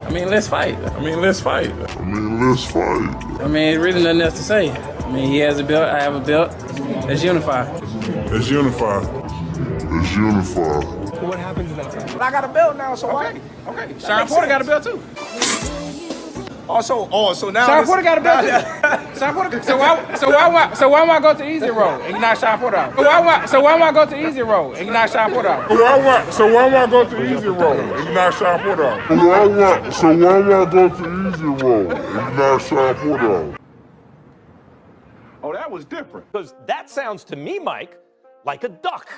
I mean, let's fight. I mean, let's fight. I mean, really nothing else to say. I mean, he has a belt, I have a belt. Let's unify. What happens in that time? But I got a belt now, so Okay. Sean Porter got a belt too. so now Sean Porter got a belt too. Sean Porter. So why am I go to easy road and you not Sean Porter out? So why am I go to easy road and you not Sean Porter out? So why am I go to easy road and not Sean Porter? Oh, that was different. Because that sounds to me, Mike, like a duck.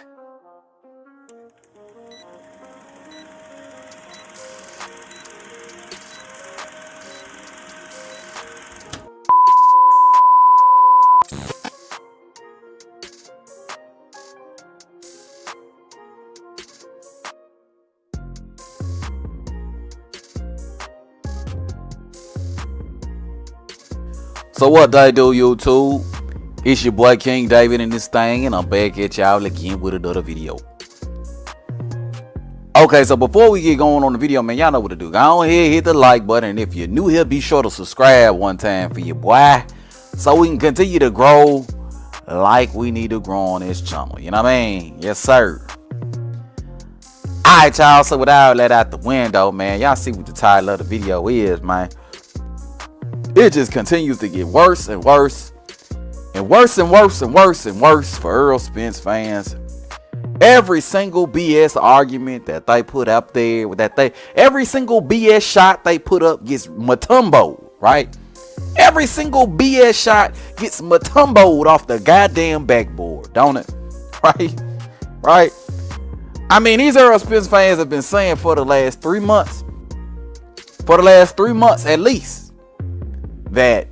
So what they do, YouTube? It's your boy King David in this thing, and I'm back at y'all again with another video. Okay, so before we get going on the video, man, y'all know what to do. Go ahead, hit the like button, and if you're new here, be sure to subscribe one time for your boy, so we can continue to grow like we need to grow on this channel. You know what I mean? Yes, sir. Alright, y'all, so without that out the window, man, y'all see what the title of the video is, man. It just continues to get worse and worse and worse and worse and worse and worse for Errol Spence fans. Every single BS argument that they put up there, every single BS shot they put up gets matumboed, right? Every single BS shot gets matumboed off the goddamn backboard, don't it? Right? I mean, these Errol Spence fans have been saying for the last 3 months, at least, that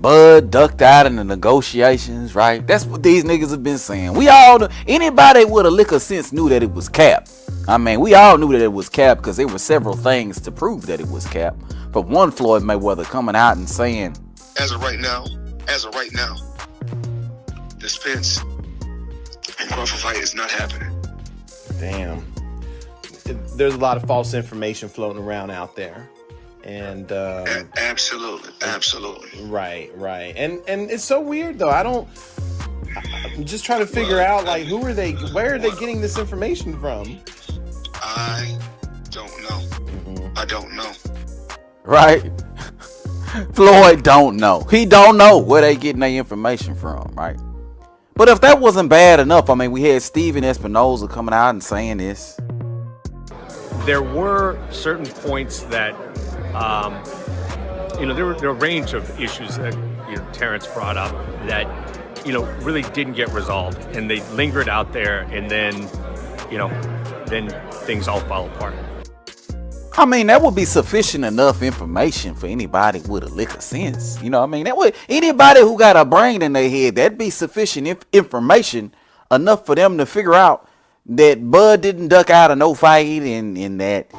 Bud ducked out in the negotiations, right? That's what these niggas have been saying. We all know, anybody with a lick of sense knew that it was cap. I mean, we all knew that it was cap because there were several things to prove that it was cap. But one, Floyd Mayweather coming out and saying, as of right now, the Spence and Crawford fight is not happening. Damn. There's a lot of false information floating around out there. And absolutely right, and it's so weird though. I'm just trying to figure out, like, where are they getting this information from? I don't know. I don't know. Right? Floyd don't know. He don't know where they getting their information from, right? But if that wasn't bad enough, I mean, we had Steven Espinoza coming out and saying this. There were certain points that there were a range of issues that Terence brought up that really didn't get resolved, and they lingered out there, and then things all fall apart. I mean, that would be sufficient enough information for anybody with a lick of sense. You know what I mean? That would, anybody who got a brain in their head, that'd be sufficient information enough for them to figure out that Bud didn't duck out of no fight, and that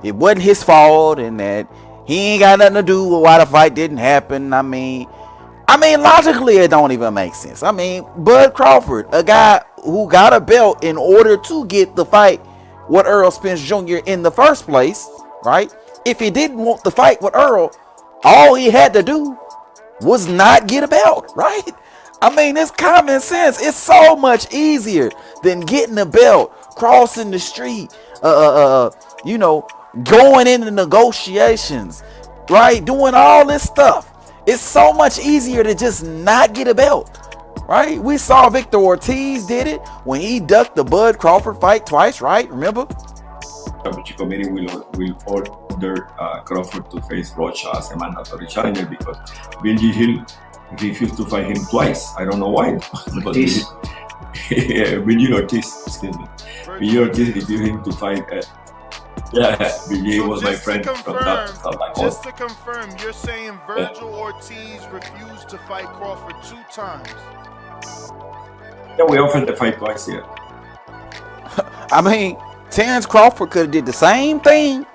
it wasn't his fault, and that he ain't got nothing to do with why the fight didn't happen. I mean, logically, it don't even make sense. I mean, Bud Crawford, a guy who got a belt in order to get the fight with Errol Spence Jr. in the first place, right? If he didn't want the fight with Errol, all he had to do was not get a belt, right? I mean, it's common sense. It's so much easier than getting a belt, crossing the street, going into negotiations, right? Doing all this stuff. It's so much easier to just not get a belt, right? We saw Victor Ortiz did it when he ducked the Bud Crawford fight twice, right? Remember? The committee will order Crawford to face Rocha as a mandatory challenger because Billy Hill refused to fight him twice. I don't know why. Ortiz. Billy Ortiz, excuse me. Billy Ortiz refused him to fight. Billy was my friend from that. Just to confirm, you're saying Virgil Ortiz refused to fight Crawford 2 times? Yeah, we offered the fight twice here. I mean, Terence Crawford could have did the same thing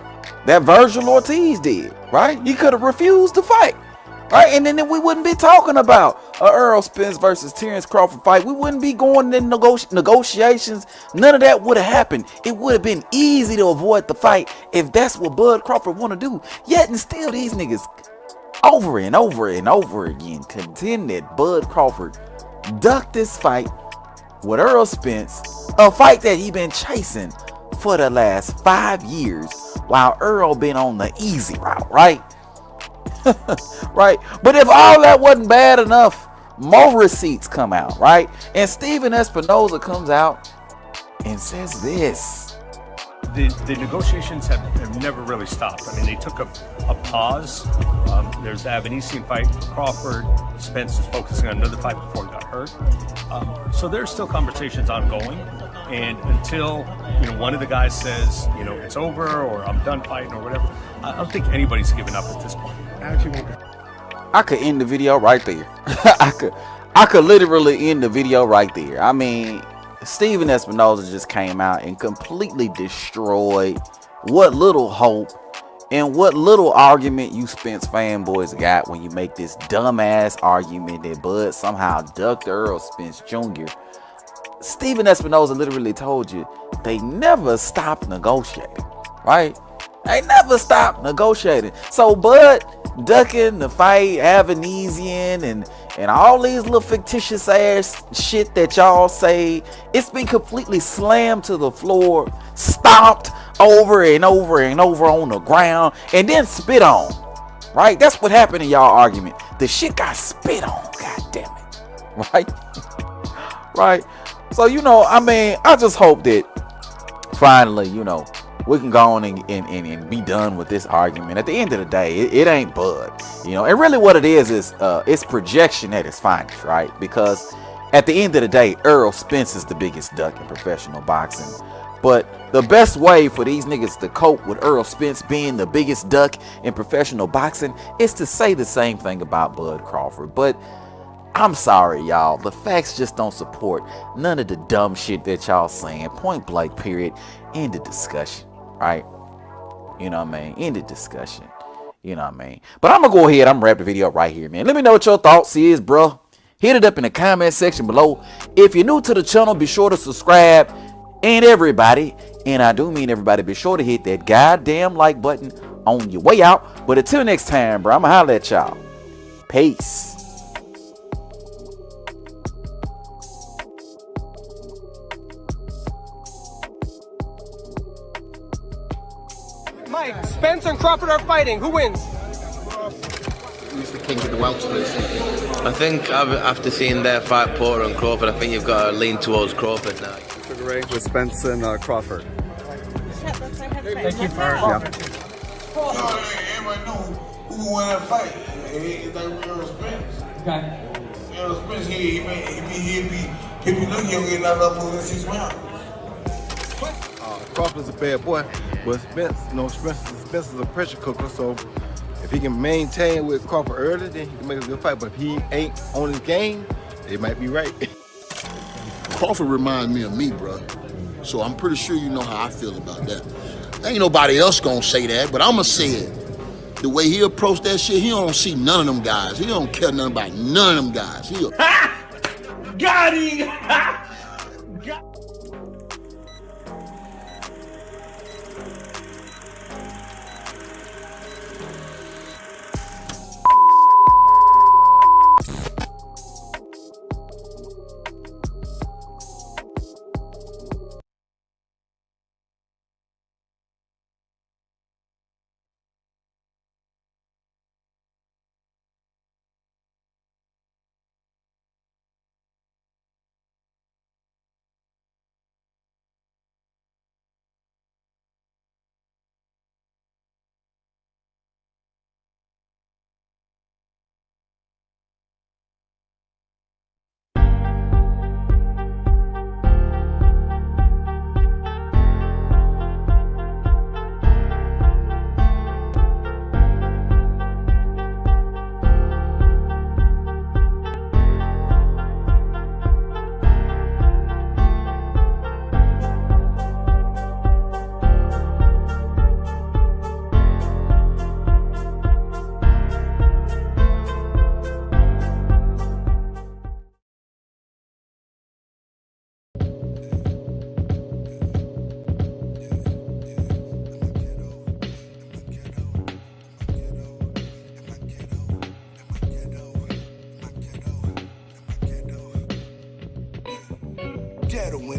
that Virgil Ortiz did, right? He could have refused to fight. Right, and then we wouldn't be talking about a Errol Spence versus Terence Crawford fight. We wouldn't be going in negotiations. None of that would have happened. It would have been easy to avoid the fight if that's what Bud Crawford want to do. Yet and still, these niggas over and over and over again contend that Bud Crawford ducked this fight with Errol Spence, a fight that he been chasing for the last 5 years, while Errol been on the easy route, right? Right, but if all that wasn't bad enough, more receipts come out, right? And Steven Espinoza comes out and says this: the negotiations have never really stopped. I mean, they took a pause. There's the Avanesian fight. Crawford, Spence is focusing on another fight before he got hurt. So there's still conversations ongoing. And until one of the guys says it's over or I'm done fighting or whatever, I don't think anybody's giving up at this point. I could end the video right there. I could literally end the video right there. I mean, Steven Espinoza just came out and completely destroyed what little hope and what little argument you Spence fanboys got when you make this dumbass argument that Bud somehow ducked Errol Spence Jr. Steven Espinoza literally told you they never stopped negotiating, right? They never stopped negotiating. So Bud ducking the fight, Avanesian, and all these little fictitious ass shit that y'all say, it's been completely slammed to the floor, stomped over and over and over on the ground, and then spit on. Right? That's what happened in y'all argument. The shit got spit on. God damn it. Right? Right? So, I mean, I just hope that finally, we can go on and be done with this argument. At the end of the day, it ain't Bud. And really what it is it's projection at its finest, right? Because at the end of the day, Errol Spence is the biggest duck in professional boxing. But the best way for these niggas to cope with Errol Spence being the biggest duck in professional boxing is to say the same thing about Bud Crawford. But I'm sorry, y'all. The facts just don't support none of the dumb shit that y'all saying. Point blank, period. End of discussion, right? You know what I mean? End of discussion. You know what I mean? But I'm going to go ahead. I'm going to wrap the video right here, man. Let me know what your thoughts is, bro. Hit it up in the comment section below. If you're new to the channel, be sure to subscribe. And everybody, and I do mean everybody, be sure to hit that goddamn like button on your way out. But until next time, bro, I'm going to holler at y'all. Peace. Mike, Spence and Crawford are fighting. Who wins? Who's the king of the welterweights? I think after seeing their fight, Porter and Crawford, I think you've got to lean towards Crawford now. Sugar Ray with Spence and Crawford. Thank you for Everybody know who won that fight. It's like Errol Spence. Okay. Errol Spence, he'll be looking, he'll get knocked out within 6 rounds. Crawford's a bad boy, but Spence, Spence is a pressure cooker, so if he can maintain with Crawford early, then he can make a good fight. But if he ain't on his game, it might be right. Crawford reminds me of me, bro. So I'm pretty sure you know how I feel about that. Ain't nobody else gonna say that, but I'ma say it. The way he approached that shit, he don't see none of them guys. He don't care nothing about none of them guys. Got him!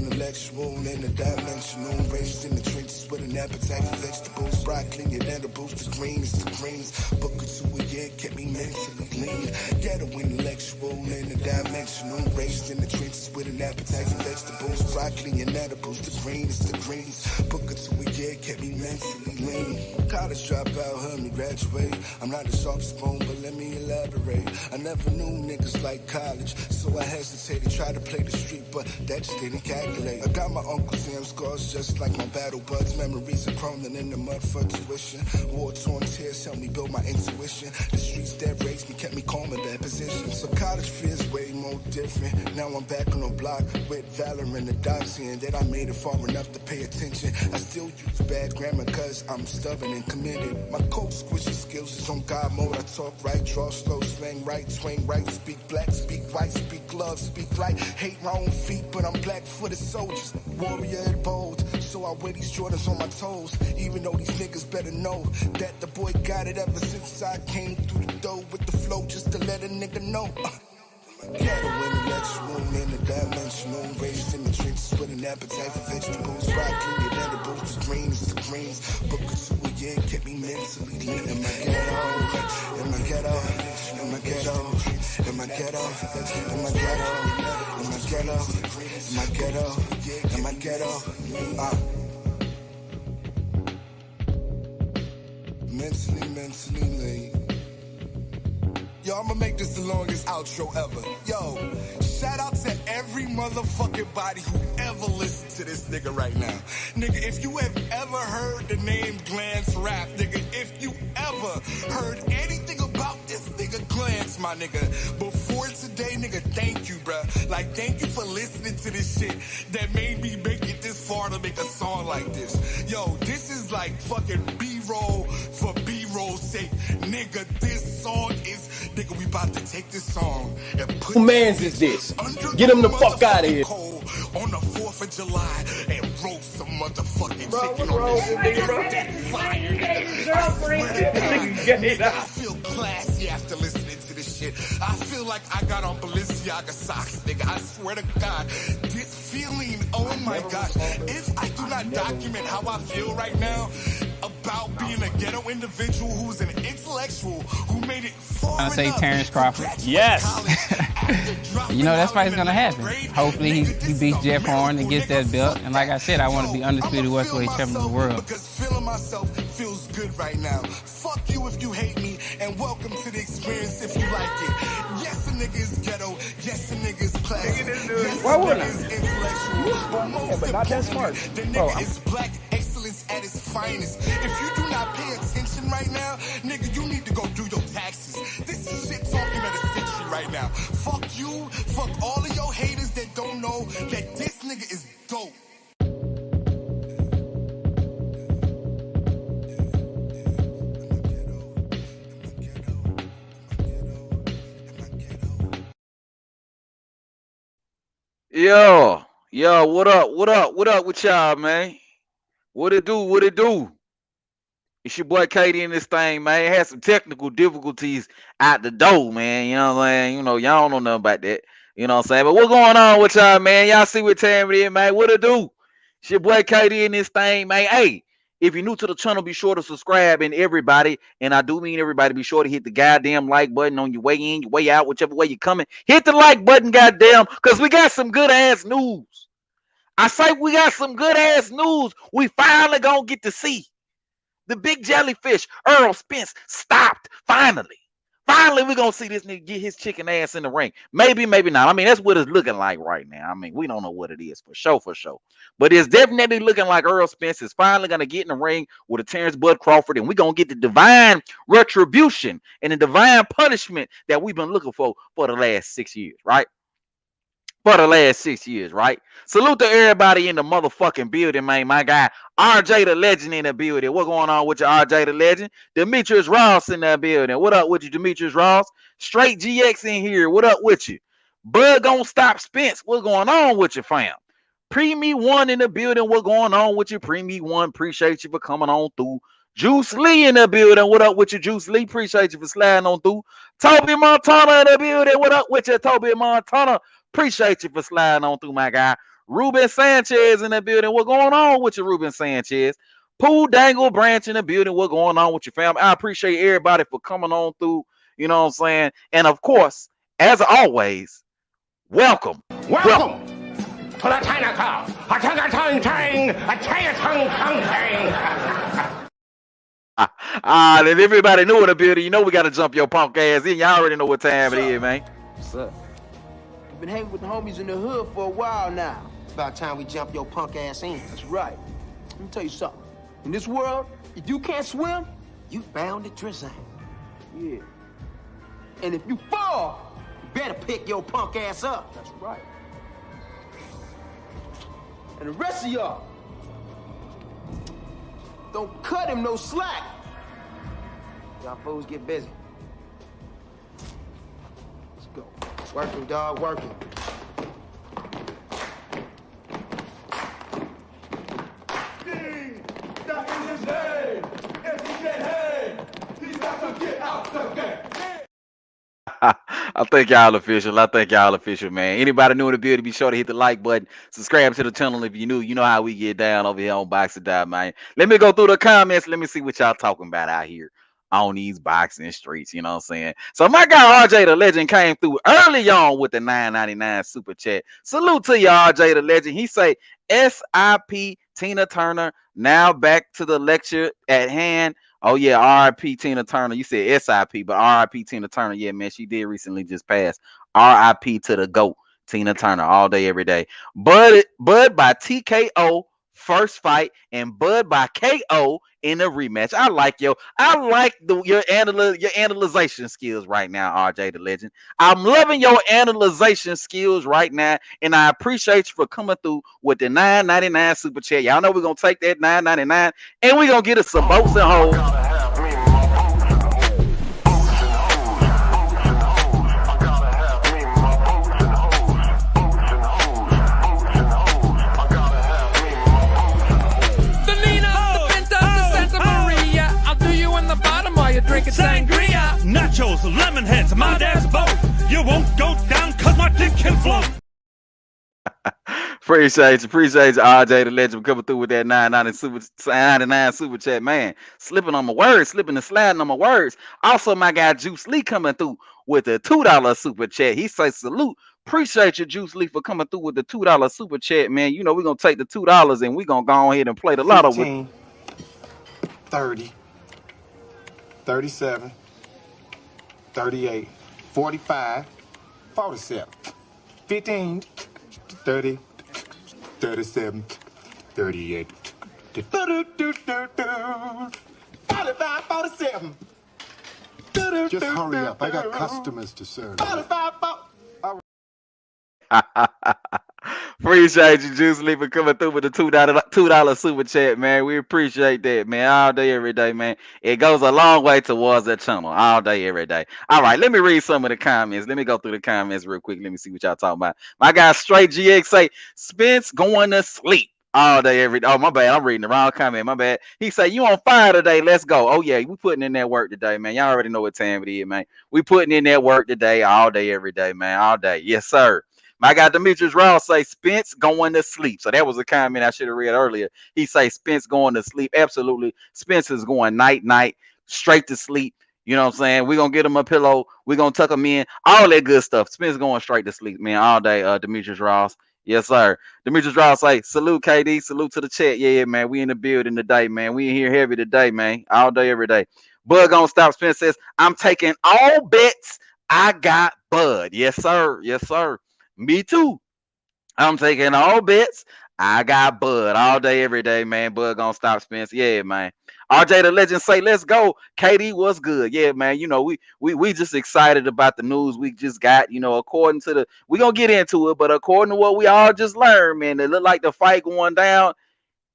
intellectual, interdimensional, raised in the trenches with an appetite for vegetables, broccoli and edibles, the greens, book or two a year kept me mentally lean. Ghetto intellectual, interdimensional, raised in the trenches with an appetite for vegetables, broccoli and edibles, the greens, book or two a year kept me mentally lean. College dropout, heard me graduate. I'm not the sharpest bone, but let me elaborate. I never knew niggas like college, so I hesitated, tried to play the street, but that just didn't calculate. I got my uncle's damn scars just like my battle buds. Memories are crumbling in the mud for tuition. War-torn tears helped me build my intuition. The streets that raised me kept me calm in that position. So college feels way more different. Now I'm back on the block with valor in the docks, and that I made it far enough to pay attention. I still use bad grammar cause I'm stubborn and committed. My code squishy skills is on God mode. I talk right, draw slow, slang right, swing right, speak black, speak white, speak love, speak light. Hate my own feet, but I'm black-footed soldiers. Warrior and bold, so I wear these Jordans on my toes. Even though these niggas better know that the boy got it ever since I came through the door with the flow just to let a nigga know. Ghetto intellectual, interdimensional, raised in the trenches with an appetite for vegetables, broccoli and edibles, the greens, book or two a year kept me mentally lean. In my ghetto, in my ghetto, in my ghetto, in my ghetto, in my ghetto, in my ghetto, in my ghetto, in my ghetto, mentally lean. Yo, I'ma make this the longest outro ever. Yo, shout out to every motherfucking body who ever listened to this nigga right now. Nigga, if you have ever heard the name Glance rap, nigga, if you ever heard anything about this nigga Glance, my nigga, before today, nigga, thank you, bruh. Like, thank you for listening to this shit that made me make it this far to make a song like this. Yo, this is like fucking B-roll for B-roll's sake. Nigga, this song is... Nigga, we about to take this song and put... Who mans is this? Get him the fuck out of here. On the 4th of July and roast some motherfucking chicken on this nigga. That fire, nigga. I feel classy after listening to this shit. I feel like I got on Balenciaga socks, nigga. I swear to God, this feeling, oh my gosh. If I do not document how I feel right now about being a ghetto individual who's an intellectual who made it far I say enough Terence Crawford. Yes. You know, that's why it's going to happen. Hopefully he beats Jeff Horn and gets that belt. And like I said, I want to be undisputed Westway champion of the world. Because feeling myself feels good right now. Fuck you if you hate me, and welcome to the experience if you like it. Yes, a nigga is ghetto. Yes, a nigga is classy. Yes, Why a wouldn't nigga is intellectual. But most but not that importantly, smart. the nigga is black excellence at its finest. If you do not pay attention right now, nigga, you need to go do your taxes. This is shit talking at a century right now. Fuck you. Fuck all of your haters that don't know that this nigga is dope. Yo, what up with y'all, man? What it do? It's your boy Katie in this thing, man. Had some technical difficulties out the door, man. You know what I'm saying? You know, y'all don't know nothing about that. You know what I'm saying? But what's going on with y'all, man? Y'all see what time it is, man? What it do? It's your boy Katie in this thing, man. Hey, if you're new to the channel, be sure to subscribe. And everybody, and I do mean everybody, be sure to hit the goddamn like button on your way in, your way out, whichever way you're coming. Hit the like button, goddamn, because we got some good ass news. I say we got some good ass news. We finally gonna get to see the big jellyfish, Errol Spence, stopped. Finally, we're gonna see this nigga get his chicken ass in the ring. Maybe not. I mean, that's what it's looking like right now. I mean, we don't know what it is for sure. But it's definitely looking like Errol Spence is finally gonna get in the ring with a Terence Crawford, and we're gonna get the divine retribution and the divine punishment that we've been looking for the last 6 years, right? Right? Salute to everybody in the motherfucking building, man. My guy, RJ the Legend in the building. What going on with you, RJ the Legend? Demetrius Ross in that building. What up with you, Demetrius Ross? Straight GX in here. What up with you? Bud gonna stop Spence. What's going on with you, fam? Preemie One in the building. What going on with you, Preemie One? Appreciate you for coming on through. Juice Lee in the building. What up with you, Juice Lee? Appreciate you for sliding on through. Toby Montana in the building. What up with you, Toby Montana? Appreciate you for sliding on through, my guy. Ruben Sanchez in the building. What going on with you, Ruben Sanchez? Pooh Dangle Branch in the building. What going on with your family? I appreciate everybody for coming on through. You know what I'm saying? And of course, as always, welcome. Welcome to the Chinatown. A Chinatown. If everybody knew in the building, you know we got to jump your punk ass in. Y'all already know what time it is, man. What's up? We've been hanging with the homies in the hood for a while now. It's about time we jump your punk ass in. That's right. Let me tell you something. In this world, if you can't swim, you bound to drizzle. Yeah. And if you fall, you better pick your punk ass up. That's right. And the rest of y'all, don't cut him no slack. Y'all fools get busy. Let's go. Working, dog, working. That is his name. If he get head, he's got to get out the game. I think y'all official. Man. Anybody new in the building, be sure to hit the like button. Subscribe to the channel if you're new. You know how we get down over here on Boxing Die, man. Let me go through the comments. Let me see what y'all talking about out here on these boxing streets. You know what I'm saying? So my guy RJ the Legend came through early on with the $9.99 super chat. Salute to you, RJ the Legend. He say SIP Tina Turner. Now back to the lecture at hand. Oh yeah, RIP Tina Turner. You said SIP, but RIP Tina Turner. Yeah, man, she did recently just pass. RIP to the GOAT, Tina Turner, all day, every day. Bud by TKO first fight, and Bud by KO in a rematch. I like your analyzation skills right now, RJ the Legend. I'm loving your analyzation skills right now, and I appreciate you for coming through with the $9.99 super chat. Y'all know we're gonna take that $9.99 and we're gonna get us some boats and hoes. Drinking sangria, nachos, lemon heads, my dad's boat. You won't go down cause my dick can float. Appreciate you, RJ the Legend, coming through with that $9.99 super chat, man. Slipping and sliding on my words. Also, my guy Juice Lee coming through with a $2 super chat. He says salute. Appreciate you, Juice Lee, for coming through with the $2 super chat, man. You know we're gonna take the $2 and we're gonna go ahead and play the lotto with 30, 37, 38, 45, 47, 15, 30, 37, 38, 45, 47. Just hurry up. I got customers to serve. 45, Appreciate you, Juice Lee, for coming through with the $2 super chat, man. We appreciate that, man. All day, every day, man. It goes a long way towards that channel. All day, every day. All right, let me read some of the comments. Let me go through the comments real quick. Let me see what y'all talking about. My guy Straight GX say Spence going to sleep all day, every day. Oh, my bad. I'm reading the wrong comment. My bad. He say you on fire today. Let's go. Oh yeah, we putting in that work today, man. Y'all already know what time it is, man. We putting in that work today, all day, every day, man. All day. Yes, sir. My guy Demetrius Ross say Spence going to sleep. So that was a comment I should have read earlier. He say Spence going to sleep. Absolutely. Spence is going night, straight to sleep. You know what I'm saying? We're going to get him a pillow. We're going to tuck him in. All that good stuff. Spence going straight to sleep, man, all day, Demetrius Ross. Yes, sir. Demetrius Ross say, salute, KD. Salute to the chat. Yeah, man. We in the building today, man. We in here heavy today, man. All day, every day. Bud gonna stop. Spence says, I'm taking all bets. I got Bud. Yes, sir. Yes, sir. Me too. I'm taking all bets. I got Bud all day, every day, man. Bud gonna stop Spence. Yeah, man. RJ the Legend say, let's go. KD was good. Yeah, man. You know, we just excited about the news we just got. You know, according to we gonna get into it, but according to what we all just learned, man, it looked like the fight going down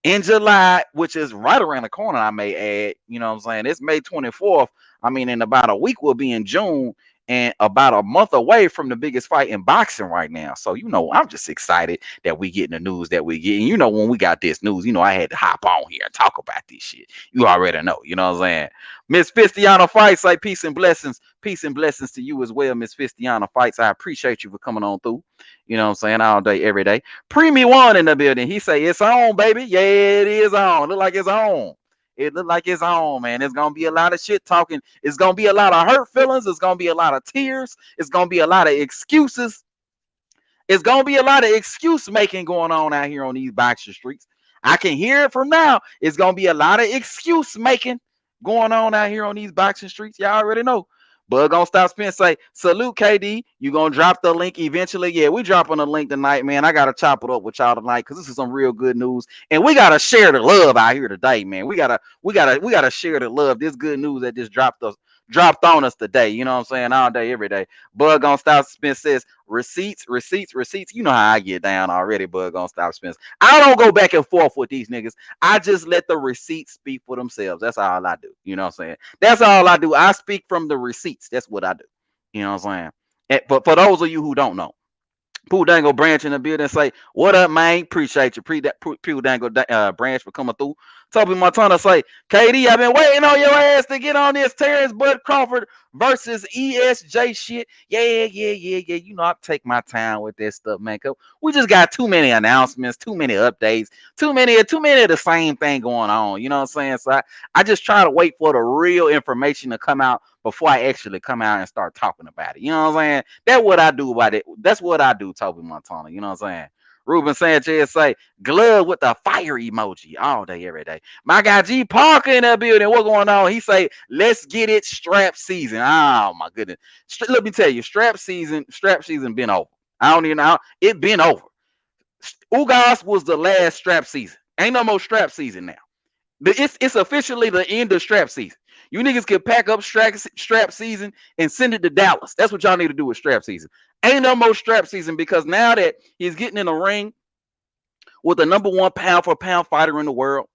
in July, which is right around the corner, I may add. You know what I'm saying? It's May 24th. I mean, in about a week we'll be in June. and about a month away from the biggest fight in boxing right now. So, I'm just excited that we getting the news that we getting. When we got this news, I had to hop on here and talk about this shit. You already know, you know what I'm saying? Miss Fistiana Fights, like peace and blessings. Peace and blessings to you as well, Miss Fistiana Fights. I appreciate you for coming on through. You know what I'm saying? All day, every day. Premium One in the building. He say it's on, baby. Yeah, it is on. Look like it's on. It look like it's on, man. It's gonna be a lot of shit talking. It's gonna be a lot of hurt feelings. It's gonna be a lot of tears. It's gonna be a lot of excuses. It's gonna be a lot of excuse making going on out here on these boxing streets. I can hear it from now. It's gonna be a lot of excuse making going on out here on these boxing streets. Y'all already know. Bud gonna stop Spence say, salute KD. You gonna drop the link eventually? Yeah, we dropping a link tonight, man. I gotta chop it up with y'all tonight because this is some real good news. And we gotta share the love out here today, man. We gotta share the love. This good news that just dropped on us today. You know what I'm saying? All day, every day. Bud gonna stop Spence says receipts. You know how I get down already. Bud gonna stop Spence. I don't go back and forth with these niggas. I just let the receipts speak for themselves. That's all I do. You know what I'm saying? That's all I do. I speak from the receipts. That's what I do. You know what I'm saying? But for those of you who don't know, Pooh Dango Branch in the building say, what up, man? Appreciate you. Pooh Dango Branch for coming through. Toby Montana say, KD, I've been waiting on your ass to get on this Terence Bud Crawford versus ESJ shit. Yeah. I take my time with this stuff, man. We just got too many announcements, too many updates, too many of the same thing going on. You know what I'm saying? So I just try to wait for the real information to come out before I actually come out and start talking about it. You know what I'm saying? That's what I do about it. That's what I do, Toby Montana. You know what I'm saying? Ruben Sanchez say, glove with the fire emoji all day, every day. My guy G Parker in that building. What going on? He say, let's get it strap season. Oh my goodness. Let me tell you, strap season been over. I don't even know. It been over. Ugas was the last strap season. Ain't no more strap season now. It's officially the end of strap season. You niggas can pack up strap season and send it to Dallas. That's what y'all need to do with strap season. Ain't no more strap season because now that he's getting in the ring with the number 1 pound for pound fighter in the world,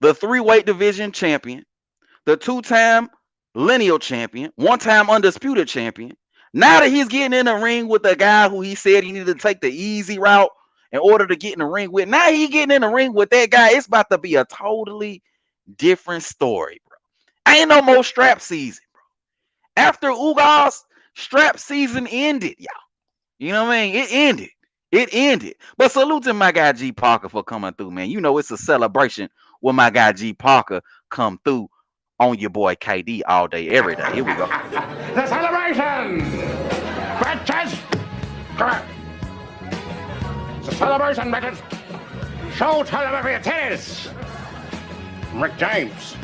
the 3-weight division champion, the 2-time lineal champion, 1-time undisputed champion. Now that he's getting in the ring with a guy who he said he needed to take the easy route in order to get in the ring with, now he getting in the ring with that guy. It's about to be a totally different story, bro. Ain't no more strap season, bro. After Ugas, strap season ended, y'all. You know what I mean? It ended. But salute to my guy G Parker for coming through, man. You know it's a celebration when my guy G Parker come through on your boy KD all day, every day. Here we go. The celebration! Bitches! Correct. It's a celebration, bitches! Show television tennis! Rick James.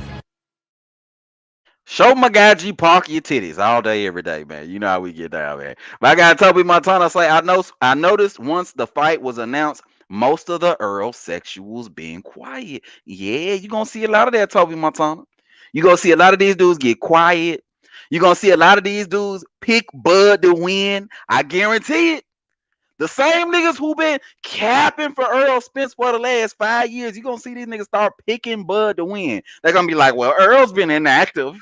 Show my guy G Parker your titties all day, every day, man. You know how we get down, man. My guy Toby Montana say, I noticed once the fight was announced, most of the Earl sexuals being quiet. Yeah, you're going to see a lot of that, Toby Montana. You're going to see a lot of these dudes get quiet. You're going to see a lot of these dudes pick Bud to win. I guarantee it. The same niggas who been capping for Errol Spence for the last 5 years, you're going to see these niggas start picking Bud to win. They're going to be like, well, Earl's been inactive.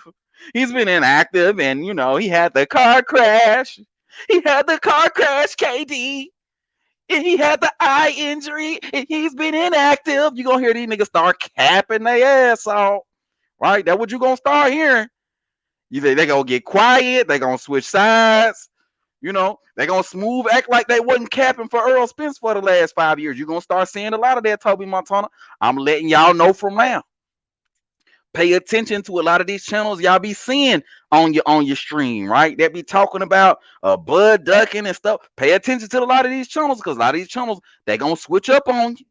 He's been inactive, and, he had the car crash. He had the car crash, KD. And he had the eye injury, and he's been inactive. You're going to hear these niggas start capping their ass off. Right? That's what you're going to start hearing. You think they're going to get quiet. They're going to switch sides. They're going to smooth act like they wasn't capping for Errol Spence for the last 5 years. You're going to start seeing a lot of that, Toby Montana. I'm letting y'all know from now. Pay attention to a lot of these channels y'all be seeing on your stream, right? They be talking about Bud ducking and stuff. Pay attention to a lot of these channels because a lot of these channels, they're going to switch up on you.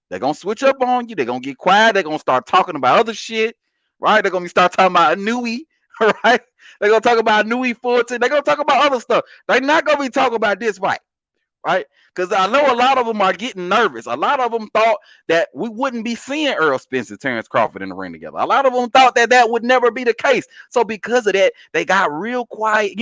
They're going to switch up on you. They're going to get quiet. They're going to start talking about other shit, right? They're going to start talking about Nui, right? They're going to talk about Nui Fulton. They're going to talk about other stuff. They're not going to be talking about this fight, right? Because I know a lot of them are getting nervous. A lot of them thought that we wouldn't be seeing Errol Spence and Terence Crawford in the ring together. A lot of them thought that would never be the case. So because of that, they got real quiet.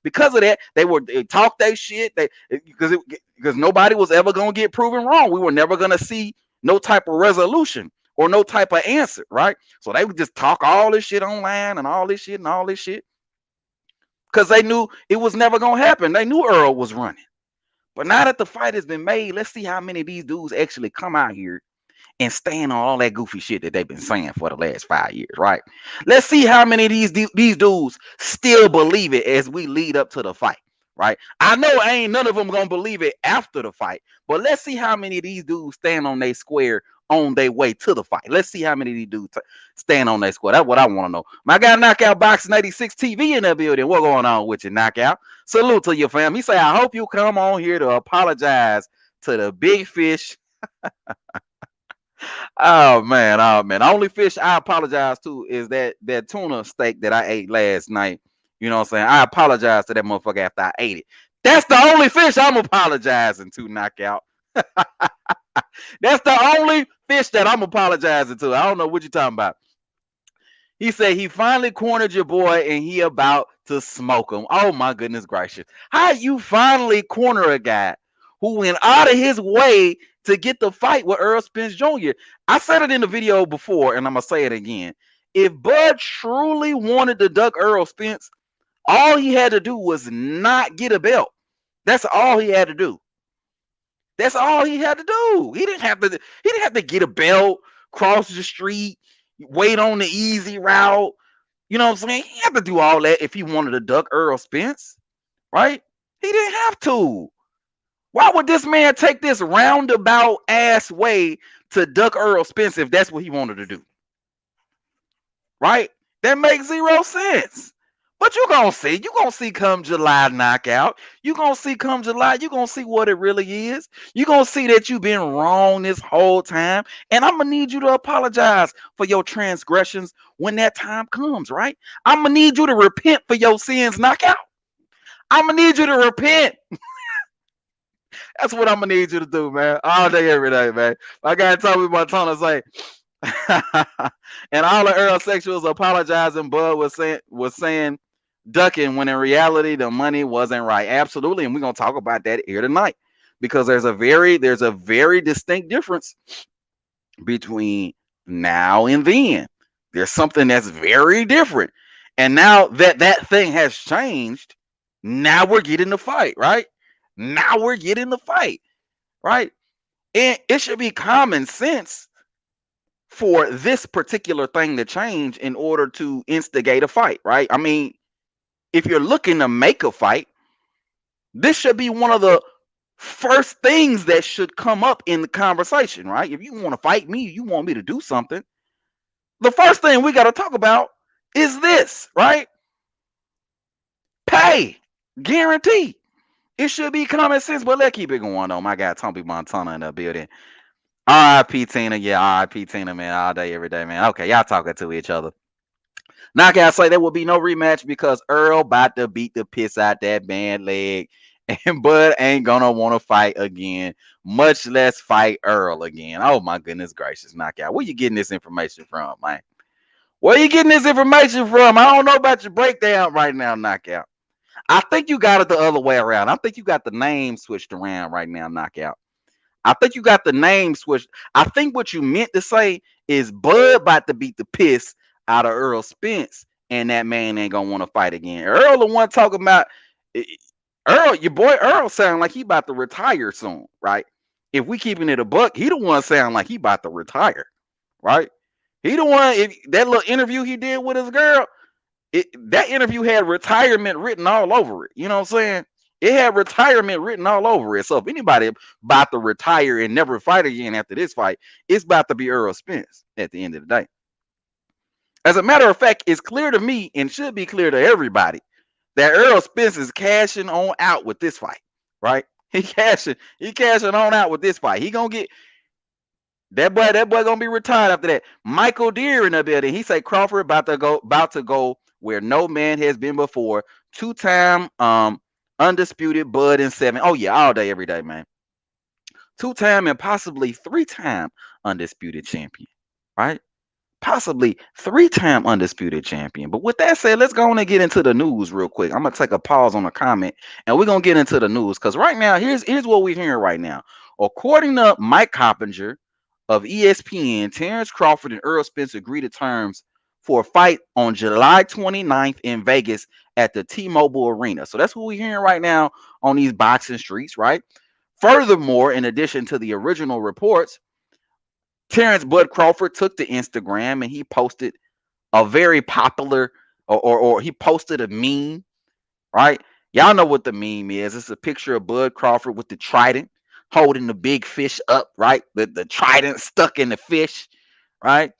Because of that, they talked their shit. Because nobody was ever going to get proven wrong. We were never going to see no type of resolution or no type of answer, right? So they would just talk all this shit online and all this shit and all this shit. because they knew it was never gonna happen. They knew Earl was running. But now that the fight has been made, let's see how many of these dudes actually come out here and stand on all that goofy shit that they've been saying for the last 5 years, right? Let's see how many of these dudes still believe it as we lead up to the fight, right? I know ain't none of them gonna believe it after the fight, but let's see how many of these dudes stand on their square on their way to the fight. Let's see how many of these dudes stand on their square. That's what I want to know. My guy Knockout Boxing 86 TV in that building. What going on with you, Knockout? Salute to your fam. He say, I hope you come on here to apologize to the big fish. Oh man. The only fish I apologize to is that tuna steak that I ate last night. You know what I'm saying? I apologize to that motherfucker after I ate it. That's the only fish I'm apologizing to, Knockout. That's the only fish that I'm apologizing to. I don't know what you're talking about. He said he finally cornered your boy and he about to smoke him. Oh my goodness gracious. How you finally corner a guy who went out of his way to get the fight with Errol Spence Jr.? I said it in the video before and I'm going to say it again. If Bud truly wanted to duck Errol Spence, all he had to do was not get a belt. That's all he had to do. That's all he had to do. He didn't have to get a belt, cross the street, wait on the easy route. You know what I'm saying? He had to do all that if he wanted to duck Errol Spence, right? He didn't have to. Why would this man take this roundabout ass way to duck Errol Spence if that's what he wanted to do? Right? That makes zero sense. But you're going to see come July, Knockout. You're going to see come July, you're going to see what it really is. You're going to see that you've been wrong this whole time. And I'm going to need you to apologize for your transgressions when that time comes, right? I'm going to need you to repent for your sins, Knockout. I'm going to need you to repent. That's what I'm going to need you to do, man. All day, every day, man. My guy told me my tongue to say, and all the Earl sexuals apologizing, Bud was saying ducking when in reality the money wasn't right. Absolutely, and we're gonna talk about that here tonight because there's a very distinct difference between now and then. There's something that's very different, and now that thing has changed, now we're getting the fight, right? Now we're getting the fight, right? And it should be common sense for this particular thing to change in order to instigate a fight, right? I mean, if you're looking to make a fight, this should be one of the first things that should come up in the conversation, right? If you want to fight me, you want me to do something, the first thing we got to talk about is this, right? Pay, guarantee. It should be common sense, but let's keep it going on. My guy Tommy Montana in the building. R.I.P. Tina. Yeah, R.I.P. Tina, man. All day, every day, man. Okay, y'all talking to each other. Knockout say there will be no rematch because Earl about to beat the piss out that man leg, and Bud ain't gonna want to fight again, much less fight Earl again. Oh my goodness gracious, Knockout. Where you getting this information from, man? Where you getting this information from? I don't know about your breakdown right now, Knockout. I think you got it the other way around. I think you got the name switched around right now, Knockout. I think you got the name switched. I think what you meant to say is Bud about to beat the piss out of Errol Spence, and that man ain't gonna want to fight again. Earl the one talking about Earl, your boy Earl sound like he about to retire soon, right? If we keeping it a buck, he the one sound like he about to retire, right? He the one, if that little interview he did with his girl, that interview had retirement written all over it. You know what I'm saying? It had retirement written all over it. So if anybody about to retire and never fight again after this fight, it's about to be Errol Spence at the end of the day. As a matter of fact, it's clear to me and should be clear to everybody that Errol Spence is cashing on out with this fight, right? He cashing on out with this fight. He gonna get that boy gonna be retired after that. Michael Deere in the building. He say Crawford about to go where no man has been before. 2-time undisputed Bud in 7. Oh yeah, all day, every day, man. 2-time and possibly 3-time undisputed champion, right? Possibly 3-time undisputed champion. But with that said, let's go on and get into the news real quick. I'm gonna take a pause on the comment and we're gonna get into the news because right now, here's what we're hearing right now. According to Mike Coppinger of ESPN, Terence Crawford and Errol Spence agree to terms for a fight on July 29th in Vegas at the T-Mobile Arena. So that's what we're hearing right now on these boxing streets, right? Furthermore, in addition to the original reports, Terence Bud Crawford took to Instagram and he posted a very popular or he posted a meme, right? Y'all know what the meme is. It's a picture of Bud Crawford with the trident holding the big fish up, right? The trident stuck in the fish, right?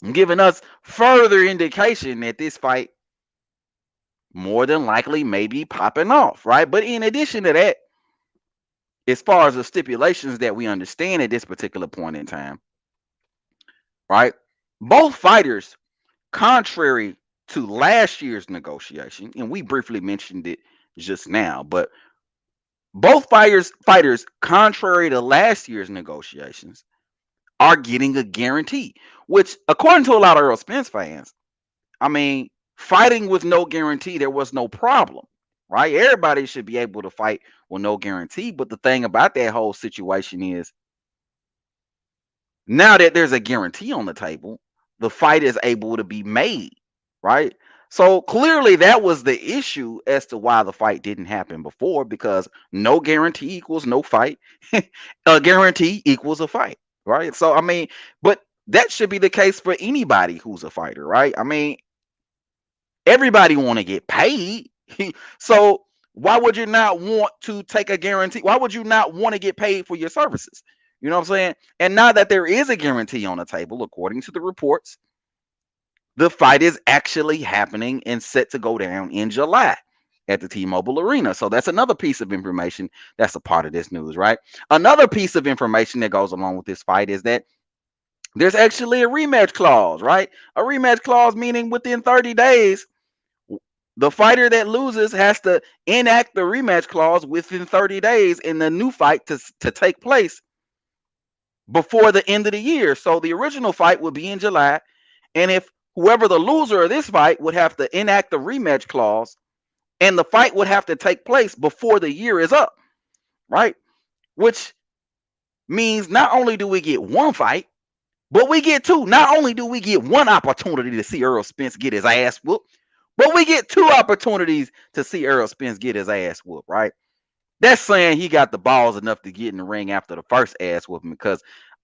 And giving us further indication that this fight more than likely may be popping off, right? But in addition to that, as far as the stipulations that we understand at this particular point in time, right? Both fighters, contrary to last year's negotiation, and we briefly mentioned it just now, but both fighters, contrary to last year's negotiations, are getting a guarantee, which, according to a lot of Errol Spence fans, I mean, fighting with no guarantee, there was no problem, right? Everybody should be able to fight with no guarantee. But the thing about that whole situation is, now that there's a guarantee on the table, the fight is able to be made, right? So clearly that was the issue as to why the fight didn't happen before, because no guarantee equals no fight. A guarantee equals a fight, right? So, I mean, but that should be the case for anybody who's a fighter, right? I mean, everybody want to get paid. So why would you not want to take a guarantee? Why would you not want to get paid for your services? You know what I'm saying? And now that there is a guarantee on the table, according to the reports, the fight is actually happening and set to go down in July at the T-Mobile Arena. So that's another piece of information that's a part of this news, right? Another piece of information that goes along with this fight is that there's actually a rematch clause, right? A rematch clause meaning within 30 days, the fighter that loses has to enact the rematch clause within 30 days in the new fight to take place before the end of the year. So the original fight would be in July, and if whoever the loser of this fight would have to enact the rematch clause, and the fight would have to take place before the year is up, right? Which means not only do we get one fight, but we get two. Not only do we get one opportunity to see Errol Spence get his ass whooped, but we get two opportunities to see Errol Spence get his ass whooped, right? That's saying he got the balls enough to get in the ring after the first ass whooping, because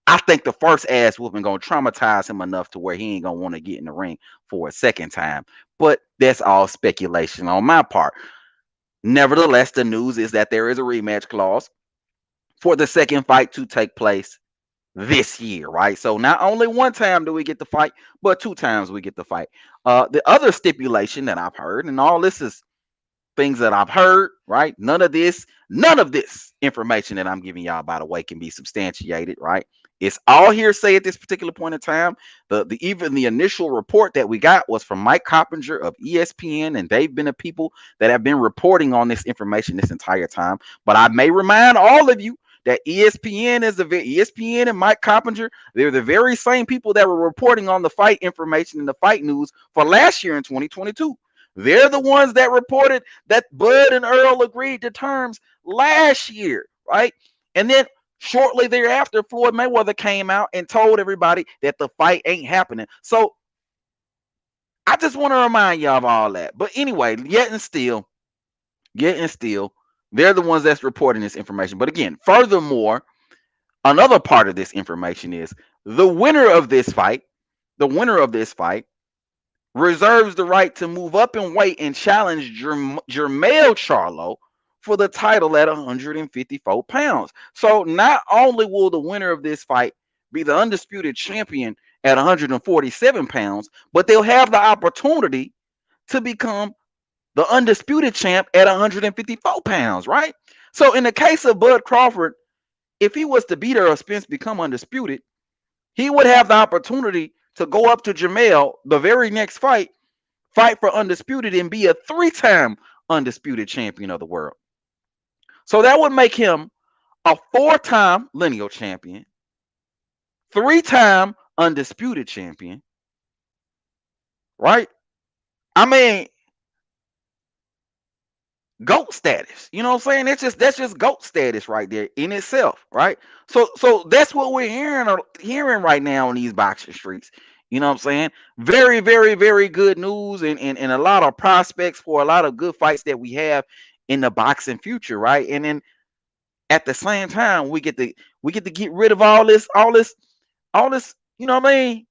I think the first ass whooping gonna traumatize him enough to where he ain't gonna want to get in the ring for a second time. But that's all speculation on my part. Nevertheless, the news is that there is a rematch clause for the second fight to take place this year, right? So not only one time do we get the fight, but two times we get the fight. The other stipulation that I've heard, and all this is things that I've heard, right? None of this information that I'm giving y'all, by the way, can be substantiated, right? It's all hearsay at this particular point in time. Even the initial report that we got was from Mike Coppinger of ESPN, and they've been the people that have been reporting on this information this entire time. But I may remind all of you that ESPN and Mike Coppinger, they're the very same people that were reporting on the fight information and the fight news for last year in 2022. They're the ones that reported that Bud and Earl agreed to terms last year, right? And then shortly thereafter, Floyd Mayweather came out and told everybody that the fight ain't happening. So I just want to remind y'all of all that. But anyway, yet and still, they're the ones that's reporting this information. But again, furthermore, another part of this information is the winner of this fight reserves the right to move up in weight and challenge Jermell Charlo for the title at 154 pounds. So not only will the winner of this fight be the undisputed champion at 147 pounds, but they'll have the opportunity to become the undisputed champ at 154 pounds, right? So in the case of Bud Crawford, if he was to beat Errol Spence, become undisputed, he would have the opportunity to go up to Jermell the very next fight for undisputed, and be a 3-time undisputed champion of the world. So that would make him a 4-time lineal champion, 3-time undisputed champion, right? I mean, GOAT status. You know what I'm saying? That's just GOAT status right there in itself, right? So that's what we're hearing right now on these boxing streets. You know what I'm saying? Very, very, very good news and a lot of prospects for a lot of good fights that we have in the boxing future, right? And then at the same time, we get to get rid of all this, you know what I mean?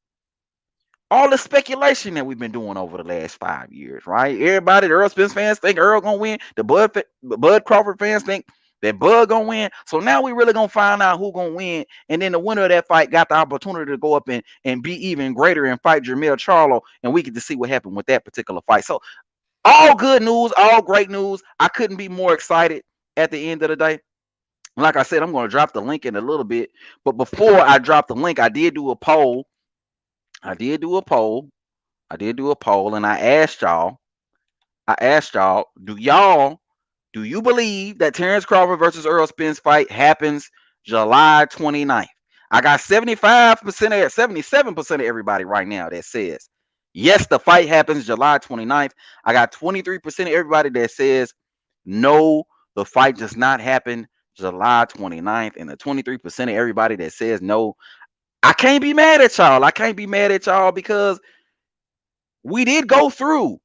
All the speculation that we've been doing over the last 5 years, right? Everybody, the Earl Spence fans think Earl gonna win. The Bud Crawford fans think that Bud gonna win. So now we really gonna find out who gonna win, and then the winner of that fight got the opportunity to go up and be even greater and fight Jermell Charlo, and we get to see what happened with that particular fight. So all good news, all great news. I couldn't be more excited at the end of the day. Like I said, I'm going to drop the link in a little bit, but before I drop the link, I did do a poll. I did do a poll, and I asked y'all, do you believe that Terence Crawford versus Errol Spence fight happens July 29th? I got 77% of everybody right now that says yes, the fight happens July 29th. I got 23% of everybody that says no, the fight does not happen July 29th, and the 23% of everybody that says no. I can't be mad at y'all. I can't be mad at y'all because we did go through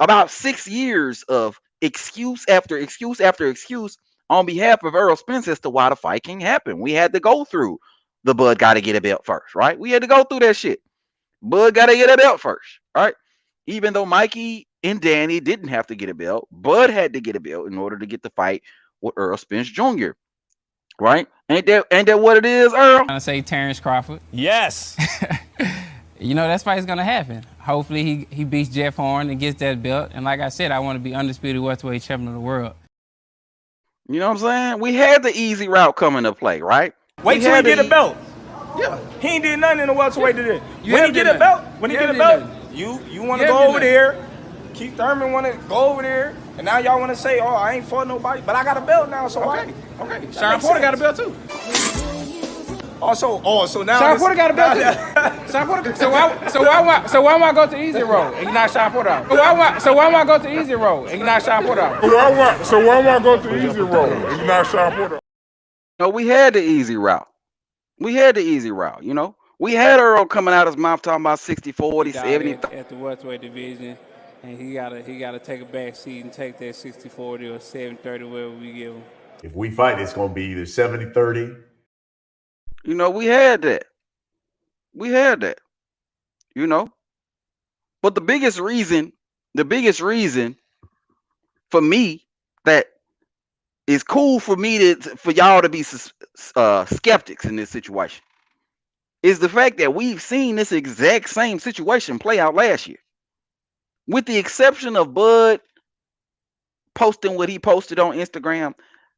about 6 years of excuse after excuse after excuse on behalf of Errol Spence as to why the fight can't happen. We had to go through the Bud got to get a belt first, right? We had to go through that shit. Bud got to get a belt first, right? Even though Mikey and Danny didn't have to get a belt, Bud had to get a belt in order to get the fight with Errol Spence Jr., right? Ain't that what it is, Earl? I say Terence Crawford. Yes. You know, that fight's gonna happen. Hopefully he beats Jeff Horn and gets that belt. And like I said, I want to be undisputed welterweight champion of the world. You know what I'm saying? We had the easy route coming to play, right? Wait till he get a belt. Yeah, he ain't did nothing in the welterweight today. When he get a belt, you want to go over there. Keith Thurman want to go over there, and now y'all want to say, "Oh, I ain't fought nobody," but I got a belt now, so okay. Sean Porter got a belt too. So now Sean Porter got a belt too. Sean Porter. So why am I go to easy road and not Sean Porter? So why am I go to easy road and not Sean Porter? So why am I go to easy road and not Sean Porter? No, we had the easy route. You know. We had Earl coming out his mouth talking about 60, 40, 70. At the welterweight division, and he gotta take a back seat and take that 60, 40 or 70-30, whatever we give him. If we fight, it's going to be either 70-30. You know, we had that. You know. But the biggest reason for me that is cool for me for y'all to be skeptics in this situation is the fact that we've seen this exact same situation play out last year. With the exception of Bud posting what he posted on Instagram,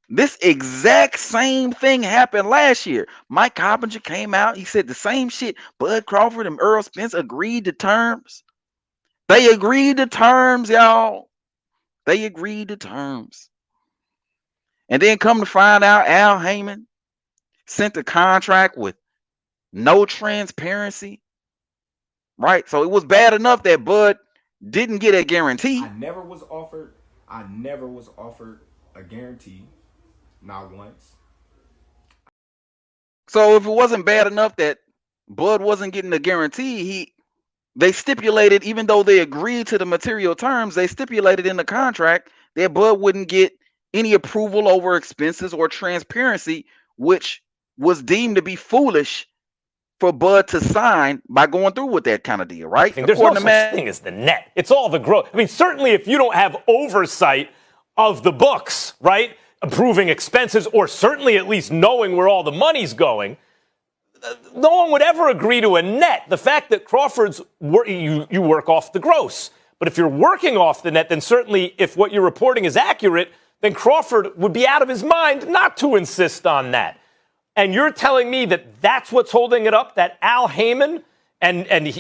this exact same thing happened last year. Mike Coppinger came out. He said the same shit. Bud Crawford and Errol Spence agreed to terms. They agreed to terms, y'all. They agreed to terms. And then come to find out, Al Heyman sent a contract with no transparency. Right? So it was bad enough that Bud didn't get a guarantee. I never was offered a guarantee. Not once. So if it wasn't bad enough that Bud wasn't getting a guarantee, they stipulated, even though they agreed to the material terms, they stipulated in the contract that Bud wouldn't get any approval over expenses or transparency, which was deemed to be foolish for Bud to sign by going through with that kind of deal, right? There's no such thing as the net. It's all the growth. I mean, certainly if you don't have oversight of the books, right, approving expenses, or certainly at least knowing where all the money's going, no one would ever agree to a net. The fact that Crawford's you work off the gross. But if you're working off the net, then certainly if what you're reporting is accurate, then Crawford would be out of his mind not to insist on that. And you're telling me that that's what's holding it up, that Al Heyman,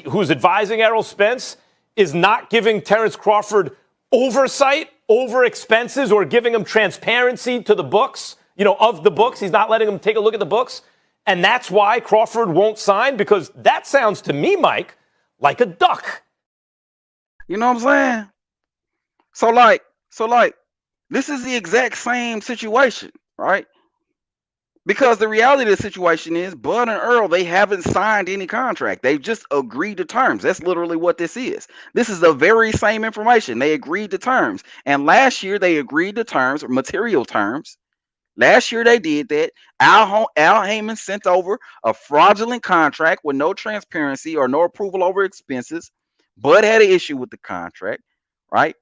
who's advising Errol Spence, is not giving Terence Crawford oversight over expenses or giving him transparency to the books, of the books. He's not letting him take a look at the books. And that's why Crawford won't sign, because that sounds to me, Mike, like a duck. You know what I'm saying? So like, this is the exact same situation, right? Because the reality of the situation is Bud and Earl, they haven't signed any contract. They've just agreed to terms. That's literally what this is. This is the very same information. They agreed to terms. And last year they agreed to terms, or material terms. Last year they did that. Al Heyman sent over a fraudulent contract with no transparency or no approval over expenses. Bud had an issue with the contract, right?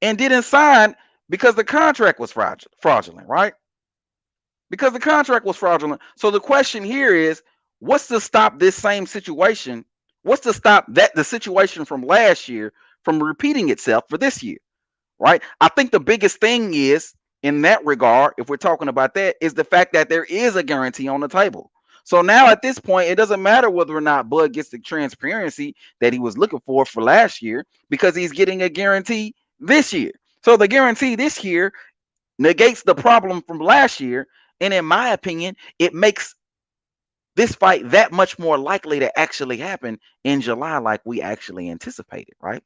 And didn't sign because the contract was fraudulent, right? Because the contract was fraudulent. So the question here is, what's to stop this same situation? What's to stop the situation from last year from repeating itself for this year? Right? I think the biggest thing is in that regard, if we're talking about that, is the fact that there is a guarantee on the table. So now at this point, it doesn't matter whether or not Bud gets the transparency that he was looking for last year, because he's getting a guarantee this year. So the guarantee this year negates the problem from last year. And in my opinion, it makes this fight that much more likely to actually happen in July, like we actually anticipated, right?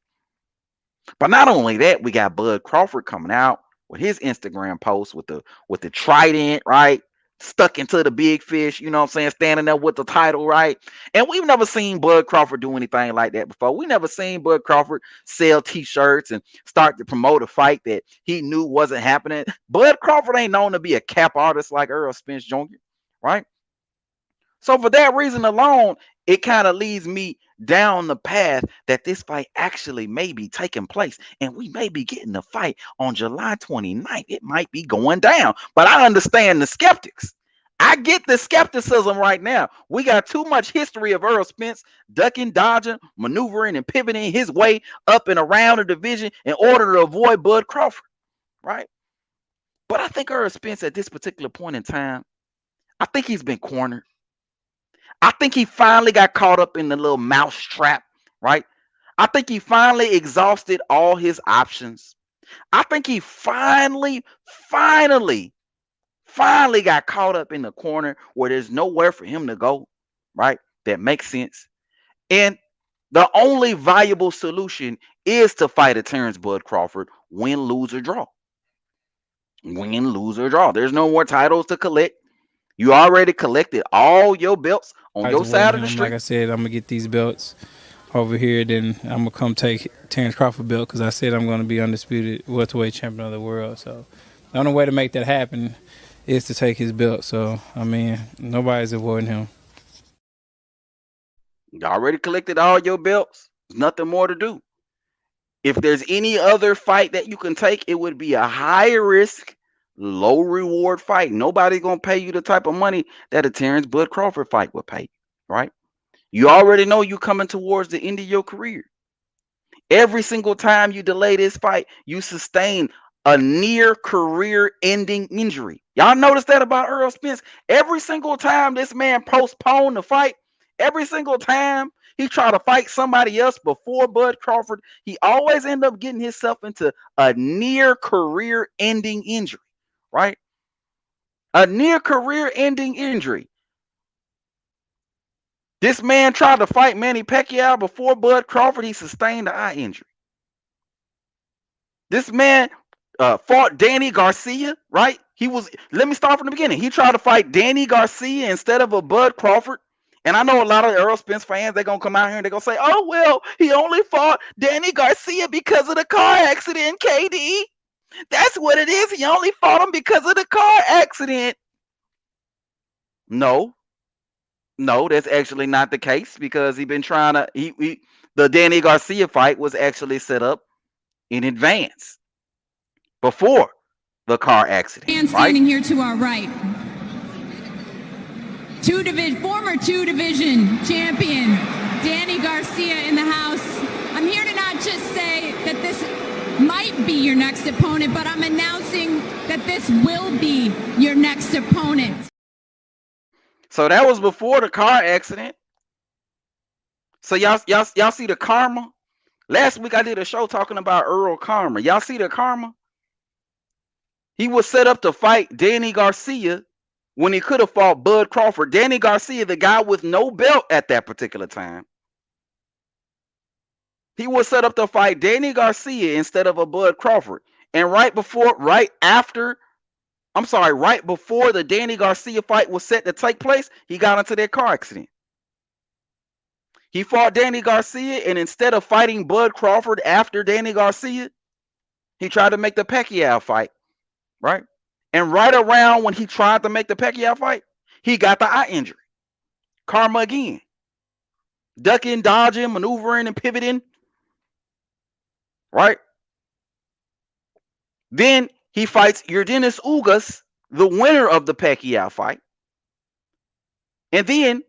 But not only that, we got Bud Crawford coming out with his Instagram post with the trident, right? Stuck into the big fish, you know what I'm saying? Standing there with the title, right? And we've never seen Bud Crawford do anything like that before. We never seen Bud Crawford sell t-shirts and start to promote a fight that he knew wasn't happening. Bud Crawford ain't known to be a cap artist like Errol Spence Jr., right? So for that reason alone, it kind of leads me down the path that this fight actually may be taking place, and we may be getting the fight on July 29th. It might be going down, but I understand the skeptics. I get the skepticism right now. We got too much history of Errol Spence ducking, dodging, maneuvering, and pivoting his way up and around the division in order to avoid Bud Crawford, right? But I think Errol Spence at this particular point in time, I think he's been cornered. I think he finally got caught up in the little mouse trap, right? I think he finally exhausted all his options. I think he finally got caught up in the corner where there's nowhere for him to go, right? That makes sense. And the only viable solution is to fight a Terence Bud Crawford, win, lose, or draw. Win, lose, or draw. There's no more titles to collect. You already collected all your belts on your side of the street. Like I said, I'm going to get these belts over here. Then I'm going to come take Terence Crawford belt, because I said I'm going to be undisputed welterweight champion of the world. So the only way to make that happen is to take his belt. So, I mean, nobody's avoiding him. You already collected all your belts. There's nothing more to do. If there's any other fight that you can take, it would be a high risk, low reward fight. Nobody's gonna pay you the type of money that a Terence Bud Crawford fight would pay, right? You already know you coming towards the end of your career. Every single time you delay this fight, you sustain a near career ending injury. Y'all notice that about Errol Spence? Every single time this man postponed the fight, every single time he tried to fight somebody else before Bud Crawford, he always ended up getting himself into a near career ending injury. Right? A near career ending injury. This man tried to fight Manny Pacquiao before Bud Crawford. He sustained an eye injury. This man fought Danny Garcia, right? Let me start from the beginning. He tried to fight Danny Garcia instead of a Bud Crawford. And I know a lot of Errol Spence fans, they're going to come out here and they're going to say, oh, well, he only fought Danny Garcia because of the car accident, KD. That's what it is. He only fought him because of the car accident. No, that's actually not the case, because he's been trying to. The Danny Garcia fight was actually set up in advance before the car accident. And standing here to our right, former two-division champion Danny Garcia in the house. I'm here to not just say that this might be your next opponent, but I'm announcing that this will be your next opponent. So that was before the car accident. So y'all see the karma? Last week I did a show talking about Earl Karma. Y'all see the karma? He was set up to fight Danny Garcia when he could have fought Bud Crawford. Danny Garcia, the guy with no belt at that particular time. He was set up to fight Danny Garcia instead of a Bud Crawford. And right after I'm sorry, right before the Danny Garcia fight was set to take place, he got into that car accident. He fought Danny Garcia, and instead of fighting Bud Crawford after Danny Garcia, he tried to make the Pacquiao fight, right? And right around when he tried to make the Pacquiao fight, he got the eye injury. Karma again. Ducking, dodging, maneuvering, and pivoting, right? Then he fights Yordenis Ugas, the winner of the Pacquiao fight. And then,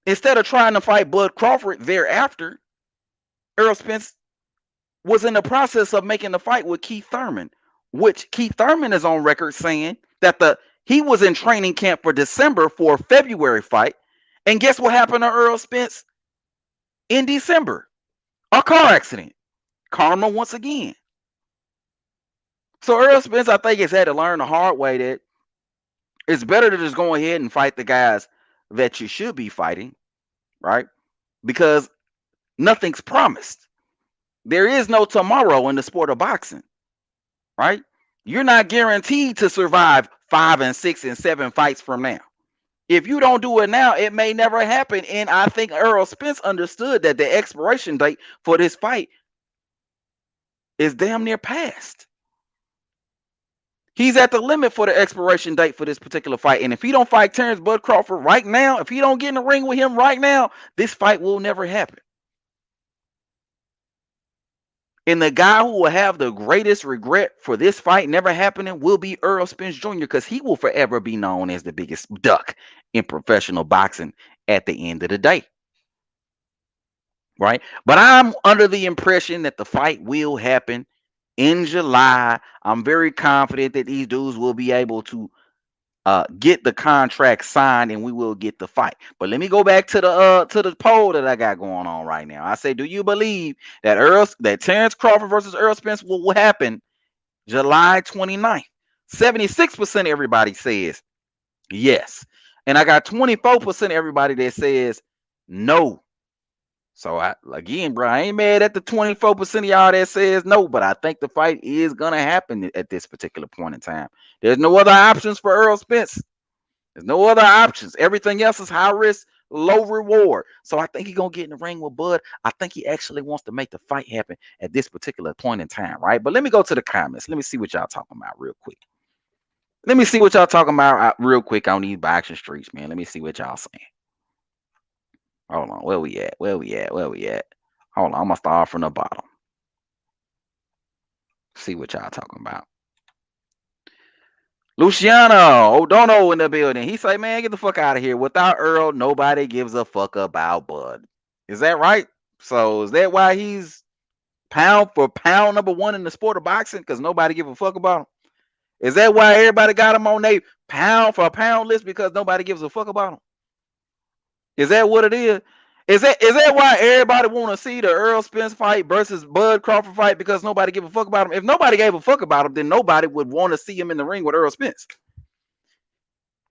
instead of trying to fight Bud Crawford thereafter, Errol Spence was in the process of making the fight with Keith Thurman, which Keith Thurman is on record saying that he was in training camp for December for a February fight. And guess what happened to Errol Spence in December? A car accident. Karma once again. So Errol Spence, I think, has had to learn the hard way that it's better to just go ahead and fight the guys that you should be fighting, right? Because nothing's promised. There is no tomorrow in the sport of boxing, right? You're not guaranteed to survive 5 and 6 and 7 fights from now. If you don't do it now, it may never happen. And I think Errol Spence understood that the expiration date for this fight is damn near past. He's at the limit for the expiration date for this particular fight. And if he don't fight Terence Bud Crawford right now, if he don't get in the ring with him right now, this fight will never happen. And the guy who will have the greatest regret for this fight never happening will be Errol Spence Jr. because he will forever be known as the biggest duck in professional boxing at the end of the day. Right? But I'm under the impression that the fight will happen in July. I'm very confident that these dudes will be able to get the contract signed and we will get the fight. But let me go back to the poll that I got going on right now. I say, do you believe that Terence Crawford versus Errol Spence will happen July 29th? 76% of everybody says yes. And I got 24% of everybody that says no. So again, bro, I ain't mad at the 24% of y'all that says no, but I think the fight is gonna happen at this particular point in time. There's no other options for Errol Spence. There's no other options. Everything else is high risk, low reward. So I think he's gonna get in the ring with Bud. I think he actually wants to make the fight happen at this particular point in time, right? But let me go to the comments. Let me see what y'all talking about real quick. Let me see what y'all talking about real quick on these boxing streets, man. Let me see what y'all saying. Hold on, where we at? Hold on, I'm gonna start from the bottom. See what y'all talking about. Luciano O'Donnell in the building. He say, man, get the fuck out of here. Without Earl, nobody gives a fuck about Bud. Is that right? So is that why he's pound for pound number one in the sport of boxing? Because nobody give a fuck about him? Is that why everybody got him on their pound for pound list? Because nobody gives a fuck about him? Is that what it is? Is that why everybody want to see the Errol Spence fight versus Bud Crawford fight? Because nobody give a fuck about him? If nobody gave a fuck about him, then nobody would want to see him in the ring with Errol Spence.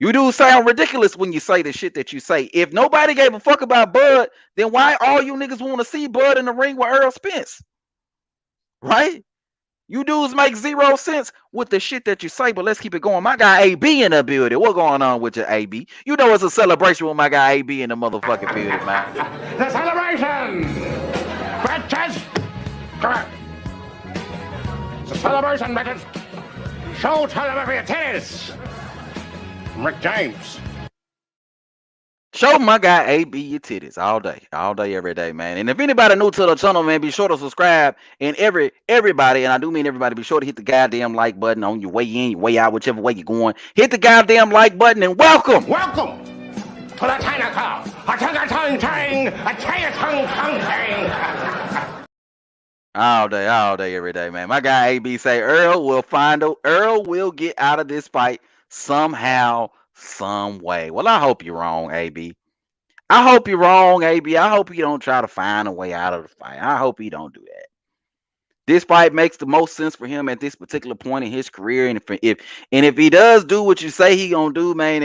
You do sound ridiculous when you say the shit that you say. If nobody gave a fuck about Bud, then why all you niggas want to see Bud in the ring with Errol Spence? Right? You dudes make zero sense with the shit that you say, but let's keep it going. My guy AB in the building. What going on with your AB? You know it's a celebration with my guy AB in the motherfucking building, man. The celebration! Bitches! Correct. It's a celebration, bitches! Show time for your titties! Rick James. Show my guy AB your titties all day, every day, man. And if anybody new to the channel, man, be sure to subscribe. And everybody, and I do mean everybody, be sure to hit the goddamn like button on your way in, your way out, whichever way you're going. Hit the goddamn like button and welcome. Welcome to the China All day, every day, man. My guy AB say Earl will get out of this fight somehow, some way. Well, I hope you're wrong, AB. I hope you're wrong, AB. I hope you don't try to find a way out of the fight. I hope he don't do that. This fight makes the most sense for him at this particular point in his career. And if he does do what you say he gonna do, man,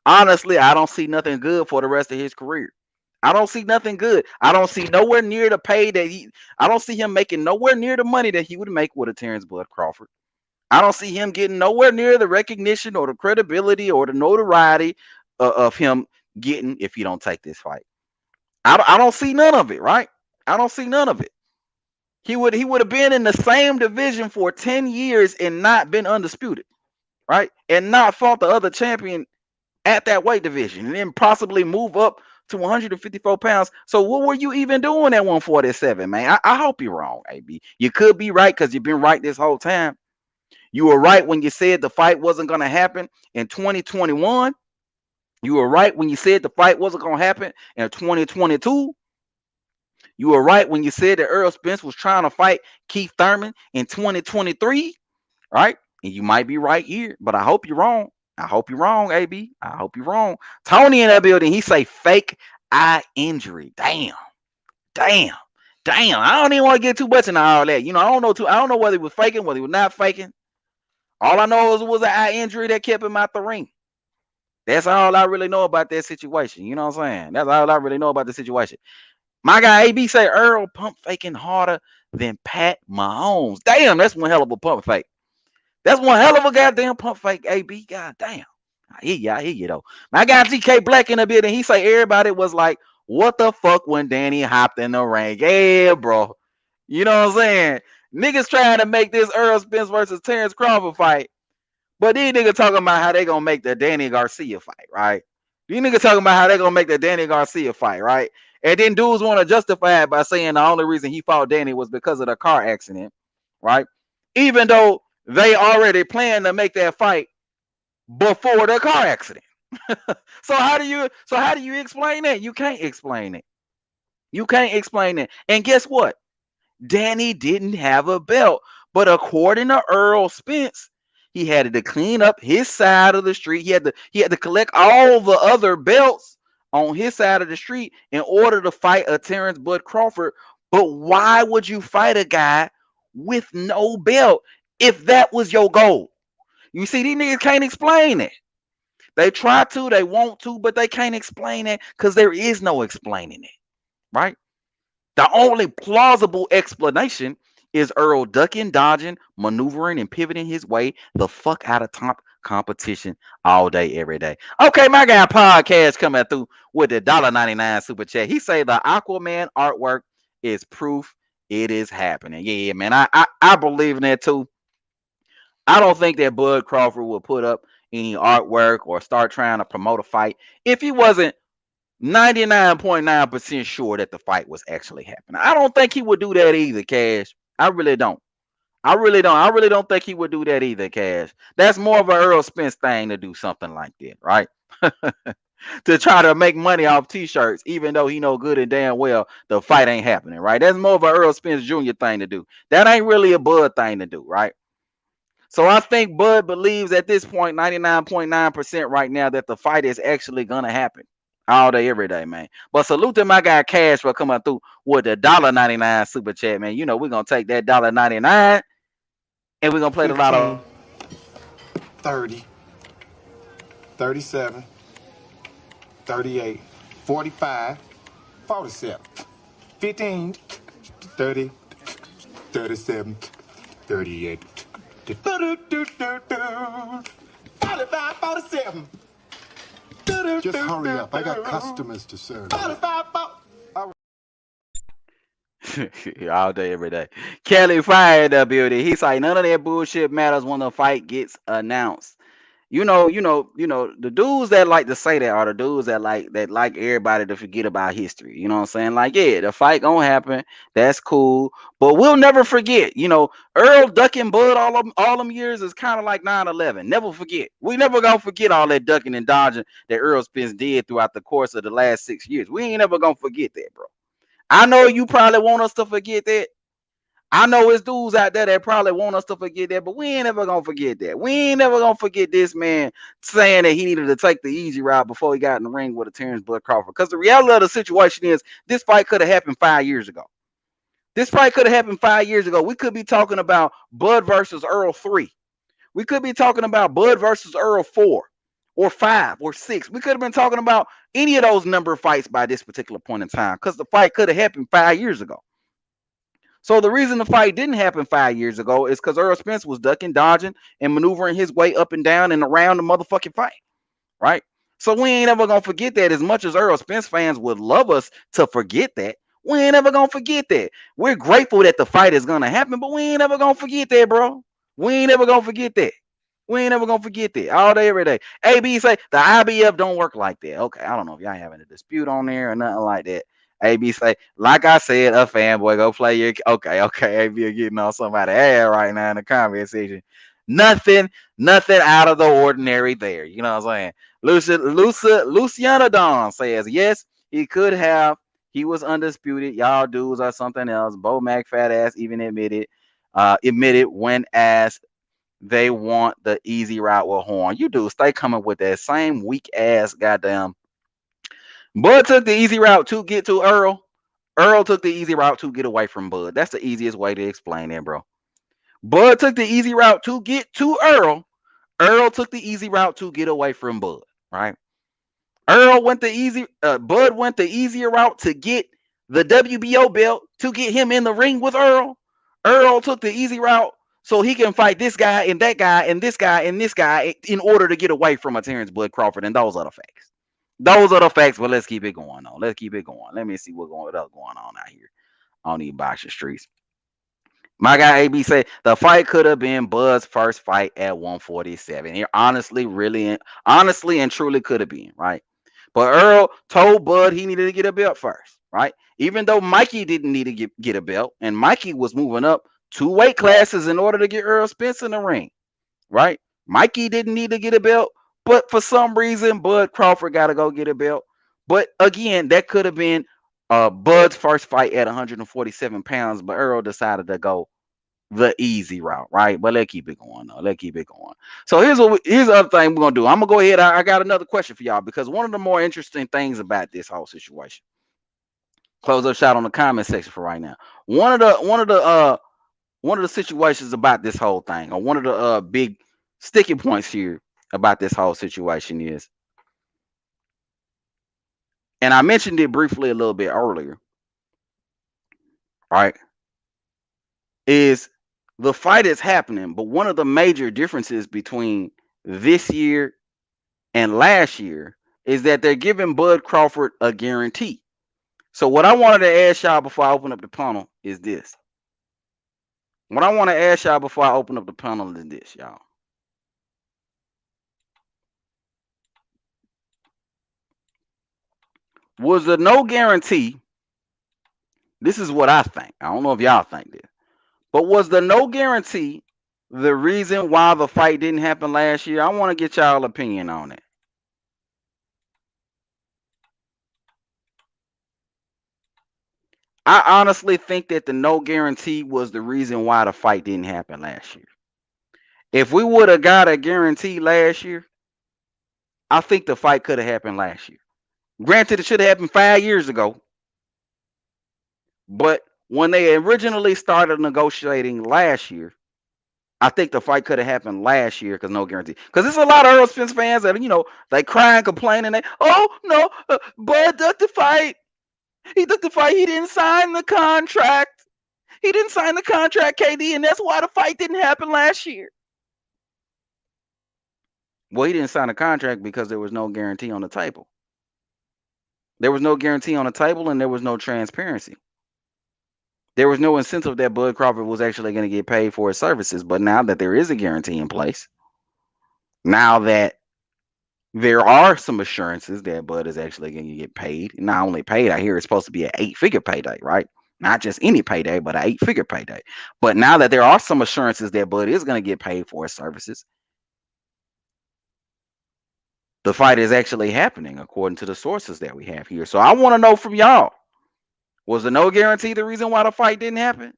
honestly, I don't see nothing good for the rest of his career. I don't see nothing good. I don't see nowhere near the pay that I don't see him making nowhere near the money that he would make with a Terence Bud Crawford. I don't see him getting nowhere near the recognition or the credibility or the notoriety of him getting if he don't take this fight. I don't see none of it, right? I don't see none of it. He would have been in the same division for 10 years and not been undisputed, right? And not fought the other champion at that weight division and then possibly move up to 154 pounds. So what were you even doing at 147, man? I hope you're wrong, AB. You could be right because you've been right this whole time. You were right when you said the fight wasn't going to happen in 2021. You were right when you said the fight wasn't going to happen in 2022. You were right when you said that Errol Spence was trying to fight Keith Thurman in 2023, right? And you might be right here, but I hope you're wrong. I hope you're wrong, AB. I hope you're wrong. Tony in that building, he say fake eye injury. Damn. I don't even want to get too much into all that. I don't know whether he was faking, whether he was not faking. All I know is it was an eye injury that kept him out the ring. That's all I really know about that situation. You know what I'm saying? That's all I really know about the situation. My guy AB say Earl pump faking harder than Pat Mahomes. Damn, that's one hell of a pump fake. That's one hell of a goddamn pump fake, AB. God damn. I hear you though. My guy GK Black in the building, he say everybody was like, what the fuck when Danny hopped in the ring? Yeah, bro. You know what I'm saying? Niggas trying to make this Errol Spence versus Terence Crawford fight. But these niggas talking about how they gonna make the Danny Garcia fight, right? These niggas talking about how they gonna make the Danny Garcia fight, right? And then dudes want to justify it by saying the only reason he fought Danny was because of the car accident, right? Even though they already planned to make that fight before the car accident. So how do you explain that? You can't explain it. You can't explain it. And guess what? Danny didn't have a belt, but according to Errol Spence, he had to clean up his side of the street. He had to collect all the other belts on his side of the street in order to fight a Terence Bud Crawford. But why would you fight a guy with no belt if that was your goal? You see, these niggas can't explain it. They try to, they want to, but they can't explain it because there is no explaining it, right? The only plausible explanation is Earl ducking, dodging, maneuvering, and pivoting his way the fuck out of top competition all day, every day. Okay, my guy Podcast coming through with the $1.99 super chat. He say the Aquaman artwork is proof it is happening. Yeah, man, I believe in that too. I don't think that Bud Crawford will put up any artwork or start trying to promote a fight if he wasn't 99.9% sure that the fight was actually happening. I don't think he would do that either, Cash. I really don't. I really don't think he would do that either, Cash. That's more of an Errol Spence thing to do something like that, right? To try to make money off t-shirts, even though he know good and damn well the fight ain't happening, right? That's more of an Errol Spence Jr. thing to do. That ain't really a Bud thing to do, right? So I think Bud believes at this point, 99.9% right now, that the fight is actually gonna happen all day, every day, man. But salute to my guy Cash for coming through with the $1.99 super chat, man. You know we're gonna take that $1.99 and we're gonna play 15, the lotto. 30, 37, 38, 45, 47, 15, 30, 37, 38, 45, 47. Just hurry up. I got customers to serve. 45, All day, every day. Kelly Fire in the building. He's like, none of that bullshit matters when the fight gets announced. You know, the dudes that like to say that are the dudes that like everybody to forget about history. You know what I'm saying? Like, yeah, the fight gonna happen. That's cool. But we'll never forget. Earl ducking Bud all them years is kind of like 9/11. Never forget. We never gonna forget all that ducking and dodging that Errol Spence did throughout the course of the last 6 years. We ain't never gonna forget that, bro. I know you probably want us to forget that. I know it's dudes out there that probably want us to forget that, but we ain't never gonna forget that. We ain't never gonna forget this man saying that he needed to take the easy route before he got in the ring with a Terence Bud Crawford. Because the reality of the situation is this fight could have happened 5 years ago. This fight could have happened 5 years ago. We could be talking about Bud versus Earl 3. We could be talking about Bud versus Earl 4 or 5 or 6. We could have been talking about any of those number of fights by this particular point in time because the fight could have happened 5 years ago. So the reason the fight didn't happen 5 years ago is because Errol Spence was ducking, dodging, and maneuvering his way up and down and around the motherfucking fight, right? So we ain't ever gonna forget that. As much as Errol Spence fans would love us to forget that, we ain't ever gonna forget that. We're grateful that the fight is gonna happen, but we ain't ever gonna forget that, bro. We ain't ever gonna forget that. We ain't ever gonna forget that. All day, every day. AB say the IBF don't work like that. Okay, I don't know if y'all having a dispute on there or nothing like that. AB say, like I said, a fanboy, go play your. Okay. AB are getting on somebody's ass right now in the comment section. Nothing out of the ordinary there. You know what I'm saying? Luciana Dawn says, yes, he could have. He was undisputed. Y'all dudes are something else. Bo Mac fat ass even admitted when asked they want the easy route with Horn. You dudes stay coming with that same weak ass goddamn. Bud took the easy route to get to Earl. Earl took the easy route to get away from Bud. That's the easiest way to explain it, bro. Bud took the easy route to get to Earl. Earl took the easy route to get away from Bud, right? Bud went the easier route to get the WBO belt to get him in the ring with Earl. Earl took the easy route so he can fight this guy and that guy and this guy and this guy in order to get away from a Terence Bud Crawford. And those are the facts. Those are the facts, but let's keep it going on. Let's keep it going. Let me see what's going on out here on these boxing streets. My guy AB said the fight could have been Bud's first fight at 147. It honestly and truly could have been, right? But Earl told Bud he needed to get a belt first, right? Even though Mikey didn't need to get a belt, and Mikey was moving up 2 weight classes in order to get Errol Spence in the ring, right? Mikey didn't need to get a belt, but for some reason, Bud Crawford got to go get a belt. But again, that could have been Bud's first fight at 147 pounds, but Earl decided to go the easy route, right? But let's keep it going, though. Let's keep it going. So here's the other thing we're gonna do. I'm gonna go ahead. I got another question for y'all because one of the more interesting things about this whole situation. Close up shot on the comment section for right now. One of the situations about this whole thing, or one of the big sticking points here about this whole situation is, and I mentioned it briefly a little bit earlier, right? Is the fight is happening, but one of the major differences between this year and last year is that they're giving Bud Crawford a guarantee. So what I wanted to ask y'all before I open up the panel is this. What I want to ask y'all before I open up the panel is this, y'all. Was there no guarantee? This is what I think. I don't know if y'all think this. But was there no guarantee the reason why the fight didn't happen last year? I want to get y'all opinion on it. I honestly think that the no guarantee was the reason why the fight didn't happen last year. If we would have got a guarantee last year, I think the fight could have happened last year. Granted, it should have happened 5 years ago. But when they originally started negotiating last year, I think the fight could have happened last year because no guarantee. Because there's a lot of Errol Spence fans that, they cry and complain and Bud ducked the fight. He took the fight. He didn't sign the contract. He didn't sign the contract, KD, and that's why the fight didn't happen last year. Well, he didn't sign a contract because there was no guarantee on the table. There was no guarantee on the table, and there was no transparency. There was no incentive that Bud Crawford was actually going to get paid for his services. But now that there is a guarantee in place, now that there are some assurances that Bud is actually going to get paid, not only paid, I hear it's supposed to be an 8-figure payday, right? Not just any payday, but an 8-figure payday. But now that there are some assurances that Bud is going to get paid for his services, the fight is actually happening according to the sources that we have here. So I want to know from y'all, was the no guarantee the reason why the fight didn't happen?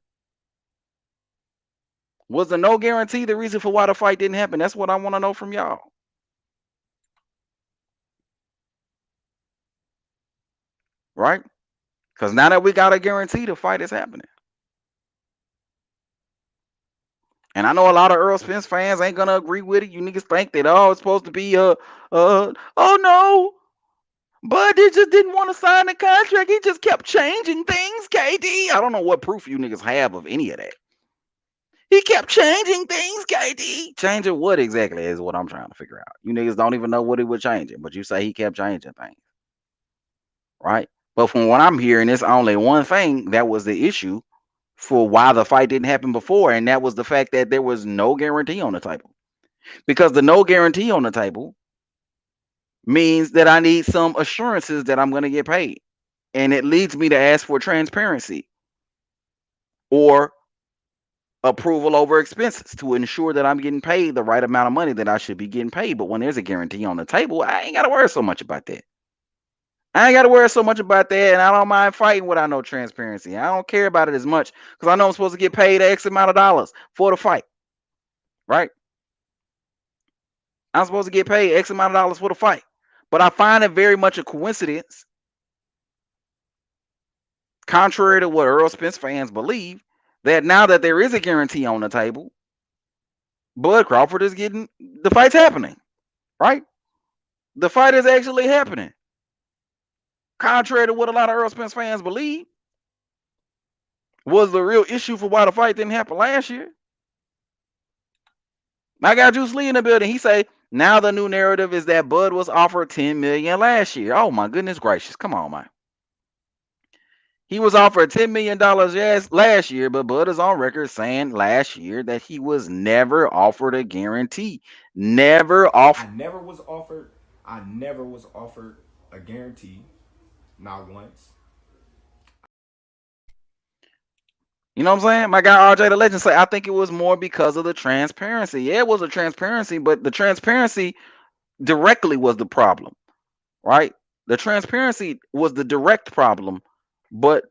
Was the no guarantee the reason for why the fight didn't happen? That's what I want to know from y'all. Right? Because now that we got a guarantee, the fight is happening. And I know a lot of Errol Spence fans ain't gonna agree with it. You niggas think that it's supposed to be oh no, Bud just didn't want to sign the contract. He just kept changing things, KD. I don't know what proof you niggas have of any of that. He kept changing things, KD. Changing what exactly is what I'm trying to figure out. You niggas don't even know what he was changing, but you say he kept changing things. Right? But from what I'm hearing, it's only one thing that was the issue for why the fight didn't happen before, and that was the fact that there was no guarantee on the table. Because the no guarantee on the table means that I need some assurances that I'm going to get paid. And it leads me to ask for transparency or approval over expenses to ensure that I'm getting paid the right amount of money that I should be getting paid. But when there's a guarantee on the table, I ain't got to worry so much about that. I ain't got to worry so much about that, and I don't mind fighting without no transparency. I don't care about it as much because I know I'm supposed to get paid X amount of dollars for the fight, right? I'm supposed to get paid X amount of dollars for the fight. But I find it very much a coincidence, contrary to what Errol Spence fans believe, that now that there is a guarantee on the table, Bud Crawford is getting, the fight's happening, right? The fight is actually happening. Contrary to what a lot of Errol Spence fans believe, was the real issue for why the fight didn't happen last year. I got Juice Lee in the building. He say, now the new narrative is that Bud was offered $10 million last year. Oh my goodness gracious. Come on, man. He was offered $10 million last year, but Bud is on record saying last year that he was never offered a guarantee. Never offered. I never was offered a guarantee. Not once. You know what I'm saying? My guy RJ the Legend say, I think it was more because of the transparency. Yeah, it was a transparency, but the transparency directly was the problem, right? The transparency was the direct problem, but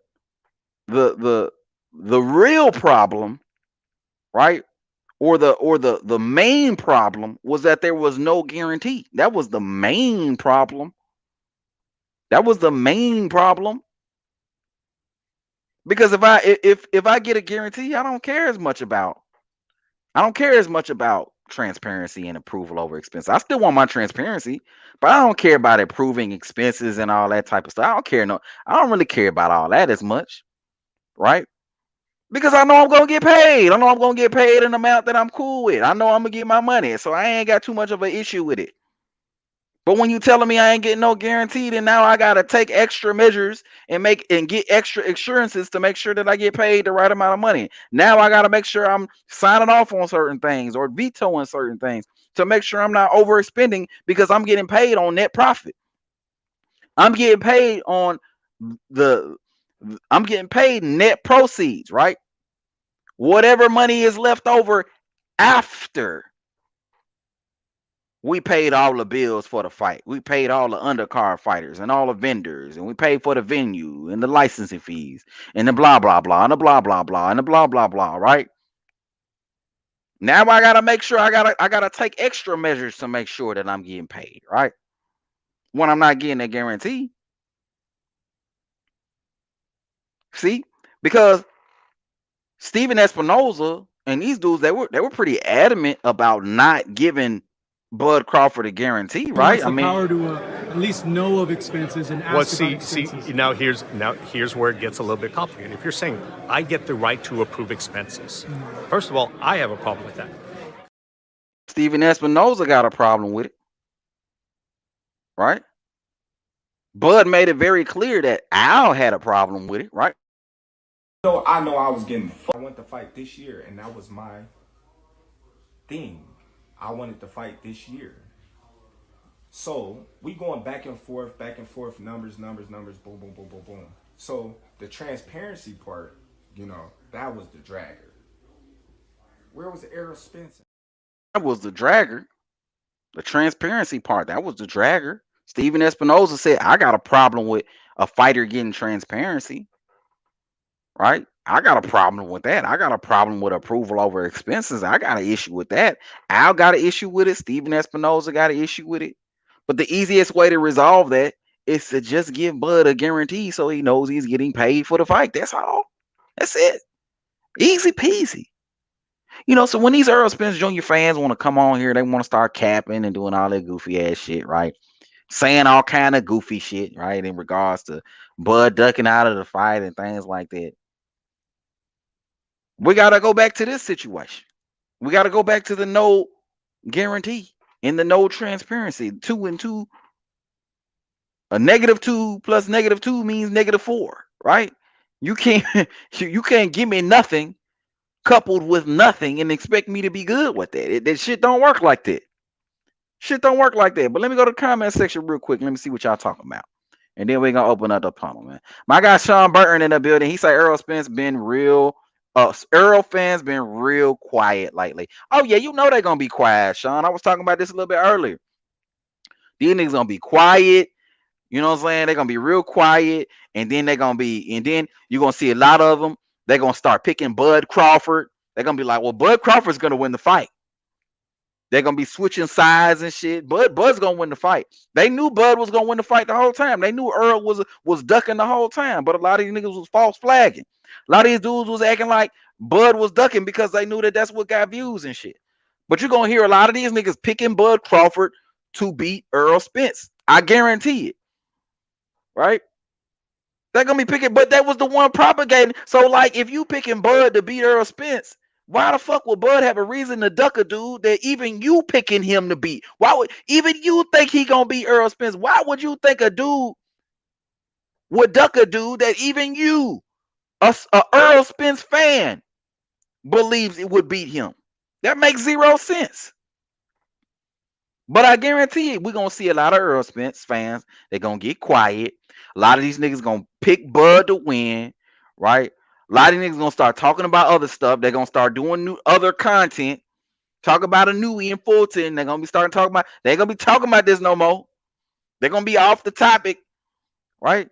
the real problem, right? Or the main problem was that there was no guarantee. That was the main problem. That was the main problem. Because if I get a guarantee, I don't care as much about transparency and approval over expenses. I still want my transparency, but I don't care about approving expenses and all that type of stuff. I don't really care about all that as much, right? Because I know I'm gonna get paid. I know I'm gonna get paid an amount that I'm cool with. I know I'm gonna get my money, so I ain't got too much of an issue with it. But when you telling me I ain't getting no guarantee, then now I gotta take extra measures and get extra assurances to make sure that I get paid the right amount of money. Now I gotta make sure I'm signing off on certain things or vetoing certain things to make sure I'm not overspending because I'm getting paid on net profit. I'm getting paid net proceeds, right? Whatever money is left over after we paid all the bills for the fight. We paid all the undercard fighters and all the vendors, and we paid for the venue and the licensing fees and the blah blah blah and the blah blah blah and the blah blah blah, right? Now I gotta make sure I gotta take extra measures to make sure that I'm getting paid, right? When I'm not getting a guarantee. See? Because Steven Espinoza and these dudes, they were pretty adamant about not giving Bud Crawford a guarantee, right? I mean, power to at least know of expenses and ask about expenses. See, now here's where it gets a little bit complicated. If you're saying I get the right to approve expenses, first of all, I have a problem with that. Steven Espinoza got a problem with it, right? Bud made it very clear that Al had a problem with it, right? I know I was getting. I wanted to fight this year, and that was my thing. I wanted to fight this year. So we going back and forth, numbers, boom, boom, boom, boom, boom. So the transparency part, that was the dragger. Where was Errol Spence? That was the dragger. The transparency part, that was the dragger. Steven Espinoza said, I got a problem with a fighter getting transparency. Right? I got a problem with that. I got a problem with approval over expenses. I got an issue with that. Al got an issue with it. Steven Espinoza got an issue with it. But the easiest way to resolve that is to just give Bud a guarantee so he knows he's getting paid for the fight. That's all. That's it. Easy peasy. So when these Errol Spence Jr. fans want to come on here, they want to start capping and doing all that goofy ass shit, right? saying all kind of goofy shit, right? In regards to Bud ducking out of the fight and things like that. We got to go back to this situation. We got to go back to the no guarantee and the no transparency. 2 and 2. A -2 plus -2 means -4, right? You can't you can't give me nothing coupled with nothing and expect me to be good with that. That shit don't work like that. Shit don't work like that. But let me go to the comment section real quick. Let me see what y'all talking about. And then we're gonna open up the panel, man. My guy Sean Burton in the building. He said Errol Spence been real. Errol fans been real quiet lately. Oh yeah, you know they're gonna be quiet, Sean. I was talking about this a little bit earlier. These niggas gonna be quiet. You know what I'm saying? They're gonna be real quiet, and then you're gonna see a lot of them. They're gonna start picking Bud Crawford. They're gonna be like, well, Bud Crawford's gonna win the fight. They're gonna be switching sides and shit. Bud's gonna win the fight. They knew Bud was gonna win the fight the whole time. They knew Earl was ducking the whole time, but a lot of these niggas was false flagging. A lot of these dudes was acting like Bud was ducking because they knew that that's what got views and shit. But you're gonna hear a lot of these niggas picking Bud Crawford to beat Errol Spence. I guarantee it. Right? They're gonna be picking, but that was the one propagating. So, like, if you picking Bud to beat Errol Spence, why the fuck would Bud have a reason to duck a dude that even you picking him to beat? Why would even you think he gonna beat Errol Spence? Why would you think a dude would duck a dude that even you, a Errol Spence fan, believes it would beat him? That makes zero sense. But I guarantee you, we're gonna see a lot of Errol Spence fans. They're gonna get quiet. A lot of these niggas gonna pick Bud to win, right? A lot of niggas gonna start talking about other stuff. They're gonna start doing new other content. Talk about a new Ian Fulton. They're gonna be starting talking about. They ain't gonna be talking about this no more. They're gonna be off the topic, right?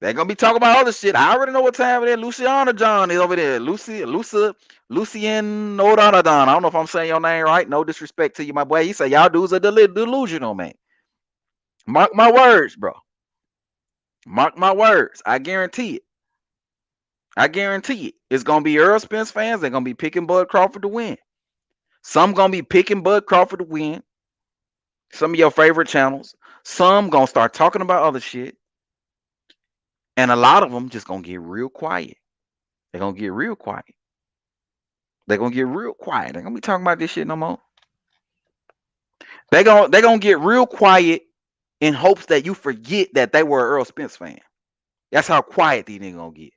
They're gonna be talking about other shit. I already know what time it is. Luciana John is over there. Lucien Odanadon. I don't know if I'm saying your name right. No disrespect to you, my boy. He said y'all dudes are delusional, man. Mark my words, bro. Mark my words. I guarantee it. I guarantee it. It's gonna be Errol Spence fans. They're gonna be picking Bud Crawford to win. Some gonna be picking Bud Crawford to win. Some of your favorite channels. Some gonna start talking about other shit. And a lot of them just gonna get real quiet. They're gonna get real quiet. They're gonna get real quiet. They're gonna be talking about this shit no more. They're gonna get real quiet in hopes that you forget that they were an Errol Spence fan. That's how quiet these niggas gonna get.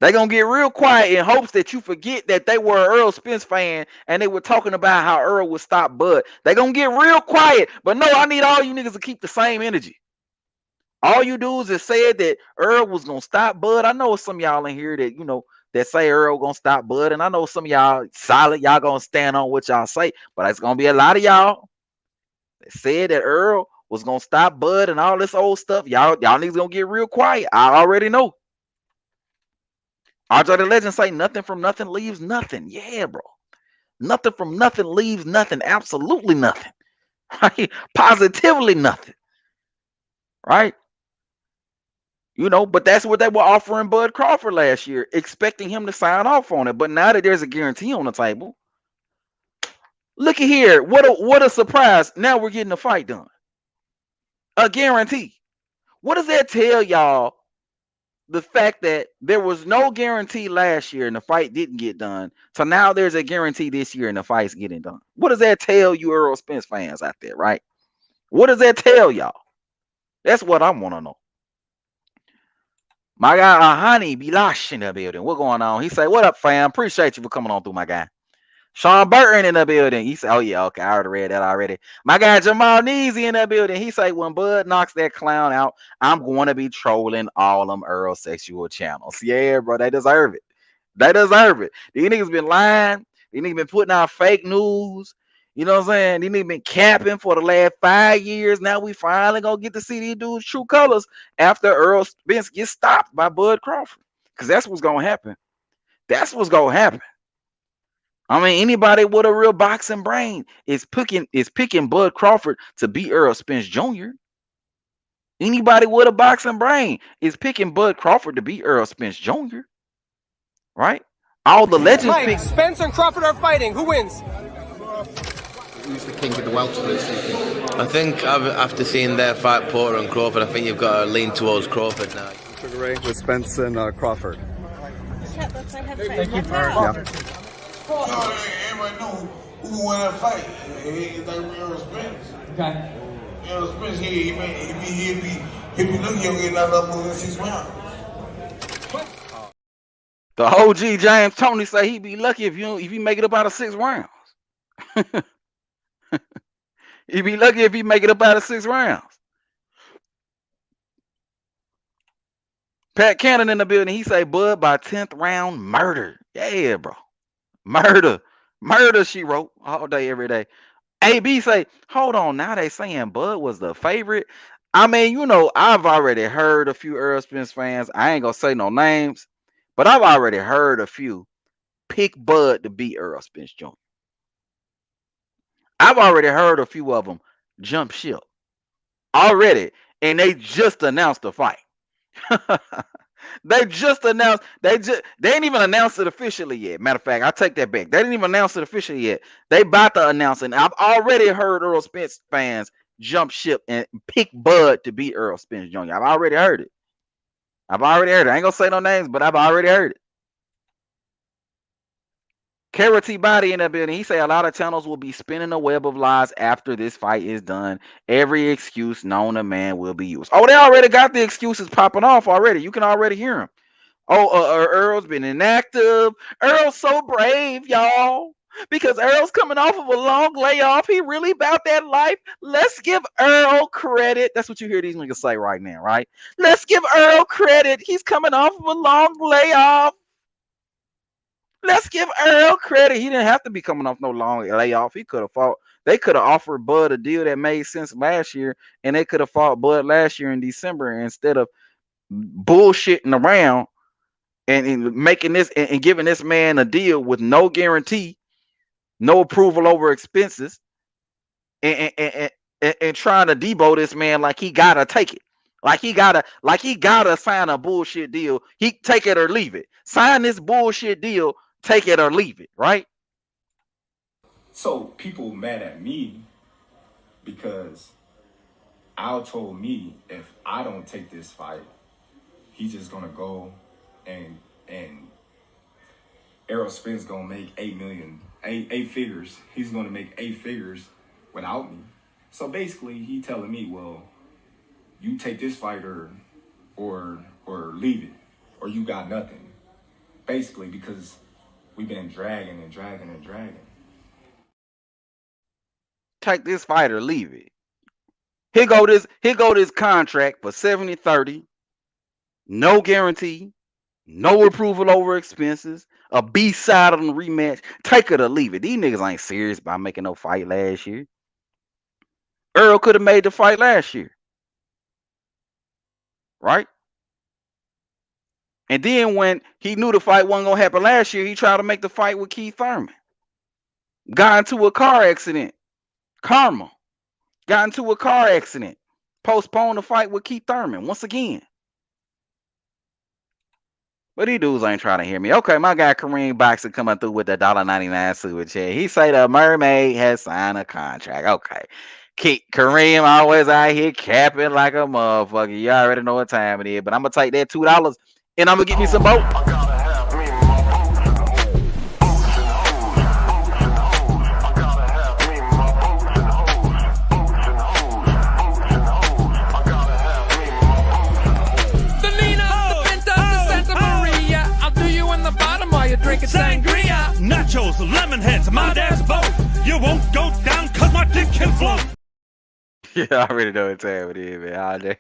They're gonna get real quiet in hopes that you forget that they were an Errol Spence fan and they were talking about how Earl would stop Bud. They're gonna get real quiet. But no, I need all you niggas to keep the same energy. All you dudes that said that Earl was gonna stop Bud. I know some of y'all in here that, you know, that say Earl gonna stop Bud, and I know some of y'all solid. Y'all gonna stand on what y'all say, but it's gonna be a lot of y'all that said that Earl was gonna stop Bud and all this old stuff. Y'all niggas gonna get real quiet. I already know. RJ the Legend say nothing from nothing leaves nothing. Yeah, bro. Nothing from nothing leaves nothing. Absolutely nothing. Right? Positively nothing. Right? You know, but that's what they were offering Bud Crawford last year, expecting him to sign off on it. But now that there's a guarantee on the table, look at here. What a surprise. Now we're getting the fight done. A guarantee. What does that tell y'all? The fact that there was no guarantee last year and the fight didn't get done. So now there's a guarantee this year and the fight's getting done. What does that tell you Errol Spence fans out there, right? What does that tell y'all? That's what I want to know. My guy Ahani Bilash in the building. What going on? He said, what up, fam? Appreciate you for coming on through, my guy. Sean Burton in the building. He said, oh, yeah, okay. I already read that already. My guy Jamal Neezy in the building. He said, when Bud knocks that clown out, I'm going to be trolling all them Earl sexual channels. Yeah, bro. They deserve it. They deserve it. These niggas been lying. These niggas been putting out fake news. You know what I'm saying? These niggas been capping for the last 5 years. Now we finally gonna get to see these dudes' true colors after Errol Spence gets stopped by Bud Crawford. Because that's what's gonna happen. That's what's gonna happen. I mean, anybody with a real boxing brain is picking Bud Crawford to beat Errol Spence Jr. Anybody with a boxing brain is picking Bud Crawford to beat Errol Spence Jr. Right? All the legends Spence and Crawford are fighting. Who wins? Who's the king of the welterweights? I think after seeing their fight, Porter and Crawford, I think you've got to lean towards Crawford now. Sugar Ray with Spence and Crawford. Thank you, Yeah. Everybody know who won that fight. It's like Errol Spence. Okay. Errol Spence, he'll be looking young getting out of moving 6 rounds. The OG James Tony say he'd be lucky if you make it up out of 6 rounds. He'd be lucky if he make it up out of 6 rounds. Pat Cannon in the building. He say Bud by 10th round murder. Yeah, bro. Murder. She wrote all day, every day. AB say, hold on. Now they saying Bud was the favorite. I mean, I've already heard a few Errol Spence fans. I ain't gonna say no names, but I've already heard a few pick Bud to beat Errol Spence Jr. I've already heard a few of them jump ship already, and they just announced the fight. They just announced. They ain't even announced it officially yet. Matter of fact, I take that back. They didn't even announce it officially yet. They about to announce it. And I've already heard Errol Spence fans jump ship and pick Bud to beat Errol Spence Jr. I've already heard it. I ain't gonna say no names, but I've already heard it. Kara T Body in that building. He say a lot of channels will be spinning a web of lies after this fight is done. Every excuse known to man will be used. Oh, they already got the excuses popping off already. You can already hear them. Earl's been inactive. Earl's so brave, y'all. Because Earl's coming off of a long layoff. He really about that life. Let's give Earl credit. That's what you hear these niggas say right now, right? Let's give Earl credit. He's coming off of a long layoff. Let's give Earl credit. He didn't have to be coming off no long layoff. He could have fought. They could have offered Bud a deal that made sense last year, and they could have fought Bud last year in December instead of bullshitting around and making this and giving this man a deal with no guarantee, no approval over expenses, and trying to debo this man like he gotta take it. Like he gotta sign a bullshit deal. He take it or leave it. Sign this bullshit deal. Take it or leave it, right? So people mad at me because Al told me if I don't take this fight, he's just gonna go and Errol Spence gonna make 8 million, eight figures. He's gonna make 8 figures without me. So basically, he telling me, well, you take this fight or leave it, or you got nothing. Basically, because we've been dragging and dragging and dragging. Take this fight or leave it. Here go this contract for 70-30. No guarantee. No approval over expenses. A B-side on the rematch. Take it or leave it. These niggas ain't serious about making no fight last year. Earl could have made the fight last year. Right? And then when he knew the fight wasn't going to happen last year, he tried to make the fight with Keith Thurman. Got into a car accident. Karma. Got into a car accident. Postponed the fight with Keith Thurman once again. But these dudes ain't trying to hear me. Okay, my guy Kareem Boxer coming through with the $1.99 super chat. He say the mermaid has signed a contract. Okay. Kareem always out here capping like a motherfucker. You already know what time it is. But I'm going to take that $2 and I'm going to get me some boat. Drinking sangria, nachos, lemon heads, my dad's boat. You won't go down cause my dick can float. Yeah, I already know what time it is, man.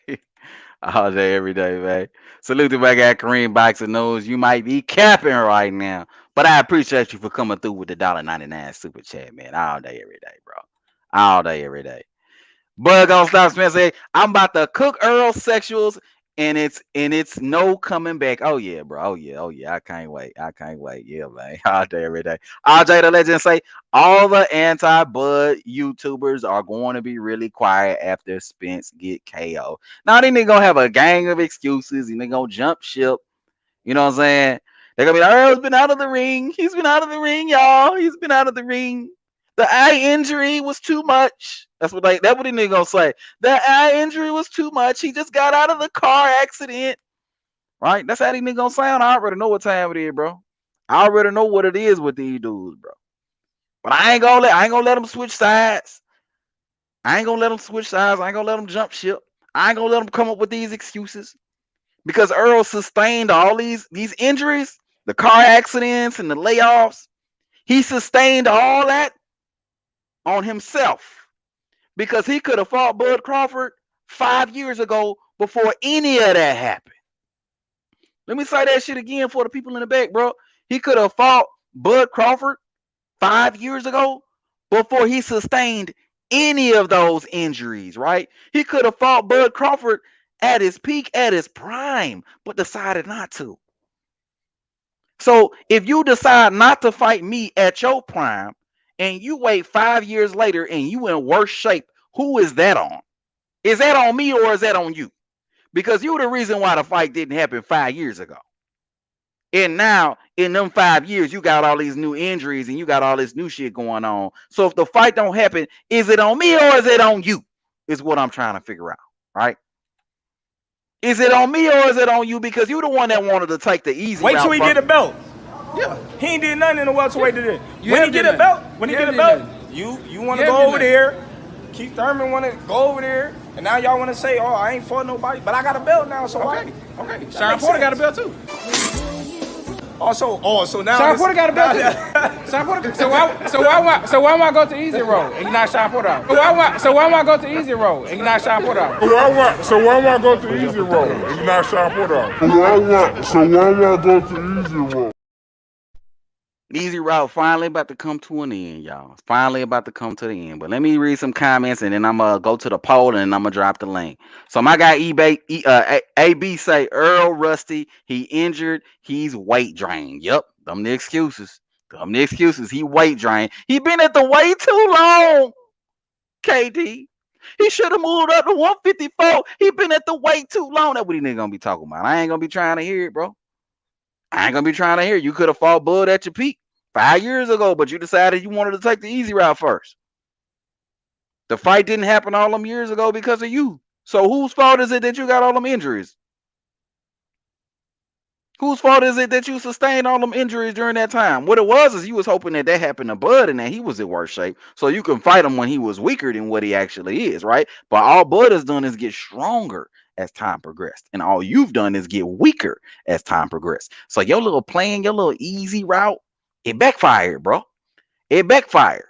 All day, every day, man. Salute to my guy Kareem Boxer News. You might be capping right now, but I appreciate you for coming through with the $1.99 super chat, man. All day, every day, bro. All day, every day. Bug on Stop Spencer. I'm about to cook Earl sexuals. And it's no coming back. Oh yeah, bro. Oh yeah. I can't wait. Yeah, man. All day, every day. RJ the Legend say all the anti-Bud YouTubers are going to be really quiet after Spence get KO. Now they gonna have a gang of excuses and they gonna jump ship. You know what I'm saying? They're gonna be like, Earl's been out of the ring. He's been out of the ring, y'all. He's been out of the ring. The eye injury was too much. That's what the nigga gonna say. The eye injury was too much. He just got out of the car accident. Right? That's how these niggas gonna sound. I already know what time it is, bro. I already know what it is with these dudes, bro. But I ain't gonna let them switch sides. I ain't gonna let them switch sides. I ain't gonna let them jump ship. I ain't gonna let them come up with these excuses. Because Earl sustained all these injuries, the car accidents and the layoffs. He sustained all that on himself. Because he could have fought Bud Crawford 5 years ago before any of that happened. Let me say that shit again for the people in the back, bro. He could have fought Bud Crawford 5 years ago before he sustained any of those injuries, right? He could have fought Bud Crawford at his peak, at his prime, but decided not to. So if you decide not to fight me at your prime and you wait 5 years later and you in worse shape, who is that on? Is that on me or is that on you? Because you're the reason why the fight didn't happen 5 years ago. And now, in them 5 years, you got all these new injuries and you got all this new shit going on. So if the fight don't happen, is it on me or is it on you? Is what I'm trying to figure out, right? Is it on me or is it on you? Because you're the one that wanted to take the easy route. Wait till he get a belt. Yeah, he ain't did nothing in the welterweight today. When he get a belt, you want to go over there. Keith Thurman want to go over there, and now y'all want to say, "Oh, I ain't fought nobody," but I got a belt now, so okay. Sean Porter got a belt too. So now Sean Porter got a belt too. Sean Porter. So why am I go to easy road and you not Sean Porter out? So why am I go to easy road and you not Sean Porter out? So why am I go to easy road and you not Sean Porter out? So why am I go to easy road? Easy route finally about to come to an end, y'all. It's finally about to come to the end. But let me read some comments and then I'm gonna go to the poll and I'm gonna drop the link. So my guy AB say Earl Rusty, he injured, he's weight drained. Yep, them the excuses. He weight drained. He been at the weight too long. KD. He should have moved up to 154. He been at the weight too long. That's what he nigga gonna be talking about. I ain't gonna be trying to hear it, bro. I ain't gonna be trying to hear. You could have fought Bud at your peak 5 years ago, but you decided you wanted to take the easy route first. The fight didn't happen all them years ago because of you. So whose fault is it that you got all them injuries? Whose fault is it that you sustained all them injuries during that time? What it was is you was hoping that happened to Bud and that he was in worse shape, so you can fight him when he was weaker than what he actually is, right? But all Bud has done is get stronger as time progressed, and all you've done is get weaker as time progressed. So your little plan, your little easy route, it backfired, bro. It backfired.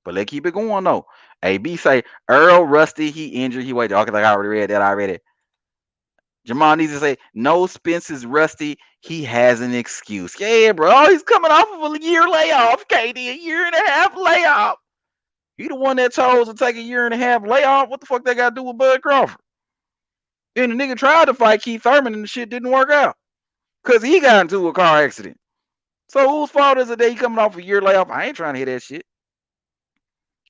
But let's keep it going though. AB say Earl Rusty, he injured, he waited. Okay, like I already read that already. Jamal needs to say, no, Spence is rusty. He has an excuse. Yeah, bro. He's coming off of a year layoff, KD. A year and a half layoff. He the one that chose to take a year and a half layoff. What the fuck they got to do with Bud Crawford? Then the nigga tried to fight Keith Thurman and the shit didn't work out. Because he got into a car accident. So whose fault is it that he coming off a year layoff? I ain't trying to hear that shit.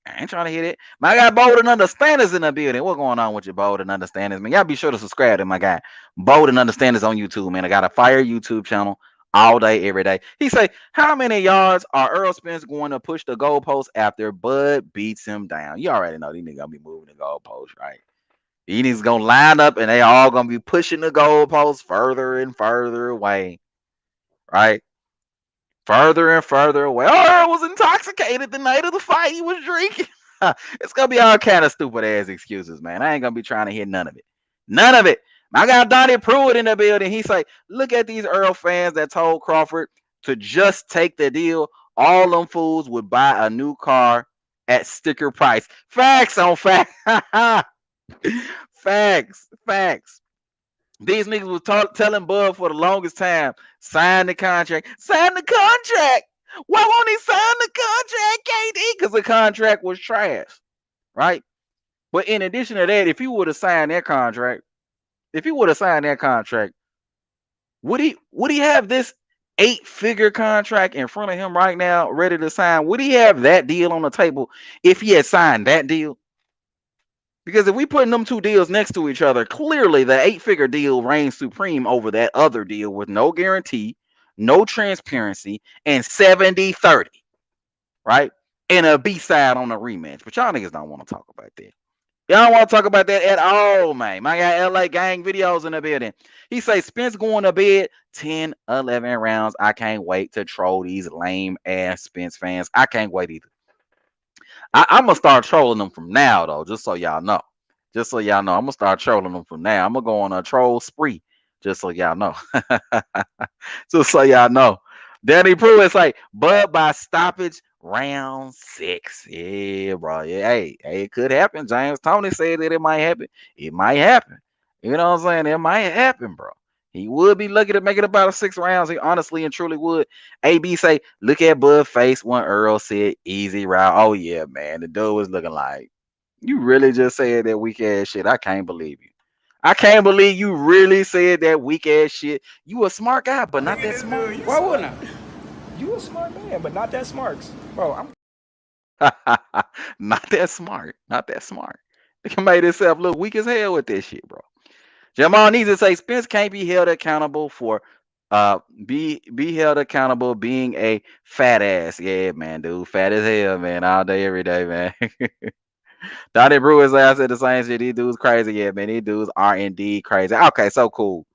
I ain't trying to hear that. My guy Bold and Understanders in the building. What's going on with your Bold and Understanders, man? Y'all be sure to subscribe to my guy Bold and Understanders on YouTube, man. I got a fire YouTube channel all day, every day. He say, how many yards are Errol Spence going to push the goalpost after Bud beats him down? You already know these niggas gonna be moving the goalpost, right? These niggas gonna line up and they all gonna be pushing the goalpost further and further away, right? Further and further away. Oh, Earl was intoxicated the night of the fight. He was drinking. It's gonna be all kind of stupid ass excuses, man. I ain't gonna be trying to hear none of it. None of it. I got Donnie Pruitt in the building. He's like, look at these Earl fans that told Crawford to just take the deal. All them fools would buy a new car at sticker price. Facts on facts. Facts. These niggas was telling Bud for the longest time, sign the contract. Sign the contract. Why won't he sign the contract, KD? Because the contract was trash, right? But in addition to that, if he would have signed that contract, would he have this 8-figure contract in front of him right now, ready to sign? Would he have that deal on the table if he had signed that deal? Because if we putting them two deals next to each other, clearly the 8-figure deal reigns supreme over that other deal with no guarantee, no transparency, and 70-30, right? and a B-side on the rematch. But y'all niggas don't want to talk about that. Y'all don't want to talk about that at all, man. My guy LA Gang Videos in the building. He say Spence going to bed 10, 11 rounds. I can't wait to troll these lame ass Spence fans. I can't wait either. I'm going to start trolling them from now, though, just so y'all know. Just so y'all know. I'm going to start trolling them from now. I'm going to go on a troll spree, just so y'all know. Just so y'all know. Danny Pruitt's like, Bud by stoppage round 6. Yeah, bro. Yeah, hey, it could happen. James Tony said that it might happen. It might happen. You know what I'm saying? It might happen, bro. He would be lucky to make it about 6 rounds. He honestly and truly would. AB say, look at Bud face when Earl said easy round. Oh, yeah, man. The dude was looking like, you really just said that weak ass shit. I can't believe you. I can't believe you really said that weak ass shit. You a smart guy, but not that smart. Why wouldn't I? You a smart man, but not that smart, bro. I'm not that smart. Not that smart. He made himself look weak as hell with this shit, bro. Jamal needs to say Spence can't be held accountable for be held accountable being a fat ass. Yeah, man, dude. Fat as hell, man. All day, every day, man. Donnie Brewers I said the same shit. These dudes crazy. Yeah, man. These dudes are indeed crazy. Okay, so cool.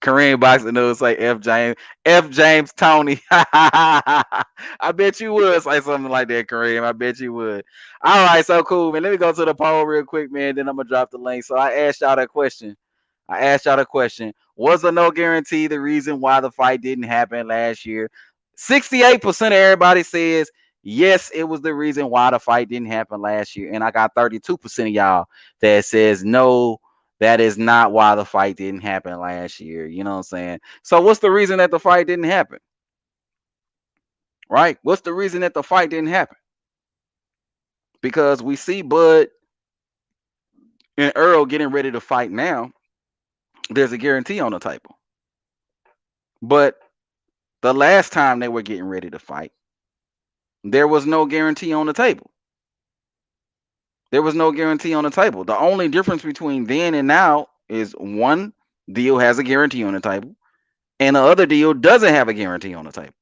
Kareem Boxing News say F James Tony. I bet you would say something like that, Kareem. I bet you would. All right, so cool, man. Let me go to the poll real quick, man. Then I'm gonna drop the link. So I asked y'all that question. Was a no guarantee the reason why the fight didn't happen last year? 68% of everybody says yes, it was the reason why the fight didn't happen last year. And I got 32% of y'all that says no, that is not why the fight didn't happen last year. You know what I'm saying? So what's the reason that the fight didn't happen? Right? What's the reason that the fight didn't happen? Because we see Bud and Earl getting ready to fight now. There's a guarantee on the table. But the last time they were getting ready to fight, there was no guarantee on the table. There was no guarantee on the table. The only difference between then and now is one deal has a guarantee on the table and the other deal doesn't have a guarantee on the table.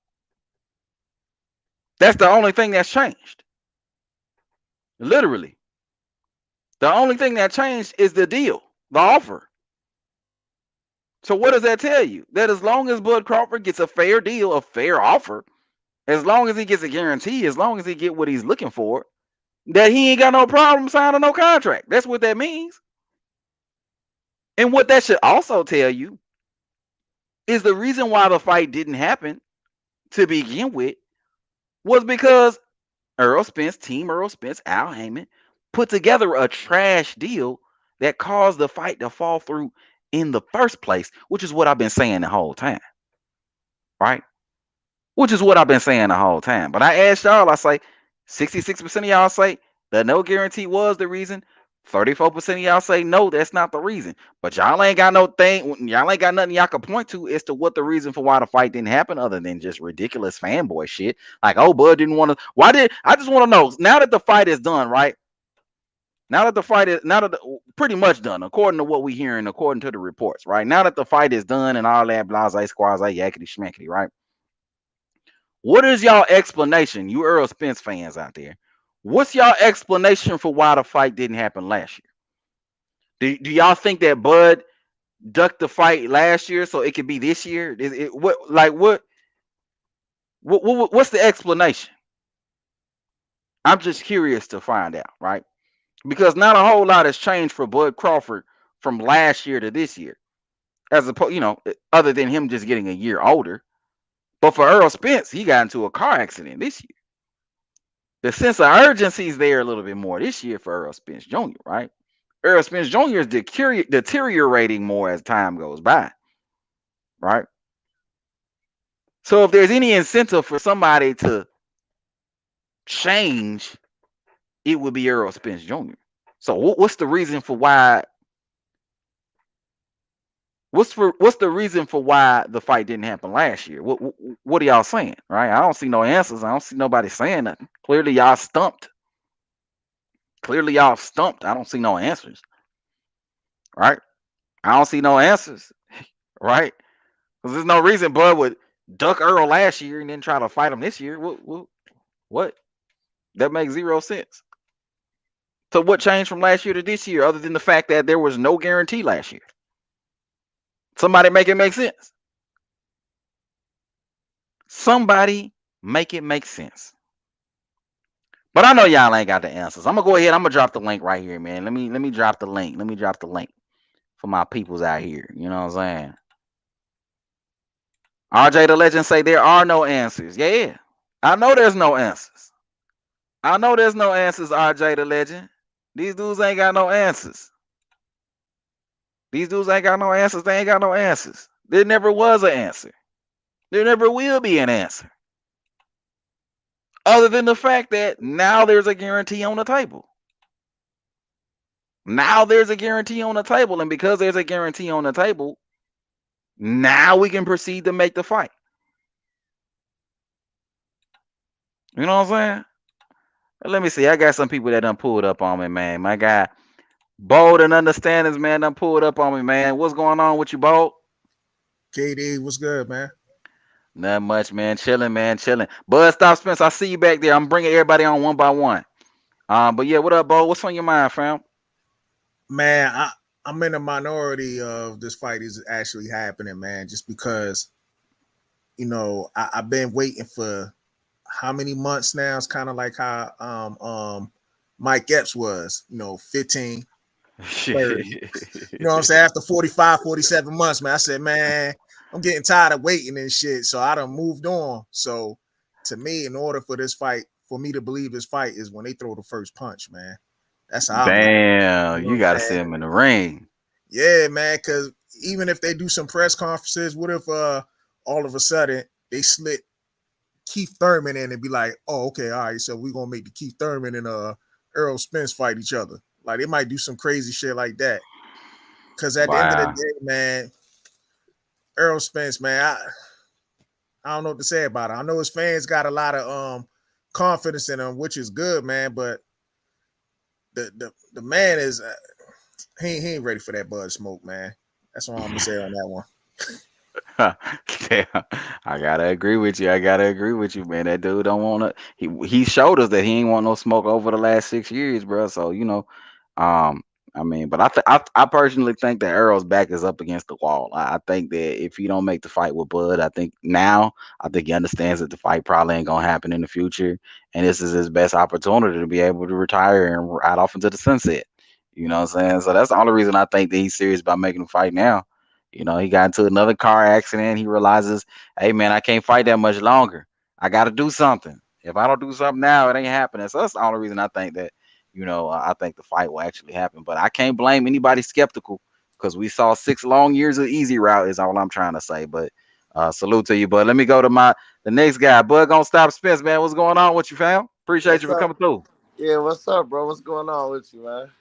That's the only thing that's changed. Literally. The only thing that changed is the deal, the offer. So what does that tell you? That as long as Bud Crawford gets a fair deal, a fair offer, as long as he gets a guarantee, as long as he get what he's looking for, that he ain't got no problem signing no contract. That's what that means. And what that should also tell you is the reason why the fight didn't happen to begin with was because Errol Spence, Team Errol Spence, Al Heyman put together a trash deal that caused the fight to fall through in the first place, which is what I've been saying the whole time. Right? Which is what I've been saying the whole time. But I asked y'all, I say 66% of y'all say the no guarantee was the reason. 34% of y'all say no, that's not the reason. But y'all ain't got no thing, y'all ain't got nothing y'all can point to as to what the reason for why the fight didn't happen other than just ridiculous fanboy shit. Like, oh, Bud didn't want to. Why did I just want to know now that the fight is done, right? Now that the fight is pretty much done, according to what we hearing, according to the reports, right? Now that the fight is done and all that blase squaze, yakety schmackety, right? What is y'all explanation, you Errol Spence fans out there? What's y'all explanation for why the fight didn't happen last year? Do y'all think that Bud ducked the fight last year so it could be this year? What's the explanation? I'm just curious to find out, right? Because not a whole lot has changed for Bud Crawford from last year to this year, as opposed, other than him just getting a year older. But for Errol Spence, he got into a car accident this year. The sense of urgency is there a little bit more this year for Errol Spence Jr., right? Errol Spence Jr. is deteriorating more as time goes by, right? So if there's any incentive for somebody to change, it would be Errol Spence Jr. So what's the reason for why? What's the reason for why the fight didn't happen last year? What are y'all saying, right? I don't see no answers. I don't see nobody saying nothing. Clearly, y'all stumped. I don't see no answers, right? I don't see no answers, right? Because there's no reason Bud would duck Earl last year and then try to fight him this year. What? That makes zero sense. So what changed from last year to this year, other than the fact that there was no guarantee last year? Somebody make it make sense. Somebody make it make sense. But I know y'all ain't got the answers. I'm gonna go ahead. I'm gonna drop the link right here, man. Let me drop the link. Let me drop the link for my peoples out here. You know what I'm saying? RJ the Legend say there are no answers. Yeah, I know there's no answers. I know there's no answers, RJ the Legend. These dudes ain't got no answers. These dudes ain't got no answers. They ain't got no answers. There never was an answer. There never will be an answer. Other than the fact that now there's a guarantee on the table. Now there's a guarantee on the table. And because there's a guarantee on the table, now we can proceed to make the fight. You know what I'm saying? Let me see. I got some people that done pulled up on me, man. My guy, Bold and Understandings, man, done pulled up on me, man. What's going on with you, Bold? KD, what's good, man? Not much, man. Chilling, man. Chilling. Bud, stop, Spence. I see you back there. I'm bringing everybody on one by one. But yeah, what up, Bold? What's on your mind, fam? Man, I'm in a minority of this fight is actually happening, man, just because, you know, I've been waiting for how many months now? It's kind of like how Mike Epps was, 15, 30. You know what I'm saying? After 45, 47 months, man, I said, man, I'm getting tired of waiting and shit. So I done moved on. So to me, in order for this fight, for me to believe this fight is when they throw the first punch, man. That's how I'm looking. Damn, you gotta see him in the ring. Yeah, man, because even if they do some press conferences, what if all of a sudden they slip Keith Thurman in and be like, oh, okay, all right, so we're gonna make the Keith Thurman and Errol Spence fight each other. Like they might do some crazy shit like that. Because at the end of the day, man, Errol Spence, man, I don't know what to say about it. I know his fans got a lot of confidence in him, which is good, man, but the man is he ain't ready for that bud smoke, man. That's all I'm gonna say on that one. Damn, I gotta agree with you. Man. That dude don't want to. He showed us that he ain't want no smoke over the last 6 years, bro. So I mean, but I personally think that Errol's back is up against the wall. I think that if he don't make the fight with Bud, I think he understands that the fight probably ain't gonna happen in the future, and this is his best opportunity to be able to retire and ride off into the sunset. You know what I'm saying? So that's the only reason I think that he's serious about making the fight now. He got into another car accident. He realizes, hey man, I can't fight that much longer. I got to do something. If I don't do something now, it ain't happening. So that's the only reason I think that, I think the fight will actually happen. But I can't blame anybody skeptical because we saw 6 long years of easy route is all I'm trying to say. But salute to you, bud. Let me go to the next guy. Bud gonna stop Spence, man. What's going on with you, fam? Appreciate you for coming through. Yeah, what's up, bro? What's going on with you, man?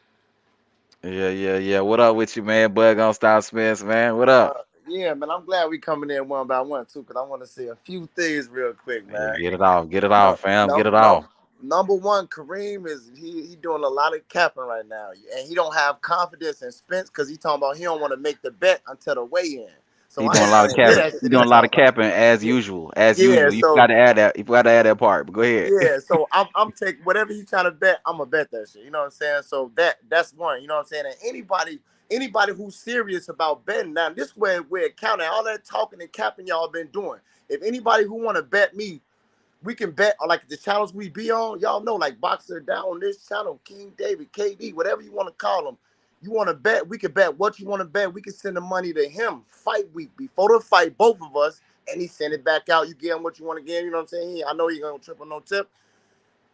Yeah. What up with you, man? Bud gonna stop Spence, man. What up? Yeah, man. I'm glad we coming in one by one too, because I want to say a few things real quick, man. Get it off, fam. Get it off. Number one, Kareem is he doing a lot of capping right now, and he don't have confidence in Spence because he talking about he don't want to make the bet until the weigh-in. So He doing a lot of capping. He doing a lot of capping as usual. Usual. You got to add that. You got to add that part. But go ahead. Yeah. So I'm taking whatever he trying to bet. I'm gonna bet that shit. You know what I'm saying? So that's one. You know what I'm saying? And anybody who's serious about betting, now this way we're counting all that talking and capping y'all been doing. If anybody who want to bet me, we can bet on like the channels we be on. Y'all know like Boxer down on this channel, King David, KD, whatever you want to call them. You want to bet, we can bet what you want to bet. We can send the money to him fight week before the fight, both of us, and he send it back out. You get him what you want to get him. You know what I'm saying? I know you're going to triple no tip.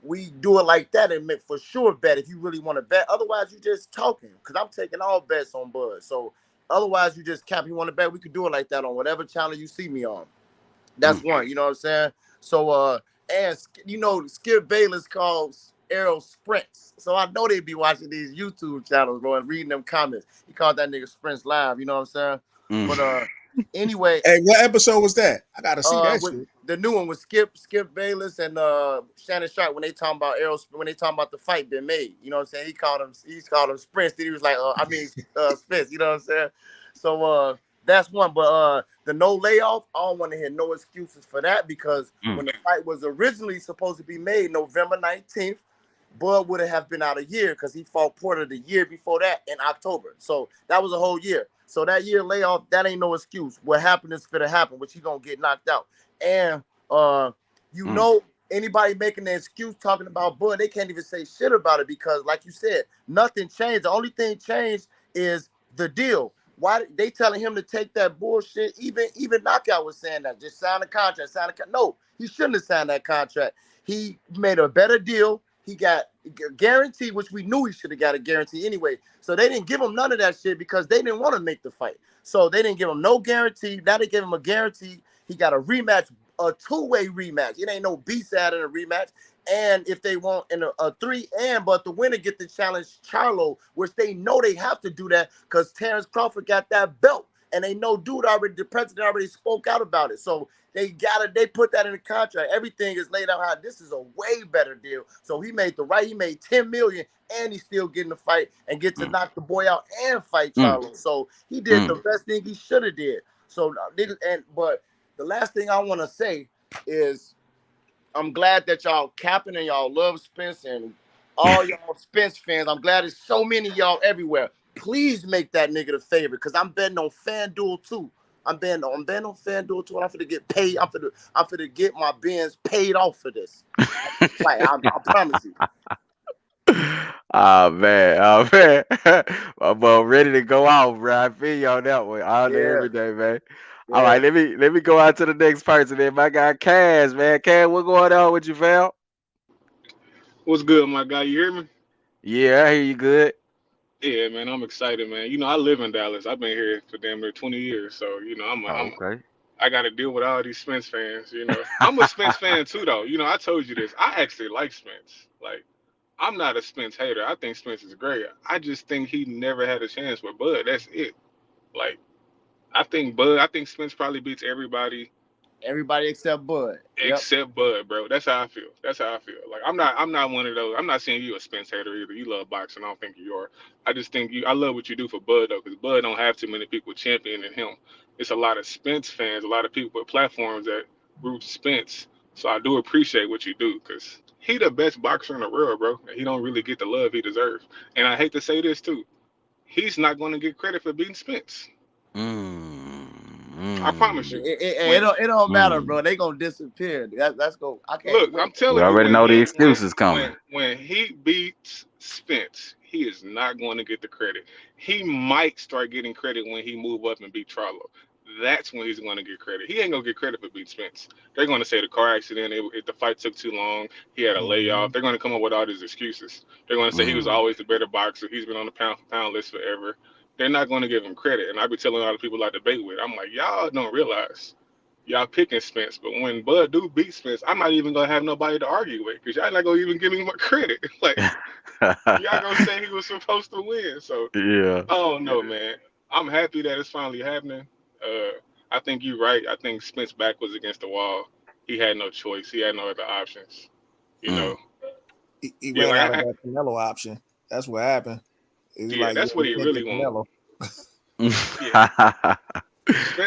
We do it like that and make for sure bet if you really want to bet. Otherwise, you just talking because I'm taking all bets on Bud. So otherwise, you just cap. You want to bet? We could do it like that on whatever channel you see me on. That's one. You know what I'm saying? So and Skip Bayless calls Errol Spence. So I know they be watching these YouTube channels, bro, and reading them comments. He called that nigga Spence live. You know what I'm saying? But anyway, hey, what episode was that? I gotta see that shit. The new one was Skip Bayless and Shannon Sharp when they talking about when they talking about the fight been made. You know what I'm saying? He called him Spence. Then he was like, Spence. You know what I'm saying? So That's one. But the no layoff, I don't want to hear no excuses for that because when the fight was originally supposed to be made November 19th, Bud would have been out a year because he fought Porter the year before that in October. So that was a whole year. So that year layoff, that ain't no excuse. What happened is gonna happen, which he gonna get knocked out. And you know, anybody making an excuse talking about Bud, they can't even say shit about it because, like you said, nothing changed. The only thing changed is the deal. Why they telling him to take that bullshit? Even Knockout was saying that. Just sign a contract. No, he shouldn't have signed that contract. He made a better deal. He got a guarantee, which we knew he should have got a guarantee anyway. So they didn't give him none of that shit because they didn't want to make the fight. So they didn't give him no guarantee. Now they gave him a guarantee. He got a rematch, a two-way rematch. It ain't no B-side in a rematch. And if they want in a 3 but the winner get to challenge Charlo, which they know they have to do that because Terence Crawford got that belt. And they know the president already spoke out about it. So they put that in the contract. Everything is laid out how this is a way better deal. So he made he made $10 million and he's still getting the fight and get to knock the boy out and fight Charlo. So he did the best thing he should have did. So but the last thing I want to say is I'm glad that y'all capping and y'all love Spence and all y'all Spence fans. I'm glad there's so many y'all everywhere. Please make that nigga the favorite because I'm betting on FanDuel too. I'm betting on FanDuel too. And I'm finna get paid. I'm finna get my bins paid off for this. Like I promise you. Oh man, I'm ready to go out, bro. I feel you on that one all day, every day, man. Yeah. All right, let me go out to the next person. Then my guy Kaz, man. Kaz, what going on with you, fam? What's good, my guy? You hear me? Yeah, I hear you good. Yeah, man, I'm excited, man. You know, I live in Dallas. I've been here for damn near 20 years, so you know, Okay. I got to deal with all these Spence fans. You know, I'm a Spence fan too, though. You know, I told you this. I actually like Spence. Like, I'm not a Spence hater. I think Spence is great. I just think he never had a chance with Bud. That's it. Like, I think Spence probably beats everybody. Everybody except Bud. Except Bud, bro. That's how I feel. Like I'm not one of those. I'm not saying you a Spence hater either. You love boxing. I don't think you are. I just think I love what you do for Bud though, because Bud don't have too many people championing him. It's a lot of Spence fans, a lot of people with platforms that root Spence. So I do appreciate what you do, because he the best boxer in the world, bro. And he don't really get the love he deserves. And I hate to say this too. He's not going to get credit for beating Spence. I promise you. It don't matter, bro. They gonna disappear. That's go. I can't. Look, wait. I'm telling We you, already know the excuses coming. When he beats Spence, he is not going to get the credit. He might start getting credit when he move up and beat Charlo. That's when he's going to get credit. He ain't gonna get credit for beating Spence. They're going to say the car accident, if the fight took too long, he had a layoff. They're going to come up with all these excuses. They're going to say he was always the better boxer. He's been on the pound for pound list forever. They're not going to give him credit. And I be telling all the people I debate with, I'm like, y'all don't realize y'all picking Spence, but when Bud do beat Spence, I'm not even gonna have nobody to argue with, because y'all not gonna even give me my credit. Like, y'all gonna say he was supposed to win. So Yeah. I don't know, man. I'm happy that it's finally happening. I think you're right. I think Spence back was against the wall. He had no choice. He had no other options. You know. He ran out of that Canelo option. That's what happened. That's what he really wanted.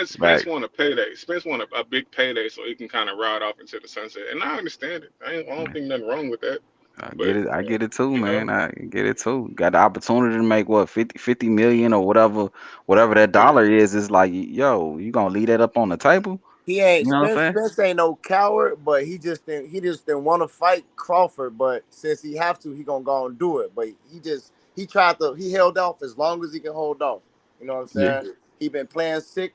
Spence won a payday. Spence won a big payday, so he can kind of ride off into the sunset. And I understand it. I don't think nothing wrong with that. I get it too, man. I get it too. Got the opportunity to make what 50 million or whatever that dollar is. It's like, yo, you gonna leave that up on the table? He ain't You know what I'm saying? Spence ain't no coward, but he just didn't want to fight Crawford. But since he have to, he gonna go and do it. But he held off as long as he can hold off. You know what I'm saying? Yeah. He been playing sick.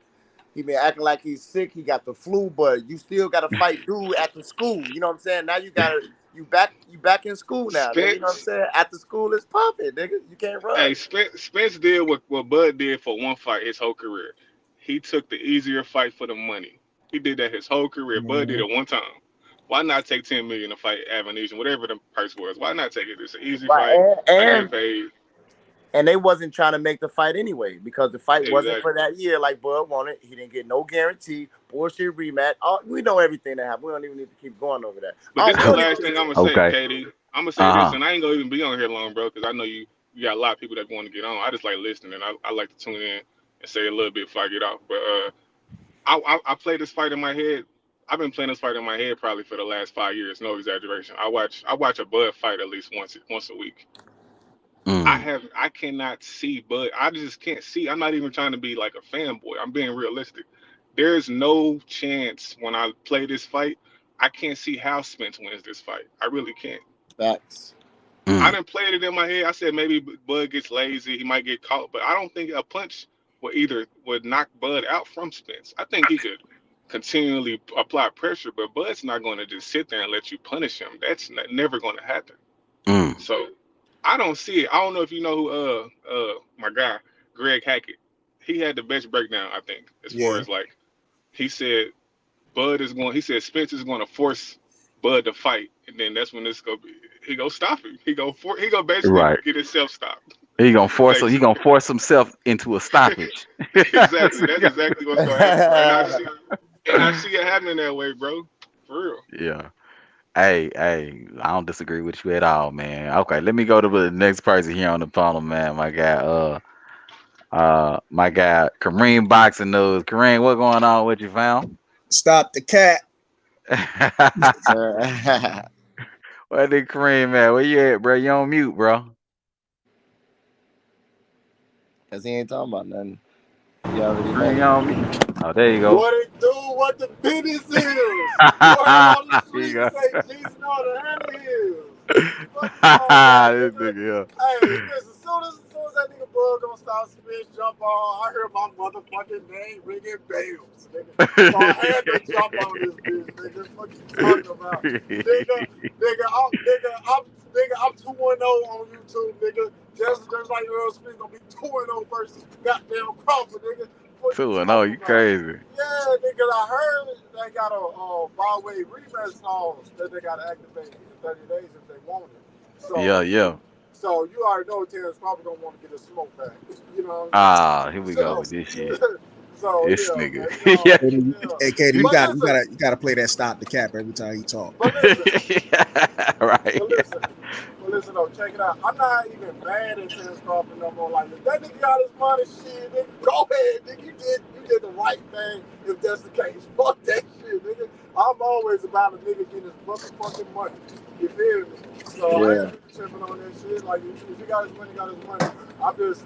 He been acting like he's sick. He got the flu, but you still got to fight dude at the school. You know what I'm saying? Now you back in school now. Nigga, you know what I'm saying? At the school is popping, nigga. You can't run. Hey, Spence did what Bud did for one fight his whole career. He took the easier fight for the money. He did that his whole career. Bud did it one time. Why not take $10 million to fight Avenesian, whatever the price was? Why not take it? It's an easy fight. I get paid. And they wasn't trying to make the fight anyway, because the fight wasn't for that year like Bud wanted. He didn't get no guarantee. Bullshit rematch. We know everything that happened. We don't even need to keep going over that. But this is the last thing I'm going to say, Katie. I'm going to say this, and I ain't going to even be on here long, bro, because I know you got a lot of people that want to get on. I just like listening, and I like to tune in. and say a little bit before I get off. But I play this fight in my head. I've been playing this fight in my head probably for the last 5 years. No exaggeration. I watch a Bud fight at least once a week. I cannot see Bud. I just can't see. I'm not even trying to be like a fanboy. I'm being realistic. There's no chance when I play this fight. I can't see how Spence wins this fight. I really can't. Facts. I done played it in my head. I said maybe Bud gets lazy. He might get caught, but I don't think a punch would knock Bud out from Spence. I think he could continually apply pressure, but Bud's not going to just sit there and let you punish him. That's never going to happen. So I don't see it. I don't know if you know who my guy Greg Hackett. He had the best breakdown, I think, as far as like he said he said Spence is going to force Bud to fight, and then that's when he go stop him. He go basically get himself stopped. He gonna force himself into a stoppage. Exactly. That's exactly what's gonna happen. And I see it happening that way, bro. For real. Yeah. Hey, I don't disagree with you at all, man. Okay, let me go to the next person here on the panel, man. My guy, Kareem Boxing News. Kareem, what going on with you, fam? Stop the cat. Where did Kareem at? Where you at, bro? You on mute, bro? Cause he ain't talking about nothing. Kareem on mute. Oh, there you go. What it do? What the business is? On the street say Jesus on the honey hills. This nigga, Hey, listen, as soon as that nigga Bud gonna stop Spence, jump on, I heard my motherfucking name ringing bells, nigga. So I had to jump on this bitch, nigga. What you talking about? I'm 2-0 on YouTube, nigga. Just like Errol Spence gonna be 2-0 versus goddamn Crawford, nigga. 2-0, you crazy. Yeah, nigga, I heard they got a Broadway rematch clause that they gotta activate in 30 days if they want it. So, Yeah. So you already know Terence Crawford don't want to get his smoke back. You know what I'm saying? Here we go with this shit. So This yeah, nigga. man, Yeah. Hey, Katie, you gotta play that stop the cap every time he talk. But listen, Right. But listen though, check it out. I'm not even mad at Terence Crawford no more. Like if that nigga got his money, shit, nigga, go ahead, nigga. You did the right thing if that's the case. Fuck that shit, nigga. I'm always about a nigga getting his motherfucking money. You feel me? So I ain't tripping on that shit. Like if he got his money, got his money. I just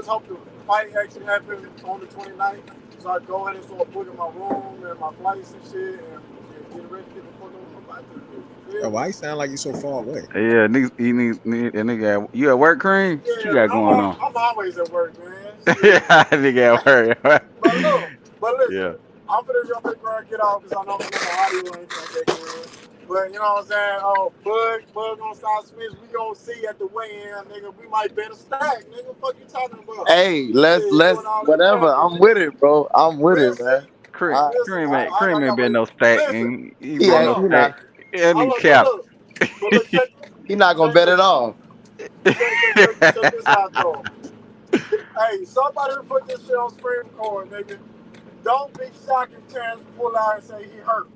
hope the fight actually happens on the 29th. So I go ahead and start booking my room and my flights and shit and get ready to get the fuck over my bike. Oh, why you sound like you so far away? Yeah, nigga, you at work, Kareem? What you got going on? I'm always at work, man. Yeah, nigga at work. But listen, I'm finna jump in car and get off because I know the audio ain't gonna get good. But you know what I'm saying? Oh, Bud gonna stop Smith. We gonna see at the weigh-in, nigga. We might bet a stack, nigga. What you talking about? Hey, let's whatever. I'm with it, bro. I'm with it, man. Kareem ain't been no stack. He He been no ain't stack. And he cap. He not gonna bet at all. Check this out, though. Hey, somebody put this shit on screen record, nigga. Don't be shocked if Terence pull out and say he hurt.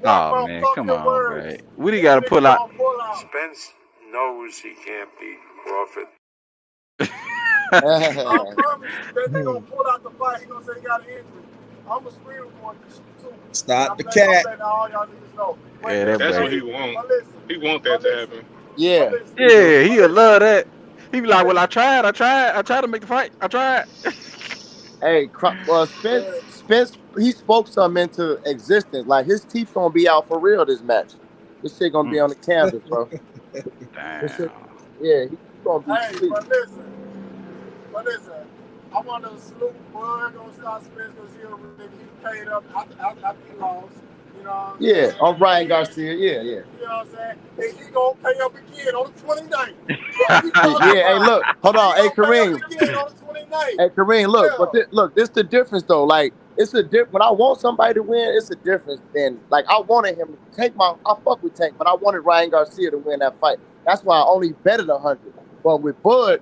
Oh man, come on, bro. What do you gotta pull out? Spence knows he can't beat Crawford. I promise you, that nigga gonna pull out the fight. He gonna say he got an injury. I'm gonna screen record this shit too. Stop the cat. All y'all niggas know. Yeah, that's what he want. He want that to happen. Yeah. Yeah, he'll love that. He be like, well, I tried to make the fight. I tried. Hey, Spence, he spoke something into existence. Like his teeth gonna be out for real this match. This shit gonna be on the canvas, bro. Damn. Yeah, he's gonna be sweet. But listen, I want to salute Bud gonna stop Spence because he paid up after he lost. You know what I'm saying? On Ryan Garcia, yeah. You know what I'm saying? And he gonna pay up again on the 29th. Hey, look, hold on. Hey, Kareem. Hey, Kareem, look, this the difference though. Like, it's a when I want somebody to win, it's a difference. Then, like, I wanted him to I fuck with Tank, but I wanted Ryan Garcia to win that fight. That's why I only betted 100. But with Bud,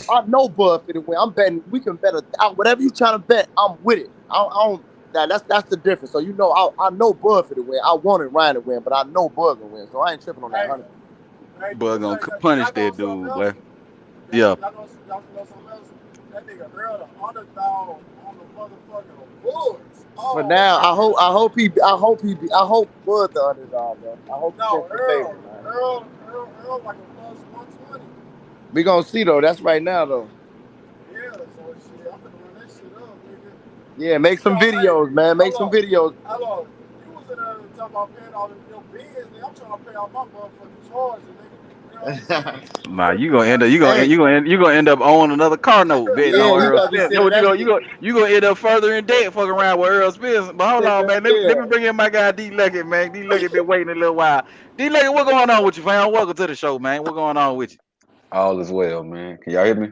I know Bud for the win. I'm betting we can bet whatever you trying to bet. I'm with it. I don't. That's the difference. So you know, I know Bud for the win. I wanted Ryan to win, but I know Bud gonna win. So I ain't tripping on that 100. Bud gonna punish that dude, boy. Yeah. That nigga Earl the underdog on the motherfucking Woods. Oh, But now I hope Bud the underdog, bro. I hope he no, takes the favor, man. Earl like a plus 120. We gonna see though. That's right now though. Yeah, so shit, I'm gonna run that shit up, nigga. Yeah, make some videos, man. Make some videos. Hello, you was in there talking about paying all your bills, nigga. I'm trying to pay all my motherfucking charges, nigga. You know what I'm saying? Nah, you gonna end up owning another car note betting Yeah, on you Errol gotta be Spence. sending that shit. You gonna end up further in debt fucking around with Errol Spence. But hold on, man. Let me bring in my guy D Luckett, man. D Luckett been waiting a little while. D Luckett, what going on with you, fam? Welcome to the show, man. What going on with you? All is well, man. Can y'all hear me?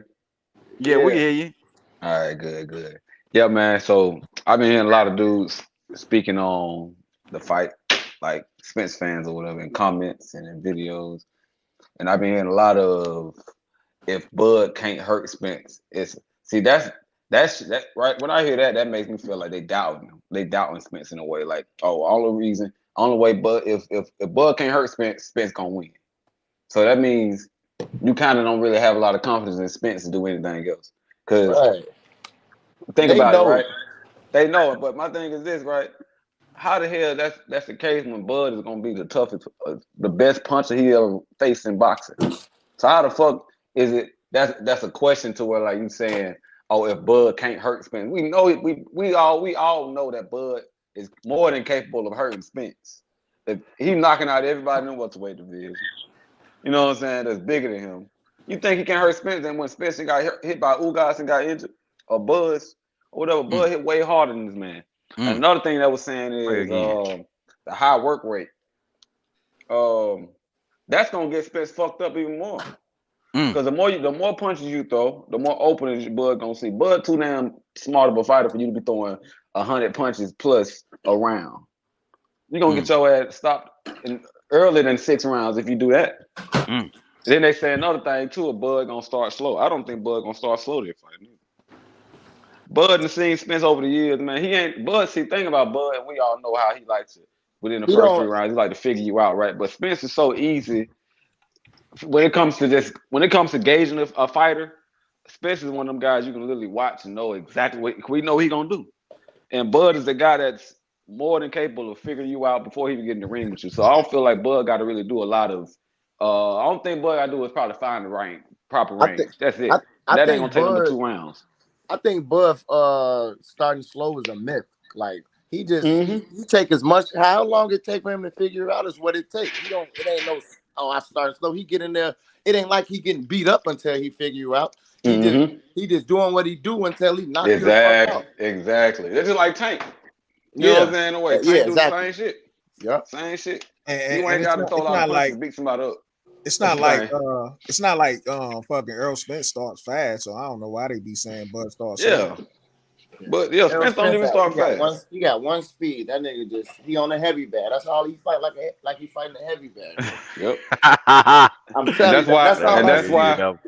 Yeah, we can hear you. All right, good. Yeah, man. So I've been hearing a lot of dudes speaking on the fight, like Spence fans or whatever, in comments and in videos. And I've been hearing a lot of if Bud can't hurt Spence. That's right. When I hear that, that makes me feel like they doubting him. They doubting Spence in a way, like, oh, only way Bud if Bud can't hurt Spence, Spence gonna win. So that means you kind of don't really have a lot of confidence in Spence to do anything else. Because think about it, right? They know it, but my thing is this, right? How the hell that's the case when Bud is gonna be the toughest, the best puncher he ever faced in boxing? So how the fuck is it? That's a question to where like you saying, oh, if Bud can't hurt Spence, we know it. We all know that Bud is more than capable of hurting Spence. If he's knocking out everybody in the welterweight division, you know what I'm saying? That's bigger than him. You think he can hurt Spence? And when Spencer got hit by Ugas and got injured, or Buzz, or whatever, Bud hit way harder than this man. Another thing that was saying is the high work rate. That's gonna get Spence fucked up even more. Because the more punches you throw, the more openings Bud gonna see. Bud too damn smart of a fighter for you to be throwing 100 punches plus a round. You're gonna get your ass stopped earlier than 6 rounds if you do that. Then they say another thing too, Bud gonna start slow. I don't think Bud gonna start slow this fight. Bud and seen Spence over the years, man. He ain't Bud. See, thing about Bud, and we all know how he likes it within the first 3 rounds. He like to figure you out, right? But Spence is so easy when it comes to gauging a fighter. Spence is one of them guys you can literally watch and know exactly what we know he gonna do. And Bud is the guy that's more than capable of figuring you out before he even get in the ring with you. So I don't feel like Bud got to really do a lot of. I don't think Bud got to do is probably find the proper range. That's it. That ain't gonna take him but 2 rounds. I think Bud starting slow is a myth. Like he just he take as much. How long it take for him to figure it out is what it takes. It ain't no. Oh, I start slow. He get in there. It ain't like he getting beat up until he figure you out. He just doing what he do until he knock you the fuck out. Exactly. It's just like Tank. You know what I'm saying? In a way, Tank do the same shit. Yeah, same shit. And you ain't got to throw a lot of punches to beat somebody up. It's not like fucking Errol Spence starts fast, so I don't know why they be saying Bud starts fast. But Spence don't even start fast. He got one speed. That nigga he on a heavy bag. That's all he fight like he fighting a heavy bag. Yep. I'm telling you. That's why.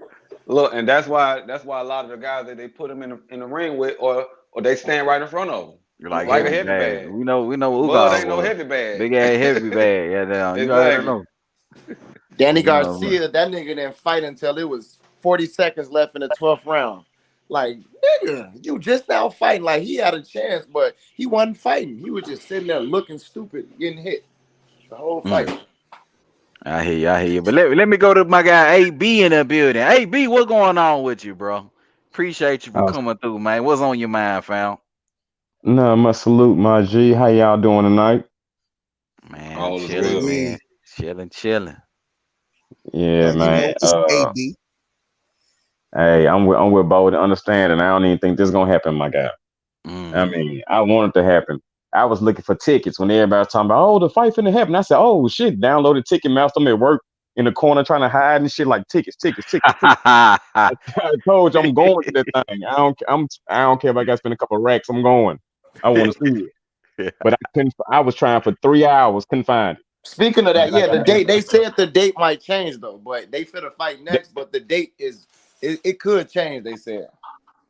Look, and that's why a lot of the guys that they put him in the ring with, or they stand right in front of him. You're like a heavy bag. We know. Bud ain't no heavy bag. Big ass heavy bag. Yeah, damn. You already know. Danny Garcia, that nigga didn't fight until it was 40 seconds left in the 12th round. Like, nigga, you just now fighting. Like, he had a chance, but he wasn't fighting. He was just sitting there looking stupid, getting hit the whole fight. I hear you. But let me go to my guy AB in the building. AB, what's going on with you, bro? Appreciate you for coming through, man. What's on your mind, fam? No, my salute, my G. How y'all doing tonight? Man, chilling, man. Chilling. Yeah, man. AB. Hey, I'm with Bo to understand, and I don't even think this is gonna happen, my guy. I mean, I want it to happen. I was looking for tickets when everybody was talking about, oh, the fight finna happen. I said, oh shit, downloaded Ticketmaster. I'm at work in the corner trying to hide and shit like tickets. I told you I'm going to that thing. I don't care if I got to spend a couple of racks. I'm going. I want to see it. But I couldn't. I was trying for 3 hours, couldn't find it. Speaking of that, the date, they said the date might change though, but they finna fight next, but the date it could change, they said.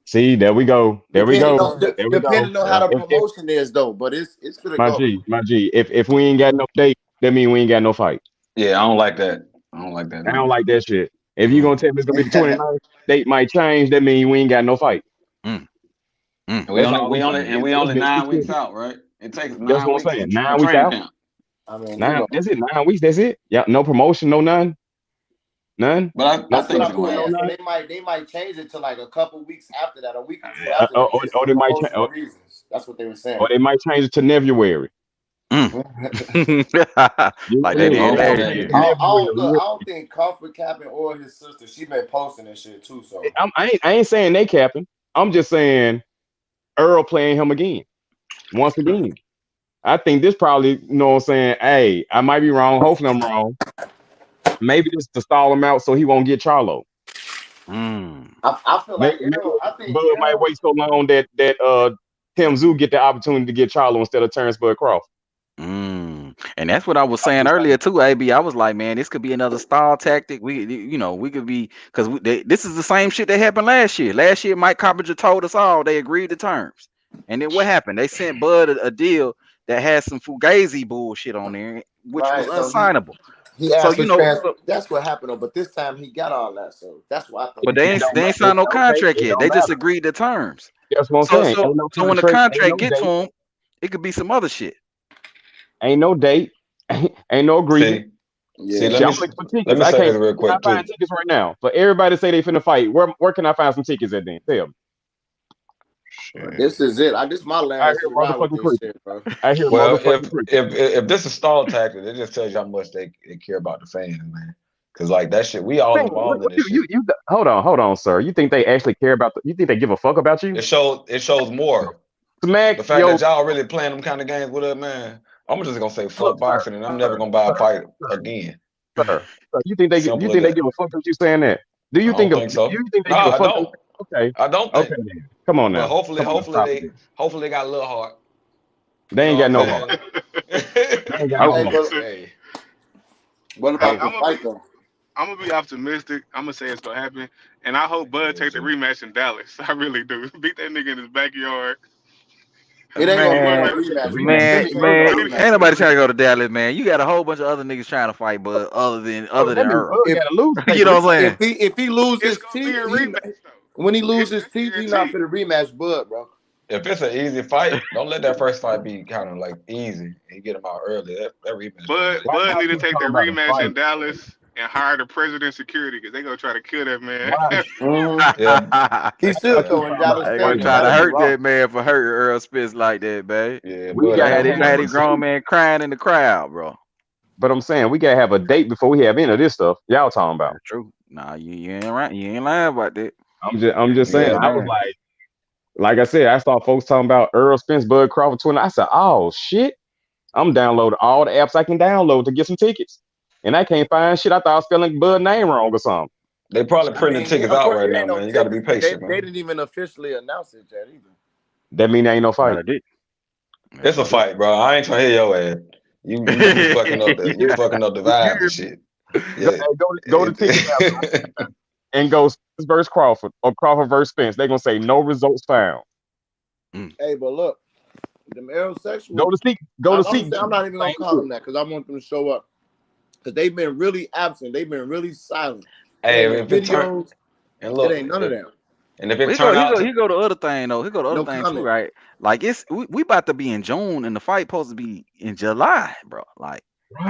See, there we go. Depending on how the promotion is though, but it's gonna go. My G. If we ain't got no date, that means we ain't got no fight. Yeah, I don't like that. I don't like that. I don't like that shit. If you're gonna tell me it's gonna be the 29th, date might change. That means we ain't got no fight. And That's all I'm saying. we It's only been 9 weeks specific. out, right? It takes That's 9 what I'm weeks saying. for 9 weeks training out. camp. I mean, 9. That's it. 9 weeks. That's it. Yeah. No promotion. No none. None. But I No that's what think I'm it's gonna tour. No saying. happen. So none. they might change it to like a couple weeks after that, a week or two after that, just Or for they might promotional reasons. That's what they were saying. or they might change it to February. Like they did Yeah, last change it year. to February. I don't think Crawford capping or his sister. She been posting this shit too. So I ain't saying they capping. I'm just saying Earl playing him again. Once again. I think this probably, you know what I'm saying? Hey, I might be wrong. Hopefully I'm wrong. Maybe this to stall him out so he won't get Charlo. I feel like Maybe Errol. I think Bud might Errol. wait so long that Tim Zoo get the opportunity to get Charlo instead of Terence Bud Crawford. And that's what I was saying earlier too, AB. I was like, man, this could be another stall tactic. We could be because this is the same shit that happened last year. Last year, Mike Carpenter told us all they agreed to terms, and then what happened? They sent Bud a deal that had some fugazi bullshit on there, which was Right, so unsignable. he So asked for that's what happened though. But this time he got all that, so that's why I think. but they ain't signed no contract It yet. don't They just matter. agreed to terms. That's what I'm So saying. so Ain't no so when the contract, ain't contract no get to date, him, it could be some other shit. ain't no date, ain't no agreement. See, Shit, I'm looking for let tickets. me I say can't this real can I quick find too. tickets right now. For everybody to say they finna fight, where can I find some tickets at then? Tell me. This is it. This is my I last hear ride with motherfucking this cricket. shit, bro. I hear Well, motherfucking cricket. if this is stall tactic, it just tells you how much they care about the fans, man. Because like that shit, we all Man, involved in this shit. hold on, sir. You think they actually care about you think they give a fuck about you? It shows more. Smack The fact yo that y'all really playing them kind of games with us, man. I'm just gonna say look, fuck boxing, and I'm never gonna buy a fight again. sir. You think they Simple as give that. a fuck about you saying that? Do you I don't think think so. they No, give a I fuck? don't. Okay. I don't Okay think. then. Come on But now. hopefully Stop it then. they got a little heart. They You ain't know got what no I'm heart. saying? They ain't got no Hey, heart. but Hey, what Hey, about the fight though? I'm gonna be optimistic. I'm gonna say it's gonna happen, and I hope Bud take the rematch in Dallas. I really do. Beat that nigga in his backyard. It ain't gonna be no Man, rematch, bro. Let man, me It ain't first no man, off, rematch. ain't nobody trying to go to Dallas, man. You got a whole bunch of other niggas trying to fight, but other than that means Earl. Bud If gotta lose to take You the know what rematch. I'm saying? if he loses It's his gonna be teeth, a rematch though. when he loses his That's teeth, he not guaranteed. for the rematch, Bud, bro. if it's an easy fight, don't let that first fight be kind of like easy and get them out early. That rematch gonna be Bud Why Bud y'all need to keep take the talking about a rematch in fight? Dallas and hire the president security because they gonna try to kill that man. Why yeah, He y'all should keep though in talking about Dallas a I ain't State gonna fight, because try bro? to that'll be hurt raw. that man for hurting Earl Spence like that, babe. yeah. We But gotta ain't You have had a his grown date. man crying in the crowd, bro. But I'm saying we gotta have a date before we have any of this stuff y'all talking about. That's true. Nah, you ain't right. You ain't lying about that. I'm just You saying. yeah, ain't I was lying. like I said, I saw folks talking about Earl Spence, Bud Crawford 20. I said, oh shit. I'm downloading all the apps I can download to get some tickets. And I can't find shit. I thought I was spelling Bud name wrong or something. they probably I printing mean, tickets of out course, right it now, ain't no man. You got to be tickets, but they patient, man. didn't even officially announce it yet either. That mean there ain't no No, fight. they did. It's a fight, bro. I ain't trying to hear your ass. You fucking up the vibes and shit. Yeah. Go to ticket and go Spence versus Crawford or Crawford versus Spence. They're gonna say no results found. Hey, but look, them Go aerosexuals. to seat. Go to seat. I'm not even gonna Same call shit. them that because I want them to show up because they've been really absent. They've been really silent. Hey, Ain't no if it turn videos. and It look, ain't none of that. and if it Well, turn out he to go to other thing though. He go to other No thing too, comment. right? Like we about to be in June and the fight supposed to be in July, bro. Like,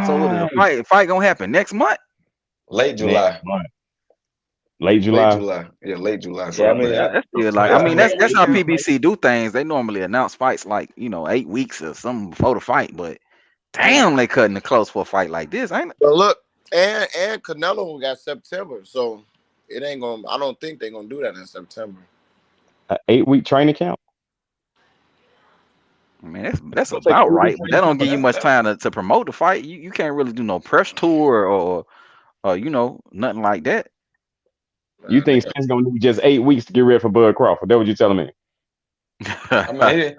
so what is the Right. fight gonna happen next month? late Next July, month. Late July. yeah, late July. So Yeah, I but mean, that's still like, I yeah, I mean, mean, that's how PBC do things. They normally announce fights like 8 weeks or something before the fight. But damn, they cutting it close for a fight like this, ain't it? But look, and Canelo got September, so it ain't gonna. I don't think they're gonna do that in September. An 8-week training camp. I mean, that's It'll take about 8 weeks right, but that training camp don't for give you that. much time to promote the fight. You can't really do no press tour or nothing like that. You think Spence gonna need just 8 weeks to get ready for Bud Crawford? That what you telling me? I mean,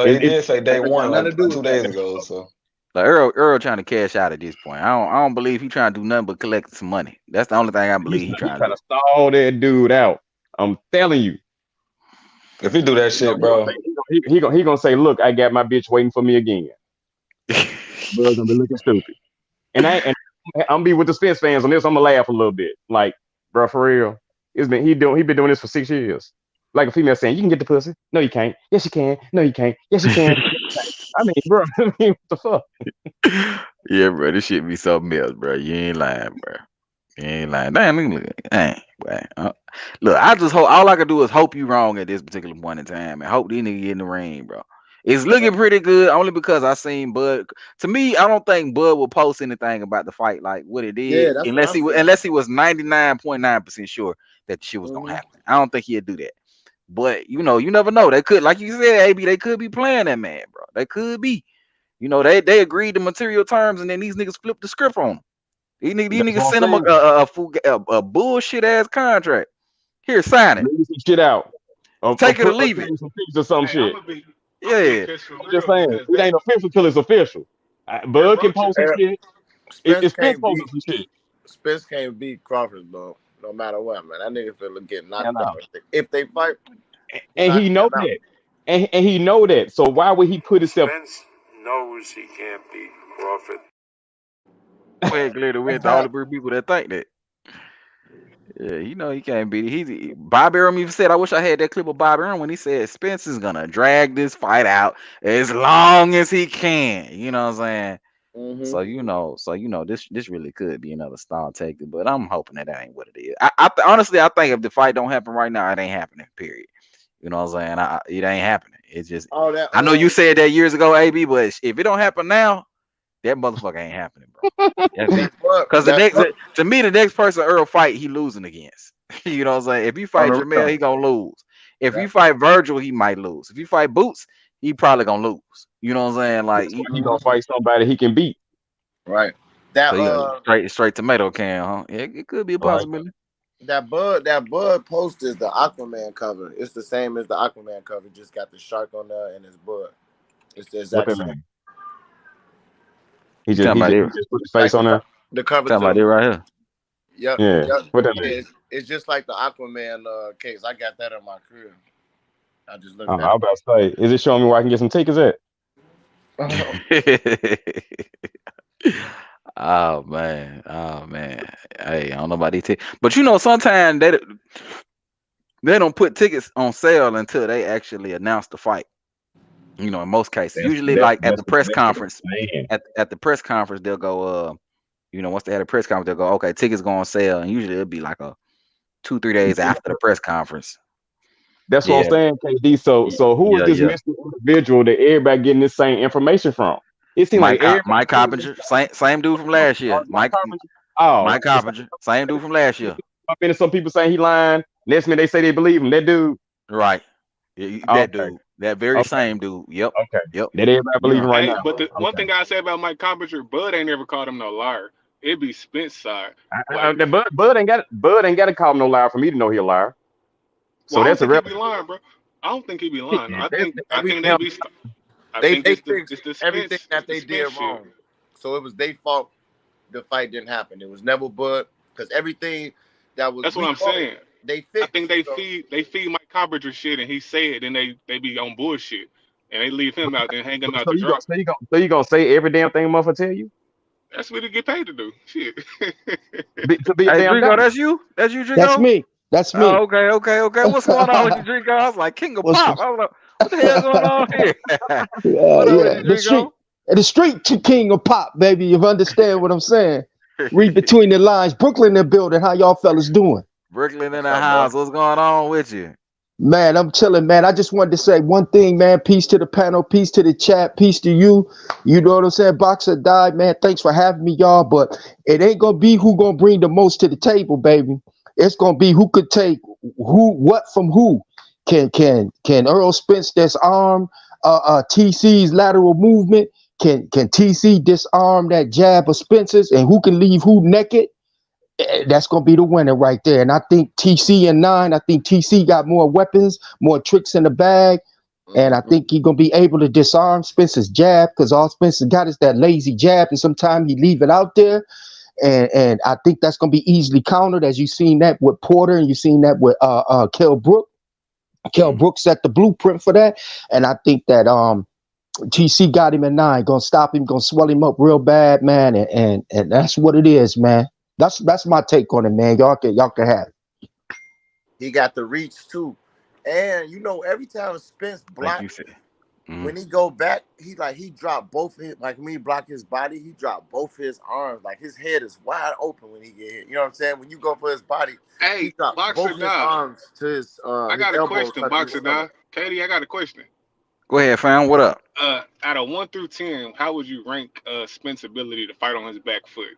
he It, did say day That ain't got one nothing like to do 2 with that. days ago. So Like Earl trying to cash out at this point. I don't believe he trying to do nothing but collect some money. That's the only thing I believe he he trying to trying do. to stall that dude out. I'm telling you. if he do that shit, bro, He gonna say, look, I got my bitch waiting for me again. Bud gonna be looking stupid. And I'm be with the Spence fans on this. I'm gonna laugh a little bit. Like bro, for real. He been doing this for 6 years. Like a female saying, "You can get the pussy." No, you can't. Yes, you can. No, you can't. Yes, you can. I mean, bro, I mean, what the fuck? Yeah, bro, this shit be something else, bro. You ain't lying, bro. You ain't lying. Damn, look, dang, boy. Look, I just hope all I can do is hope you wrong at this particular point in time, and hope these niggas get in the ring, bro. It's looking pretty good, only because I seen Bud. To me, I don't think Bud will post anything about the fight like what it did, Yeah, that's what I'm saying. unless he was 99.9% sure that the shit was gonna happen. I don't think he'd do that. But you know, you never know. They could, like you said, AB, they could be playing that man, bro. They could be. You know, they agreed to material terms, and then these niggas flipped the script on them. These niggas sent him a bullshit ass contract. Here, sign it. Leave some shit out. Take it or leave it. Some things or some shit. Yeah. I'm just saying, it ain't official till it's official. Bud can post some shit. It's Spence posting some shit. Spence can't beat Crawford, bro. No matter what, man. That nigga finna get knocked out. If they fight. And he know that. And he know that. So why would he put himself? Spence knows he can't beat Crawford. Well, clearly we ain't the only people that think that. Yeah, you know he can't beat it. Bob Arum even said, I wish I had that clip of Bob Arum when he said Spence is gonna drag this fight out as long as he can. You know what I'm saying? Mm-hmm. So you know, this really could be another stall tactic, but I'm hoping that ain't what it is. Honestly, I think if the fight don't happen right now, it ain't happening. Period. You know what I'm saying? It ain't happening. It's just I know you said that years ago, AB, but if it don't happen now, that motherfucker ain't happening, bro. Because to me, the next person Earl fight, he losing against. You know what I'm saying? If you fight Jamel, he gonna lose. If you fight Virgil, he might lose. If you fight Boots, he probably gonna lose. You know what I'm saying? Like he gonna fight somebody he can beat. Right. So straight tomato can, huh? Yeah, it could be a possibility. That Bud post is the Aquaman cover. It's the same as the Aquaman cover. Just got the shark on there and his Bud. It's the exact same. He just put his face on there. The cover talking about it right here. Yep. Yeah. Yep. What that mean? It's just like the Aquaman case. I got that in my crib. I just looked I at was about to say, is it showing me where I can get some tickets at? Oh man. Hey, I don't know about these tickets. But you know, sometimes they don't put tickets on sale until they actually announce the fight. You know, in most cases. Usually like at the press conference. At the press conference, they'll go, you know, once they had a press conference, they'll go, okay, tickets go on sale. And usually it'll be like 2-3 days after the press conference. That's what I'm saying, KD. So who is this missing individual that everybody getting this same information from? It seems like Mike Coppinger, same dude from last year. Mike Coppinger, same dude from last year. I mean, some people saying he lying. Next minute they say they believe him. That dude, right? That dude, that very same dude. Yep. Okay. Yep. That everybody believing right now. But the one thing I say about Mike Coppinger, Bud ain't never called him no liar. It'd be Spence side. Bud ain't got to call him no liar for me to know he a liar. So well, that's I don't think he be lying, bro. I don't think he be lying. I think they be. They fixed everything that they did wrong. So it was their fault. The fight didn't happen. It was never Bud because everything that was. That's what I'm saying. They fixed. I think they feed Mike Coppinger shit, and he say it, and they be on bullshit, and they leave him out there, hang him out the drop. So you gonna say every damn thing motherfucker tell you? That's what he get paid to do. Shit. To be a damn Drinko, that's you, Drinko? That's me. That's me. Oh, okay. What's going on with you, Drinko? I was like, King of Pop. I was like, what the hell's going on here? The street king of pop, baby. You understand what I'm saying? Read between the lines. Brooklyn in the building. How y'all fellas doing? Brooklyn in the house. What's going on with you? Man, I'm chilling, man. I just wanted to say one thing, man. Peace to the panel, peace to the chat, peace to you. You know what I'm saying? Boxer died, man. Thanks for having me, y'all. But it ain't gonna be who gonna bring the most to the table, baby. It's gonna be who could take what from who. Can Errol Spence disarm TC's lateral movement? Can TC disarm that jab of Spence's? And who can leave who naked? That's going to be the winner right there. And I think TC in 9, I think TC got more weapons, more tricks in the bag. And I think he's going to be able to disarm Spence's jab because all Spencer got is that lazy jab. And sometimes he leave it out there. And I think that's going to be easily countered, as you've seen that with Porter and you've seen that with Kell Brook. Kell Brook set the blueprint for that. And I think that TC got him at 9, going to stop him, going to swell him up real bad, man. And that's what it is, man. That's my take on it, man. Y'all can have it. He got the reach too, and you know every time Spence Like block, you said. when he go back, he dropped both of his, like when he block his body, he dropped both his arms. Like his head is wide open when he get hit. You know what I'm saying? When you go for his body, he Hey, dropped Boxer both his Dog. arms to his I his got a elbows question, touching his Boxer stomach. Dog. Katie, I got a question. Go ahead, fam. What up? Out of 1 through 10, how would you rank Spence's ability to fight on his back foot?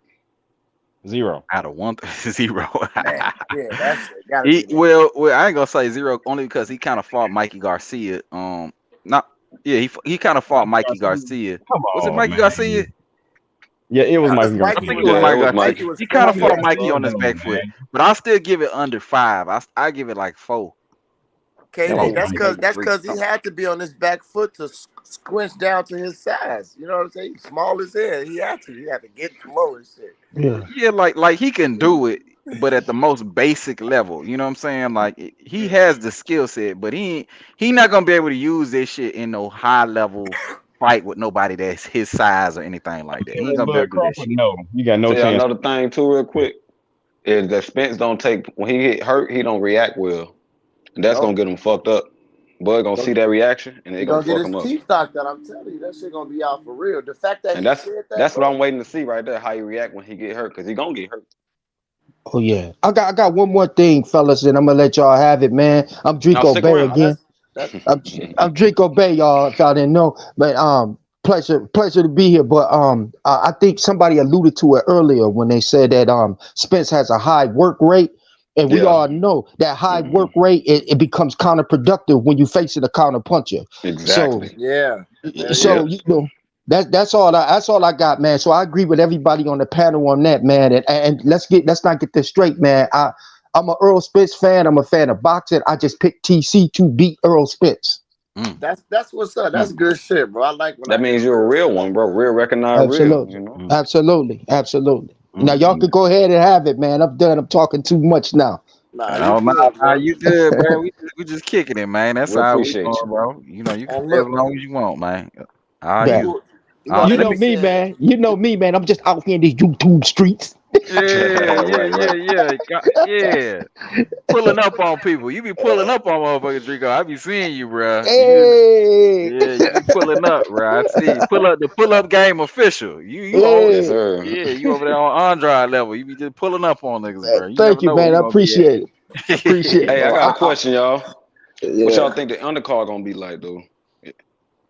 0. Out of 1 to 0. Man, yeah, that's it. Gotta be that. Well, I ain't gonna say 0 only because he kind of fought Mikey Garcia. Not yeah, he kind of fought Mikey Garcia. Come Was it on, Mikey man. Garcia? Yeah, it was Because Mikey Mikey I think Garcia. it was was Mikey it was Garcia. Mikey Mikey. was He kind of finishing fought that Mikey shit. on his Though, back foot, man. but I still give it under 5. I give it like 4. That KD, was that's Mikey. because he had to be on his back foot to squinch down to his size. You know what I'm saying? He's small as hell. He had to get low and shit. Yeah. Yeah, like he can do it, but at the most basic level. You know what I'm saying? Like he has the skill set, but he not gonna be able to use this shit in no high level fight with nobody that's his size or anything like that. He ain't Killing gonna be able Bud to do that Crawford, shit. no. You got no Tell you chance. another thing too, real quick, is that Spence don't take when he get hurt, he don't react well, and that's Nope. gonna get him fucked up. Bud gonna see that reaction, and He it gonna gonna get fuck his him up. teeth knocked out. I'm telling you, that shit gonna be out for real. The fact that And he said that, that's what bro. I'm waiting to see right there, how he react when he get hurt, because he gonna get hurt. Oh yeah. I got one more thing, fellas, and I'm gonna let y'all have it, man. I'm Now Drico stick Bay around. again. That's I'm Drico Bay, y'all. If y'all didn't know, but pleasure to be here. But I think somebody alluded to it earlier when they said that Spence has a high work rate, and we Yeah. all know that high work rate it becomes counterproductive when you face a counter puncher. Exactly. yeah. So you know that's all I got, man. So I agree with everybody on the panel on that, man. And let's not get this straight, man. I'm a Errol Spence fan. I'm a fan of boxing. I just picked TC to beat Errol Spence. That's what's up. That's good shit, bro. I like when That I hear means the you're a real real shit one, like bro. that. Real, recognized real, you know. Absolutely. Now y'all can go ahead and have it, man. I'm done. I'm talking too much now. Nah, you Oh, good, bro. you good, bro. We just kicking it, man. That's We how we appreciate going, you. bro. You know, you can And stay as look, long as you want, man. How Yeah. you? you know, You Let know me. me, man. You know me, man. I'm just out here in these YouTube streets. Yeah. Pulling up on people. You be pulling up on motherfuckers, Drico. I be seeing you, bro. Hey. You be pulling up, bro. I see. The pull up game official. You on Yes, Hey. sir. you over there on Android level. You be just pulling up on niggas, bro. You never Thank you, know where man. you I gonna be at. appreciate it. Appreciate it. Hey, I bro, got a question, y'all. What y'all yeah. think the undercard gonna be like, though?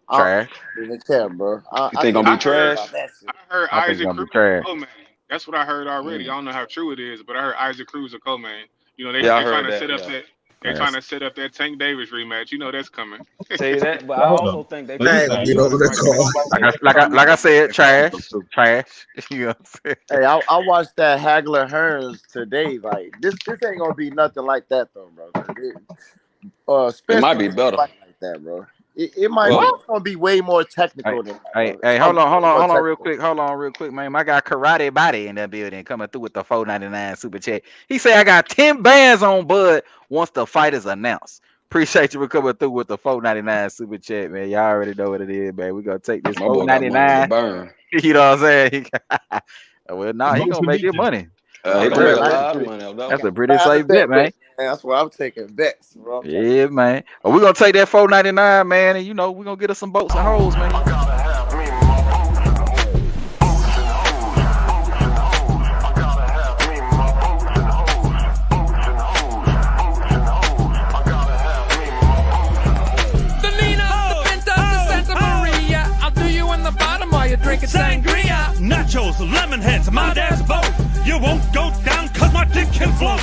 I Trash. don't even care, bro. You I think can't gonna I be care heard trash? about that shit. I heard I think it's Isaac gonna be Cruz trash. co-main. That's what I heard already. Mm. I don't know how true it is, but I heard Isaac Cruz a co-main. You know, Yeah, I they trying heard to that. set up Yeah. that trying to set up that Tank Davis rematch. You know that's coming. Tell you that, but I Hold on. also think they So you I finna ain't gonna have get saying over Usman the fight call. Canelo. Like I said, trash. You know what I'm saying? Hey, I watched that Hagler Hearns today. Like this ain't gonna be nothing like that though, bro. It Spence might don't be even better. fight like that, bro. It might be. Well, It's gonna be way more technical than that, bro. It's Hey, gonna hold be way more on, real technical. quick. Hold on, real quick, man. I got Karate Body in that building coming through with the 499 super chat. He said I got 10 bands on Bud once the fight is announced. Appreciate you for coming through with the 499 super chat, man. Y'all already know what it is, man. We gonna take this my boy got money to 499. burn. You know what I'm saying? Well, nah, he votes gonna to make beat his this. money. He Oh gonna make yeah, a I lot of money off that That's one. a got pretty 5 to safe bet, man. man. That's why I'm taking bets, bro. I'm telling you. Yeah, man. We're gonna take that 499, man, and we're gonna get us some boats and hoes, man. Drinking sangria, nachos, lemon heads, my dad's boat. You won't go down cause my dick can float.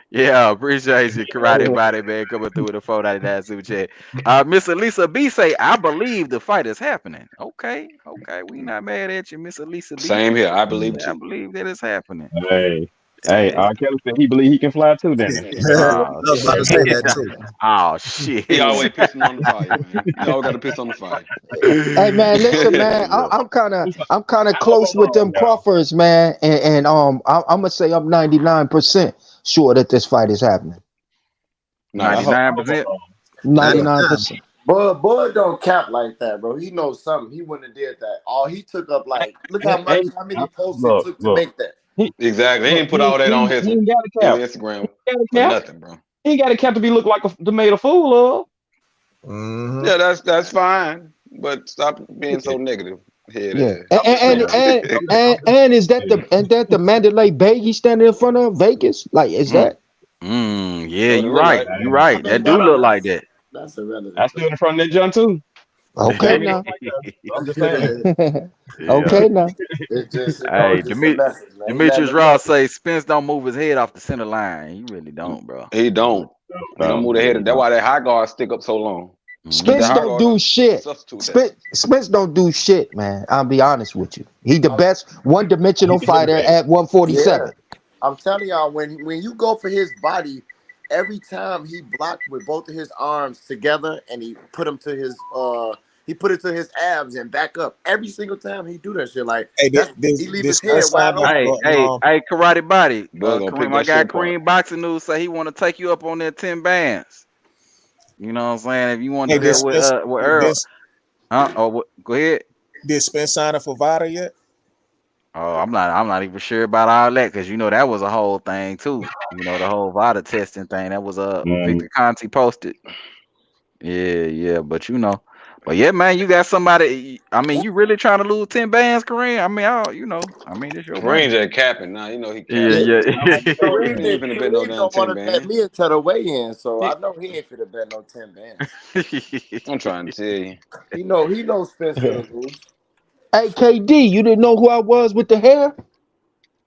Yeah, appreciate you, Karate Body, man, coming through with a 499 super chat. Miss Elisa B say, I believe the fight is happening. Okay, we not mad at you, Miss Elisa B. Same here. I believe I too. believe that it's happening. Hey, Hey. R. Kelly said he believe he can fly too, then. I was about to say that too. Oh shit. He always pissing on the fire, man. He always got to piss on the fire. Hey man, listen, man. I'm kind of close with them Crawfords, man, and I'm gonna say I'm 99% sure that this fight is happening. 99%. 99%. Bud don't cap like that, bro. He knows something. He wouldn't have did that. All he took up like look how many posts it took to make that. Exactly. He Look, ain't put all that on he his ain't got a cap. Instagram He ain't for got a cap. nothing, bro. He ain't got a cap to be look like to made a fool of. Yeah, that's fine. But stop being so negative. Yeah, and is that the Mandalay Bay he's standing in front of Vegas? Like, is that? Yeah, What it you look right. like. You right. That do look like that. That's irrelevant. I stood in front of that John too. Okay now. I'm just saying. Okay now. It's just Hey, just a message, man. He Demetrius letting us Ross know. say Spence don't move his head off the center line. He really don't, bro. He don't. He don't move the head. That's why that high guard stick up so long. Spence don't do shit. Spence don't do shit, man. I'll be honest with you. He the best one-dimensional fighter at 147. Yeah. I'm telling y'all, when you go for his body, every time he blocked with both of his arms together and he put him to his abs and back up. Every single time he do that shit, like he leave his head wide open. Hey, Karate Body. Bud gonna pick My that guy shit apart. Kareem Boxing News say he want to take you up on that 10 bands. You know what I'm saying? If you want to do that with Earl. Go ahead. Did Spence sign up for Vada yet? Oh, I'm not even sure about all that because you know that was a whole thing too. You know, the whole VADA testing thing that was Victor Conti posted. Yeah, but you know, but yeah, man, you got somebody. I mean, you really trying to lose 10 bands, Kareem? I mean, it's your money. Kareem just capping now. You know he capping. Yeah. Kareem He ain't finna bet no damn don't 10 want to bet band. me until the weigh-in, so I know he ain't finna bet no 10 bands. I'm trying to tell you. He knows Spence finna lose. Hey, KD, you didn't know who I was with the hair?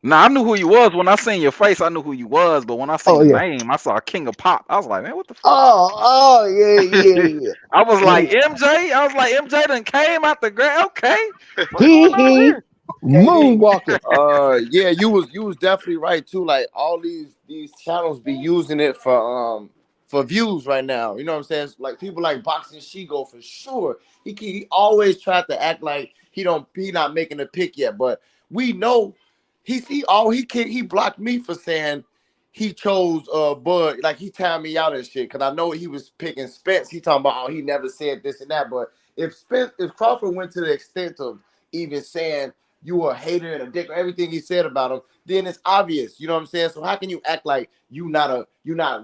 Nah, I knew who you was when I seen your face. I knew who you was, but when I seen the name, I saw King of Pop. I was like, man, what the fuck? Oh, yeah. I was like, MJ. I was like, MJ done came out the ground. Okay, what's going on here? Moonwalking. Yeah, you was definitely right too. Like all these channels be using it for views right now. You know what I'm saying? Like people like Boxing Shigo for sure. He always tried to act like he not making a pick yet, but we know he blocked me for saying he chose Bud, like he timed me out and shit because I know he was picking Spence. He talking about he never said this and that, but if Crawford went to the extent of even saying you a hater and a dick or everything he said about him, then it's obvious. You know what I'm saying? So how can you act like you not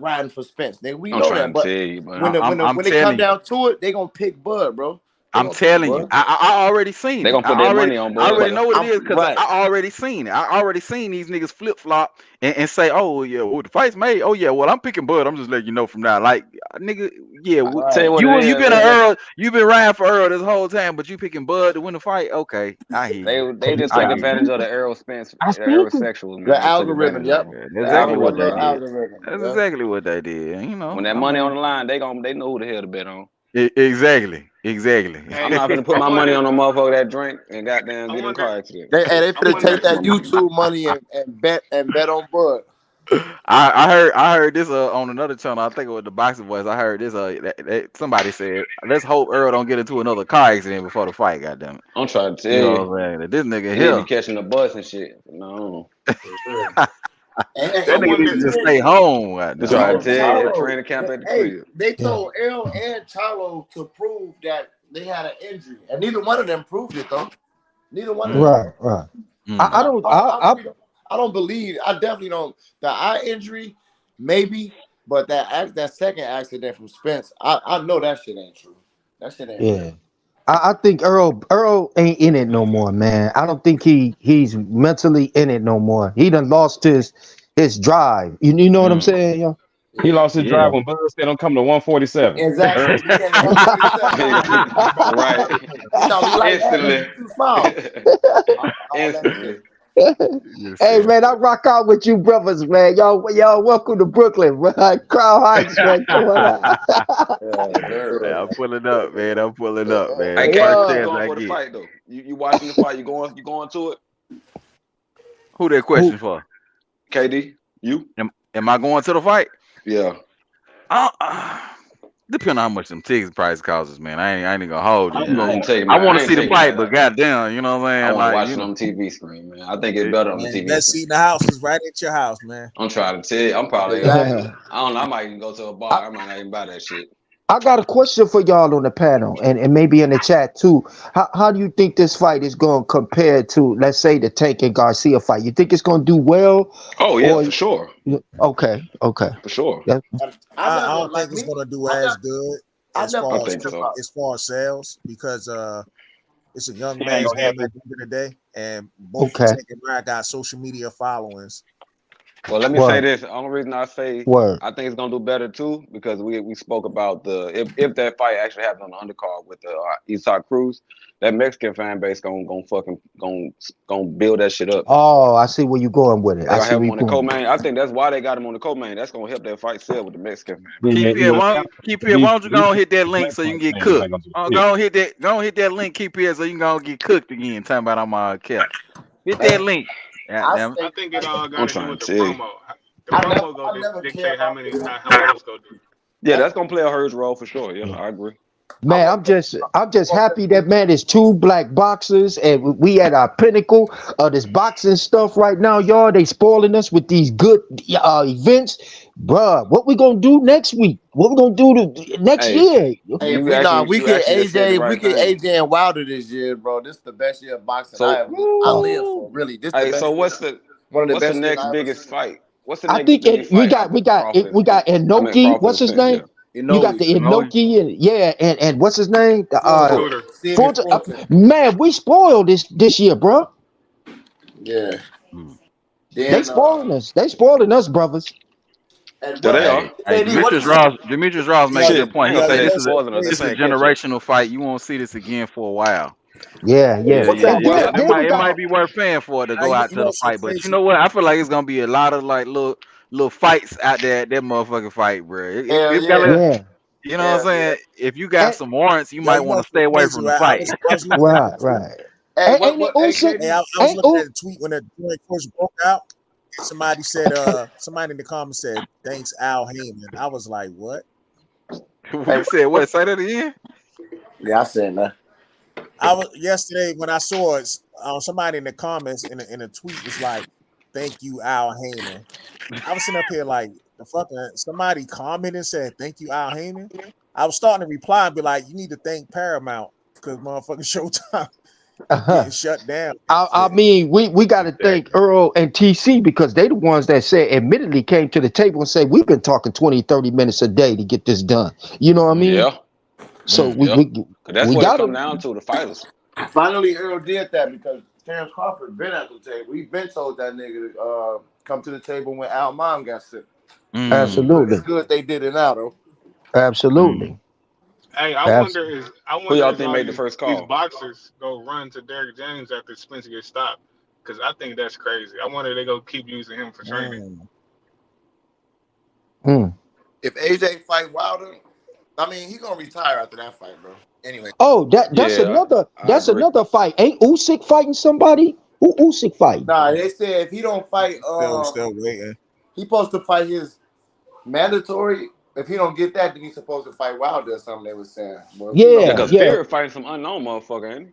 riding for Spence? Nigga, we know that. But when it come down to it, they gonna pick Bud, bro. I'm telling you, I already seen it. They gonna put their money on Bud. I already know what it is because I already seen it. I already seen these niggas flip flop and say, "Oh yeah, well the fight's made. Oh yeah, well I'm picking Bud. I'm just letting you know from now." Like, nigga, yeah, you been riding for Earl this whole time, but you picking Bud to win the fight. Okay, I hear you. They just take advantage of the Errol Spence, Aerosexual, man. The algorithm, yep. That's exactly what they did. Algorithm, That's exactly what they did. You know, when that money on the line, they know who the hell to bet on. Exactly. I'm not gonna put my money on a motherfucker that drink and goddamn get in car accident. They finna take that YouTube money and bet on Bud. I heard this on another channel. I think it was the Boxing Voice. I heard this somebody said, "Let's hope Earl don't get into another car accident before the fight." Goddamn it! I'm trying to tell you. Know what I'm saying? This nigga he here be catching the bus and shit. No. That nigga need to just stay home. Just trying to tell you, training camp at the crib. They told Errol and Charlo to prove that they had an injury, and neither one of them proved it though. Neither one of them. Right. I don't believe. I definitely don't. The eye injury, maybe, but that second accident from Spence, I know that shit ain't true. That shit ain't real. I think Earl ain't in it no more, man. I don't think he's mentally in it no more. He done lost his drive. You know what I'm saying, yo? He lost his drive when Bud said I'm coming to 147. Exactly. Right. Instantly. Instantly. Hey man, I rock out with you brothers, man. Y'all welcome to Brooklyn, man. Crown Heights, man. Come on out. I'm pulling up, man. Hey, KD, you going for the fight though? You watching the fight? You going to it? Who that question for? KD, you? Am I going to the fight? Yeah. Depending on how much them ticket price causes, man. I ain't gonna hold you. I want to see the fight, but goddamn, you know what I'm saying? I want to watch it on the TV screen, man. I think it's better on the TV. Best seat in the house is right at your house, man. I'm trying to tell you. I'm probably. I don't know. I might even go to a bar. I might not even buy that shit. I got a question for y'all on the panel and maybe in the chat too. How do you think this fight is going to compare to, let's say, the Tank and Garcia fight? You think it's going to do well? Oh yeah, Or for sure, okay, for sure. yeah, I never don't like think it's me. gonna do I as never, good I as never I far as think cared so. about. sales because it's a young He ain't man's gonna have game at the end of the day, and both okay, Tank and Ryan got social media followings. Well, let me say word, this. The only reason I say word. I think it's gonna do better too because we spoke about the if that fight actually happened on the undercard with the Isak Cruz, that Mexican fan base gonna build that shit up. Oh, I see where you're going with it. They I gonna see have where him you're on the going. co-main. I think that's why they got him on the co-main. That's gonna help that fight sell with the Mexican fan base. Yeah, Keep here. yeah. Why don't you go and hit that link Black so you can fight get fans cooked? ain't gonna do shit. Go and hit that link. Keep here so you can go and get cooked again. Talking about I'm cap. Hit that link. Yeah, I damn. say I think it all I'm got to do trying with to the tell you. promo. The promo I never care dictate how about many this. how well it's gonna do. Yeah, that's gonna play a huge role for sure. Yeah, I agree. I Man, want I'm just that. happy that man is two black boxers and we at our pinnacle of this boxing stuff right now, y'all. They spoiling us with these good events, bruh. What we gonna do next week? What we gonna do next Hey, year? Hey, if we you get actually just said the we right get thing. AJ and Wilder this year, bro. This is the best year of boxing So, I live for. Really, this the hey, so best year. One of the what's the best years next I ever biggest seen. fight? What's the I next think biggest we fight got after Crawford? we got I mean Inoki. Crawford What's and his Spence. Yeah. name? You got Inoue, the Inoki and yeah, and what's his name? Fulton, Cooter. Stevie Fulton. Fulton. Man, we spoiled this year, bro. Yeah. They Then spoiling us. They spoiling us, brothers. and Yeah, what? they are. Hey, KD, what you Demetrius Ross make a Yeah, good Shit, I point. ain't He gonna say said you they this know is what's spoiling us. They this is a crazy? playing catch up. generational fight. You won't see this again for a while. Yeah, yeah. Yeah, What's yeah, that? And yeah. Why? then we It got might be worth paying for it to go out You to know the what's so fight, but you crazy? know what? I feel like it's gonna be a lot of like little fights out there at that motherfucking fight, bro. Hell It yeah. gotta, yeah. you know what I'm Hell yeah. saying? If you got And, some warrants, you Yo, might you know want to what's so stay away crazy, from the right? fight. I was looking at right, the tweet. right. Hey, Ain't it hey Usyk? Hey, KD. I was Ain't looking at the tweet when the joint first broke out. And somebody said, somebody in the comments said, "Thanks, Al Heyman." I was like, "What?" Hey, You said what? Say that again. yeah, I said that. I was yesterday when I saw it. Somebody in the comments in a tweet was like, "Thank you, Al Heyman." I was sitting up here like, the fucking somebody commented and said, "Thank you, Al Heyman." I was starting to reply and be like, "You need to thank Paramount because motherfucking Showtime getting shut down." I mean, we got to thank Earl and TC because they the ones that said, admittedly came to the table and said, we've been talking 20, 30 minutes a day to get this done. You know what I mean? Yeah, So yeah. Cause that's we what it got come to, down to. The fighters. Finally, Earl did that because Terence Crawford been at the table. We been told that nigga to come to the table when Al Mom got sick. absolutely, It's good they did it now though. absolutely. Hey, I wonder Absolutely. is I Who wonder y'all is think all made the first these call? boxers go run to Derrick James after Spence gets stopped because I think that's crazy. I wonder if they go keep using him for training. If AJ fight Wilder, I mean he gonna retire after that fight, bro. Anyway. Oh, Yeah, I that's agree. another fight. Ain't Usyk fighting somebody? Who Usyk fighting? Nah, they said if he don't fight, Still waiting. he supposed to fight his mandatory. If he don't get that, then he's supposed to fight Wilder or something. They were saying. Well, if he Yeah, don't, Yeah, cause yeah. Fury fighting some unknown motherfucker, ain't he?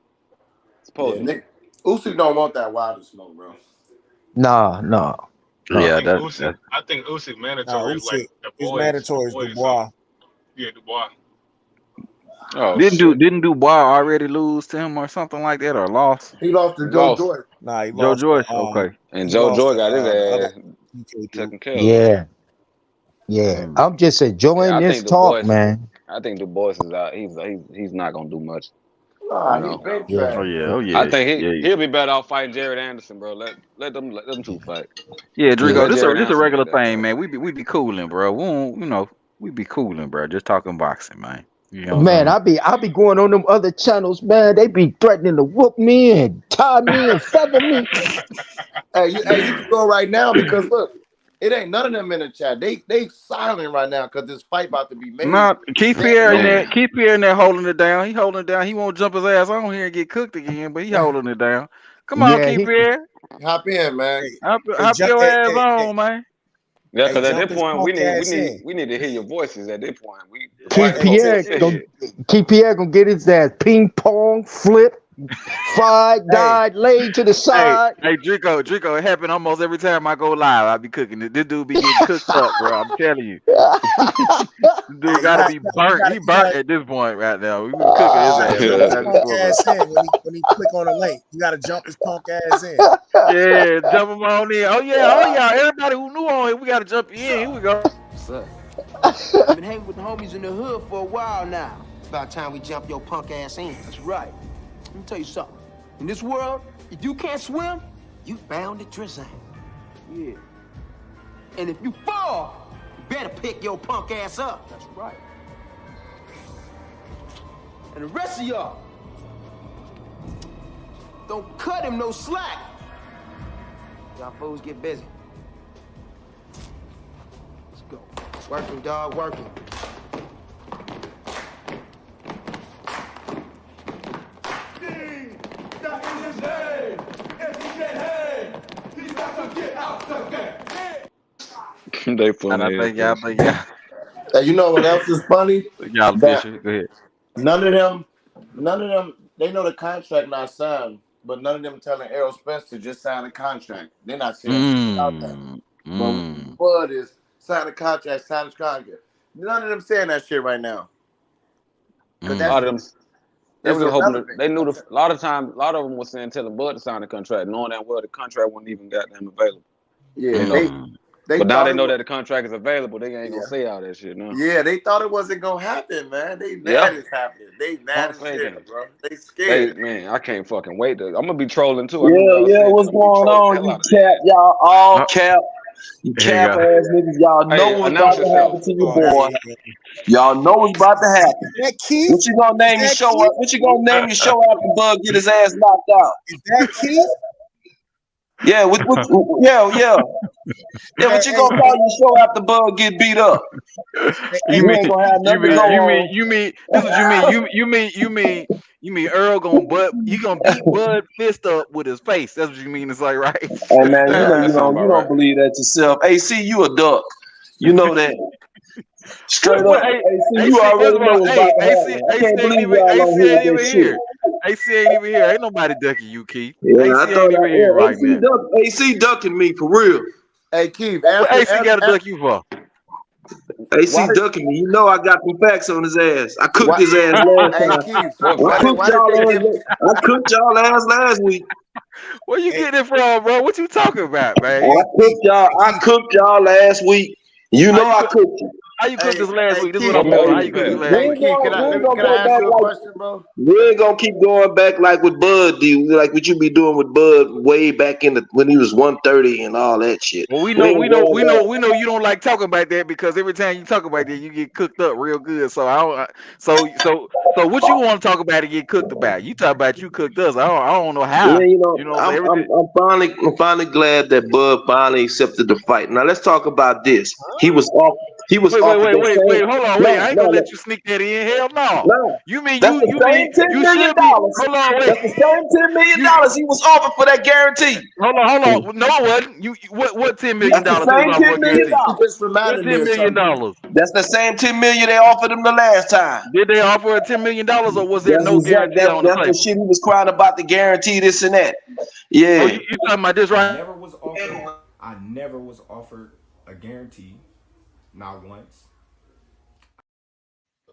yeah, Supposedly. Nick Usyk don't want that Wilder smoke, bro. Nah, nah, nah. Yeah, that. I think Usyk Nah, mandatory is like Usyk, the his boys, mandatory is or Dubois. something. Yeah, Dubois. Oh shit. Didn't Dubois already lose to him or something like that or lost? He lost to He Joe lost. Joyce. Nah, he Joe lost Joyce. to Okay. And he Joe lost Joy to got his the other ass PK dude. taken care of. Yeah, yeah. I'm just Yeah, enjoying I this think talk, man. Du Bois is out. He's not gonna do much. You Nah, he know. been Yeah, trash, Oh bro. I yeah. think Yeah. he'll be better off fighting Jared Anderson, bro. Let them two fight. Yeah, Just yeah. Drigo, let Jared this a Anderson regular beat that thing, boy. man. We be cooling, bro. We don't, we be cooling, bro. Just talking boxing, man. You know what Man, I'm I be going on them other channels, man. They be threatening to whoop me and tie me and feather me. Hey, you can go right now because look, it ain't none of them in the chat. They silent right now because this fight about to be saying? made. Nah, keep Damn, Pierre in there. Man, Keep Pierre in there holding it down. He holding it down. He won't jump his ass on here and get cooked again, but he holding it down. Come on, Yeah, keep he. Pierre. hop in, man. Hey, Hop your ass hey, on, man. yeah, hey, because at jump that his point punk ass in. we need to hear your voices. At that point, the Hey, fight Keep is gonna hey, set Pierre set gonna here. keep Pierre gonna get his ass ping pong flip. fried, died, laid to the Hey, side. hey, Drico, it happen almost every time I go live. I be cooking it. This dude be getting cooked up, bro. I'm telling you. This dude gotta be burnt. He burnt at this point right now. We been cooking his ass every time he Punk go ass live. in when he click on the link. You gotta jump his punk ass in. Yeah, jump him on in. Oh yeah. Everybody who knew on it, we gotta jump in. Here we go. What's up? I've been hanging with the homies in the hood for a while now. About time we jump your punk ass in. That's right. Let me tell you something. In this world, if you can't swim, you bound to drizzle. Yeah. And if you fall, you better pick your punk ass up. That's right. And the rest of y'all, don't cut him no slack. Y'all fools get busy. Let's go. Working, dog, working. They funny. And I think y'all. Hey, you know what else is funny? Y'all That official. Go ahead. none of them, they know the contract not signed, but none of them telling Errol Spence to just sign a contract. They're not saying shit about that. But Bud is sign a contract, sign a contract. None of them saying that shit right now. A lot of them, they it's were just hoping irrelevant. they knew a lot of them was saying telling Bud to sign the contract, knowing that well the contract wasn't even goddamn available. Yeah, You know? they But now thought they it know was- that the contract is available. They ain't gonna say all that shit now. Yeah, they thought it wasn't gonna happen, man. They mad Yeah. it's happening. They mad as Fuck shit, faking. bro. They scared. Man, I can't fucking wait. I'm gonna be trolling too. I know y'all Yeah, said what's I'm gonna be going trolling the on? hell You out of this cap, shit. y'all all cap. You Here you cap go. ass niggas. Y'all know Hey, what's announce about to yourself. happen to your boy. Y'all know what's about to happen. Is that Keith? What you gonna name your that show Keith? up? What you gonna name your show after Bug get his ass knocked out? Is that Keith? Yeah, yeah. What you gonna call your show after Bug get beat up? You ain't gonna have nothing to go on. You mean this is what you mean. You mean Earl gonna beat Bud fist up with his face. That's what you mean. It's like, right? Hey man, you That sound don't about right. believe that yourself. AC, you a duck. You know that. Straight What, up. hey, AC, you already know what's about to happen. I can't believe y'all on here with that shit. AC ain't even here. Ain't nobody ducking you, Keith. Yeah, AC I ain't thought even here right now. AC ducking me for real. Hey Keith, What AC got to duck you for? AC ducking me. You know I got some facts on his ass. I cooked Why- his ass last Hey time. Keith, I cooked y'all ass last week. Where you getting it from, bro? What you talking about, man? I cooked y'all last week. You know I cooked you. How you cooked this last week? This is Keith, what I'm wondering. How you cooked this last Hey week? Keith, can I ask you a question, bro? We ain't gonna keep going back like with Bud do, like what you be doing with Bud way back in when he was 130 and all that shit. Well, we know you don't like talking about that because every time you talk about that, you get cooked up real good. So so what you want to talk about and get cooked about? You talk about you cooked us. I don't know how. Yeah, everything. I'm finally glad that Bud finally accepted the fight. Now let's talk about this. He was off. He was Wait, off. hold on, wait. I ain't gonna let you sneak that in. Hell no. No. You mean That's the same $10 million. Hold on, wait. That's the same $10 million he was offered for that guarantee. Hold on. No, it wasn't. What $10 million? That's the same $10 million. Reminded me of $10 million. That's the same $10 million they offered him the last time. Did they offer a $10 million or was there That's no guarantee on the That's the table? shit he was crying about, the guarantee, this and that. Yeah. Oh, you talking about this, right? I never was offered a guarantee, not once.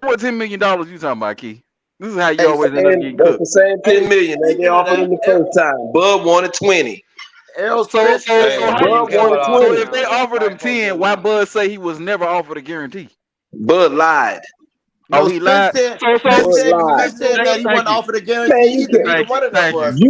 What $10 million you talking about, Key? This is how you always end up getting That's cooked. the same $10 million they offered him the first time. Bud wanted 20. Errol So if they $20. offered him 10, why Bud say he was never offered a guarantee? Bud lied. Oh, he lied. Spence So said that he wasn't offered a guarantee either. Neither one of them was.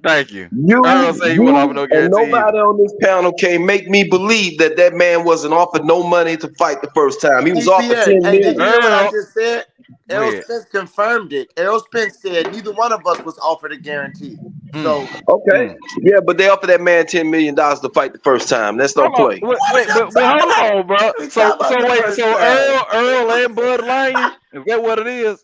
Thank you. You Earl say he wasn't offered no and guarantee. nobody on this panel can make me believe that man wasn't offered no money to fight the first time. He was offered $10 Hey, did million. you hear what I just said? Errol ahead. Spence confirmed it. Errol Spence said neither one of us was offered a guarantee. So Okay, yeah, but they offered that man $10 million to fight the first time. That's no play. Wait, but hold on, bro. So Earl and Bud lying? Is that what it is?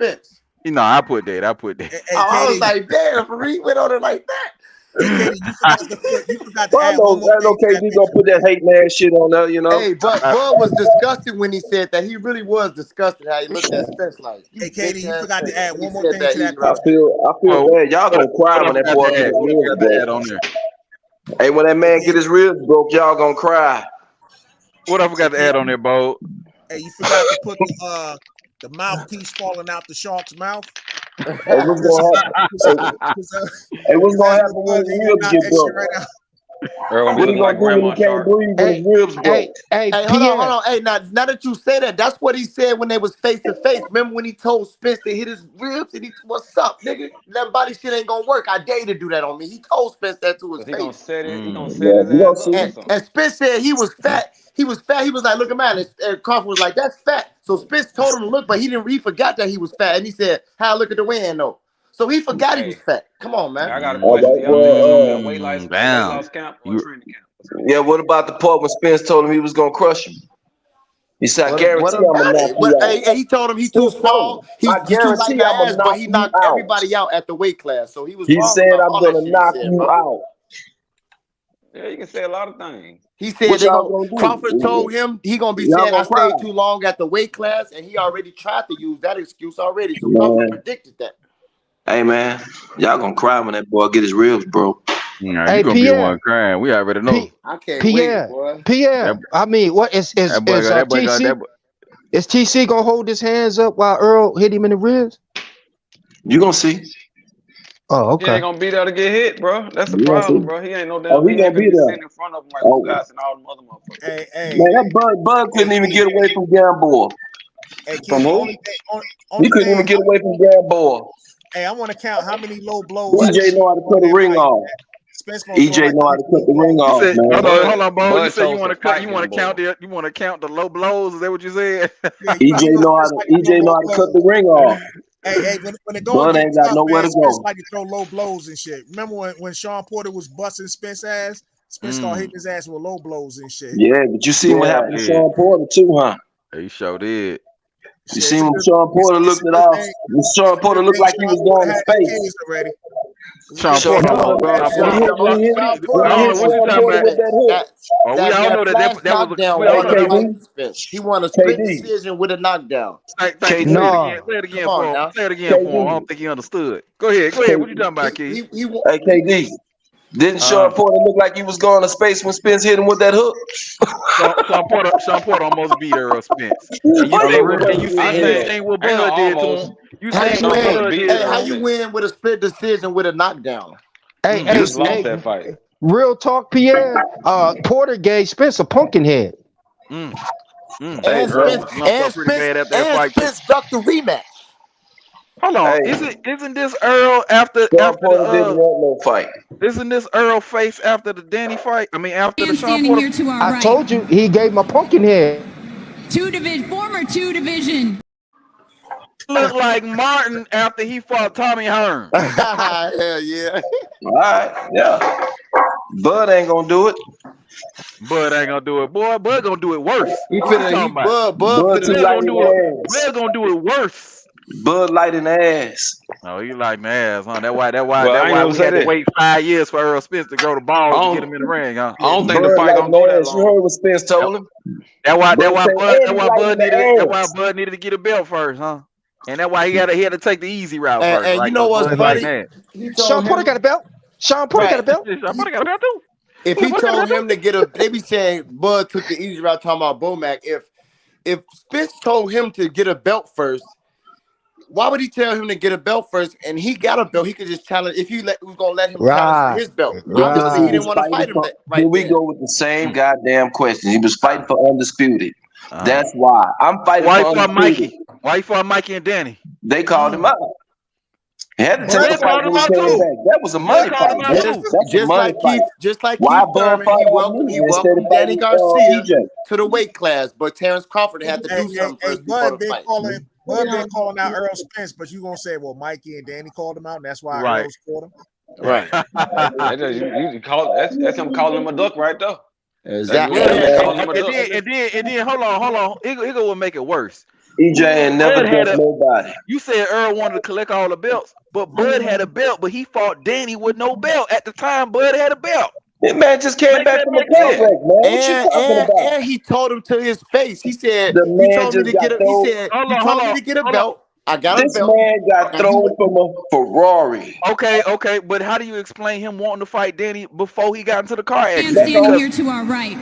Spence. You know, I put that. Hey, I was KD, like, damn, Reed went on it like that. KD, you forgot to Well, I add one more know thing to that KD gonna put that hating ass shit on there, you know. Hey, but Bud was disgusted when he said that. He really was disgusted how he looked at Spence like, you Hey, KD, bitch you ass forgot to nigga. add When he one more said thing that to that eating I right. feel bad. Y'all gonna cry when that boy get his ribs broke. Hey, when that man get his ribs broke, y'all gonna cry. What I forgot to add on there, Bo? Hey, you forgot to put the mouthpiece falling out the shark's mouth. Hey, what's gonna happen? Hey, what's gonna happen when his ribs get broke? Right now. Earl gonna be What he looking like gonna do when Grandma he can't Shark. breathe when his ribs broke? Hey, hold on. Hey, now that you say that, that's what he said when they was face to face. Remember when he told Spence to hit his ribs and what's up, nigga? That body shit ain't gonna work. I dare you to do that on me. He told Spence that to his He gonna face. set it. He gonna set Yeah, his you gonna ass up or see. something. And Spence said he was fat. He was fat. He was like, look at man. And Crawford was like, that's fat. So Spence told him to look, but he forgot that he was fat. And he said, how look at the win though. So he forgot he was fat. Come on, man. Hey, I got a All question. right, Do y'all think it's gonna be a weight Damn. loss camp or a training camp? Yeah, what about the part when Spence told him he was gonna crush him? He said, I guarantee I'm gonna knock you out. Hey, he told him he's too small. He's too light in the I'm gonna ass, but knock he you knocked out. everybody out at the weight class. So he was He wrong said, about I'm all that gonna shit knock he said, you bro. out. Yeah, you can say a lot of things. He said What they y'all gonna gonna do? Crawford told him he gonna be Y'all saying I gonna cry? stayed too long at the weight class, and he already tried to use that excuse already. So Crawford Man. predicted that. Hey man, y'all gonna cry when that boy get his ribs broke. Nah, Hey, you gonna be the one Pierre. crying. We already know. I can't wait, boy. That, I mean, what is that boy got TC? that boy. Is TC gonna hold his hands up while Earl hit him in the ribs? You gonna see. Oh, He ain't okay. gonna be there to get hit, bro. That's the You gonna problem, see. bro. He ain't no Oh, damn. he He ain't gonna gonna be be there. sitting in front of him like Oh, Ugas and all them other motherfuckers. Hey, man, that Bud couldn't even get away from Gamboa. Hey, From King, who? only He couldn't even thing, get away from Gamboa. hey, I want to count how many low blows EJ know how to cut on the that ring fight. off. Spence gonna throw EJ like know how to cut the ring low You off, said, man. hold on, Bo. You said you chose want to to cut, fight Gamboa. you want to count the low blows? Is that what you said? Yeah, EJ know how to cut the ring off. Hey, when it go Bud get ain't got tough, nowhere man, to Spence go. like to throw low blows and shit. Remember when Sean Porter was busting Spence ass? Spence started hitting his ass with low blows and shit. Yeah, but you seen what happened to Yeah. Sean Porter too, huh? He sure did. You seen when Sean Porter looked it off? When Sean Porter looked like he was going to space. Already. Sean Porter almost. When he hit I don't know what you Sean talking Porter about. with that hook. Oh, we all know Flash that was knockdown we all won know the that was. fight to Spence. He won a split KD. decision with a knockdown. Thank you. No. Say it again Come on for him. now. Say it again for him. I KD. don't think he understood. Go ahead. What you talking about, kid? He Hey, KD. Didn't Sean Porter look like he was going to space when Spence hit him with that hook? Sean Porter almost beat Earl Spence. And you On the say real, and you seen what ain't no Bud did to almost. him. You How seen you what Sean Porter Bud win? beat did Hey, to how Earl him. you Spence. win with a split decision with a knockdown? Hey, He just lost hey, that fight. real talk, Pierre. Porter gave Spence a pumpkin head. And Hey, bro. Spence Lumped up pretty bad after that fight too. ducked the rematch. Hold on, Hey, isn't this Earl after Sean Porter didn't want no fight. isn't this Earl face after the Danny fight? I mean after the Sean standing Porter. here to our I right. told you he gave him a pumpkin head. Former two division. Looked like Martin after he fought Tommy Hearn. Hell yeah. All right, yeah. Bud ain't gonna do it. Bud ain't gonna do it, boy. Bud gonna do it worse. He What you finna, talking about? Bud Bud finna too Bud light gonna in do it. the ass. Bud gonna do it worse. Bud light in the ass. Oh, you like my ass, huh? That why Well, I ain't gonna we say had to that. wait 5 years for Earl Spence to grow the I balls to get don't. him in the ring, huh? I don't think the Bud fight light gonna in go the that ass. You long. heard what Spence told him? That why Bud Bud light in needed the ass. Bud needed to get a belt first, huh? And that's why he had to take the easy route first, and you right? know Because what's Bud like funny? that. He Sean told Porter him got a belt. Sean Porter got a belt. I probably got a belt too. if he told him to get a, they be saying Bud took the easy route talking about Bomac. If Spence told him to get a belt first, why would he tell him to get a belt first? And he got a belt, he could just challenge. If he was gonna let him challenge for his belt, obviously he He didn't was want to fight fighting him for. right Here we then. go with the same goddamn question. He was fighting for undisputed. Uh-huh. That's why I'm fighting Why for you fought undisputed. Mikey? Why you fought Mikey and Danny? They called him out. He had to take Bud a fight called him when he out came too. back. That was a Bud money called him fight, out man. too. That's a money fight. Just like Why Keith Bud Thurman, fought he out me instead of welcomed Danny fighting Garcia EJ? to the weight class, but Terence Crawford had to do something first before Bud the been fight. calling out Errol Spence, but you gonna say, well, Mikey and Danny called him out, and that's why Right. Earl scored him. Right. You call that's him calling him a duck right there. Exactly. That's calling him a duck. And then hold on. He will make it worse. EJ ain't never ducked nobody. You said Earl wanted to collect all the belts, but Bud had a belt, but he fought Danny with no belt. At the time, Bud had a belt. That man just came back from a contract, man. What you talking about? And he told him to his face. He said, The "You man told me just to got get a." He thrown. said, "You told me to get a belt. I got a This belt." man got thrown from a Ferrari. Okay, but how do you explain him wanting to fight Danny before he got into the car accident? Standing here to our right.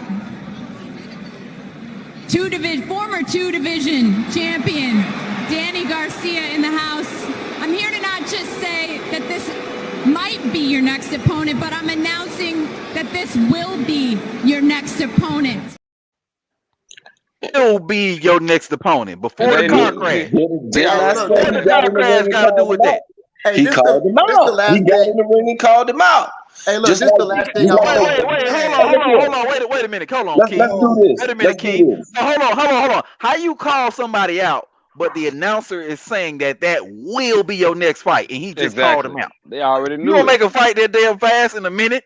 Former two division champion, Danny Garcia in the house. I'm here to not just say that this might might be your next opponent, but I'm announcing that this will be your next opponent. It'll be your next opponent before the car crash. What the car crash got to do with that? He called him out. He got in the ring and called him out. Hey, look, this is the last thing I want. Wait a minute. Hold on, Keith. Let's do this. Wait a minute, Keith. So hold on. How you call somebody out, but the announcer is saying that will be your next fight, and he just called him out? They already knew. You gonna make a fight that damn fast in a minute?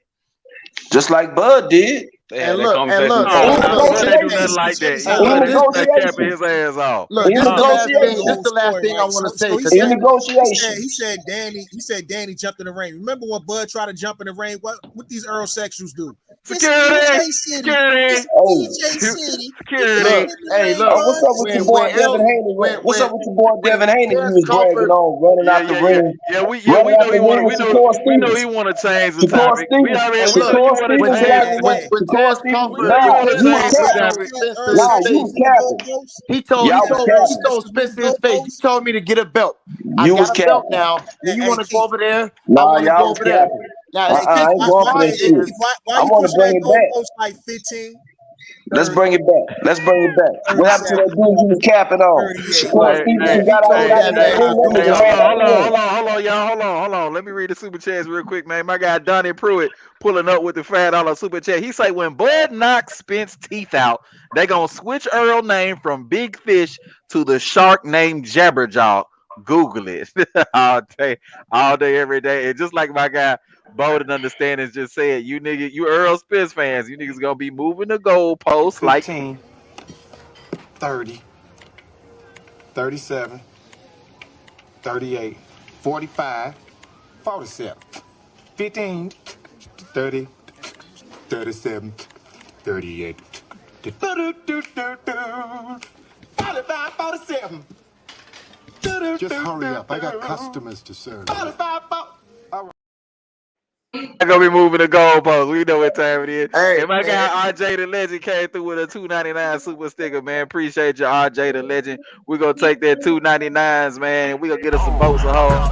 Just like Bud did. They had that Bud conversation. ain't do nothing like that. He's capping his ass off. Look, this is the last thing I want to say. In negotiation, he said Danny jumped in the ring. Remember when Bud tried to jump in the ring? What these Errol sexuals do? Security. Hey, look. What's up with your boy Devin Haney? What's up with your boy Devin Haney? He was bragging on running out the ring. We know he want to change the topic. We already He told Spence in his face. He told me to get a belt. I got a belt now. You want to go over there? Nah, y'all was capping. I ain't going for that shit. I want to bring it back. Like 15. Let's bring it back. What happened to that dude who was capping on? Hold on. Let me read the super chats real quick, man. My guy Donnie Pruitt pulling up with the $5 super chat. He say when Bud knocks Spence teeth out, they gonna switch Earl name from Big Fish to the shark named Jabberjaw. Google it all day, every day. And just like my guy Bold and Understandings just said, you Earl Spence fans, you niggas gonna be moving the goalposts 15, 30, 37, 38, 45, 47, 15, 30, 37, 38, 45, 47. Just hurry up. I got customers to serve. 45, I'm gonna be moving the goalposts. We know what time it is. Hey, and my guy RJ the Legend came through with a $2.99 super sticker, man. Appreciate you, RJ the Legend. We're gonna take that $2.99s, man, and we're gonna get us some boats of hoes.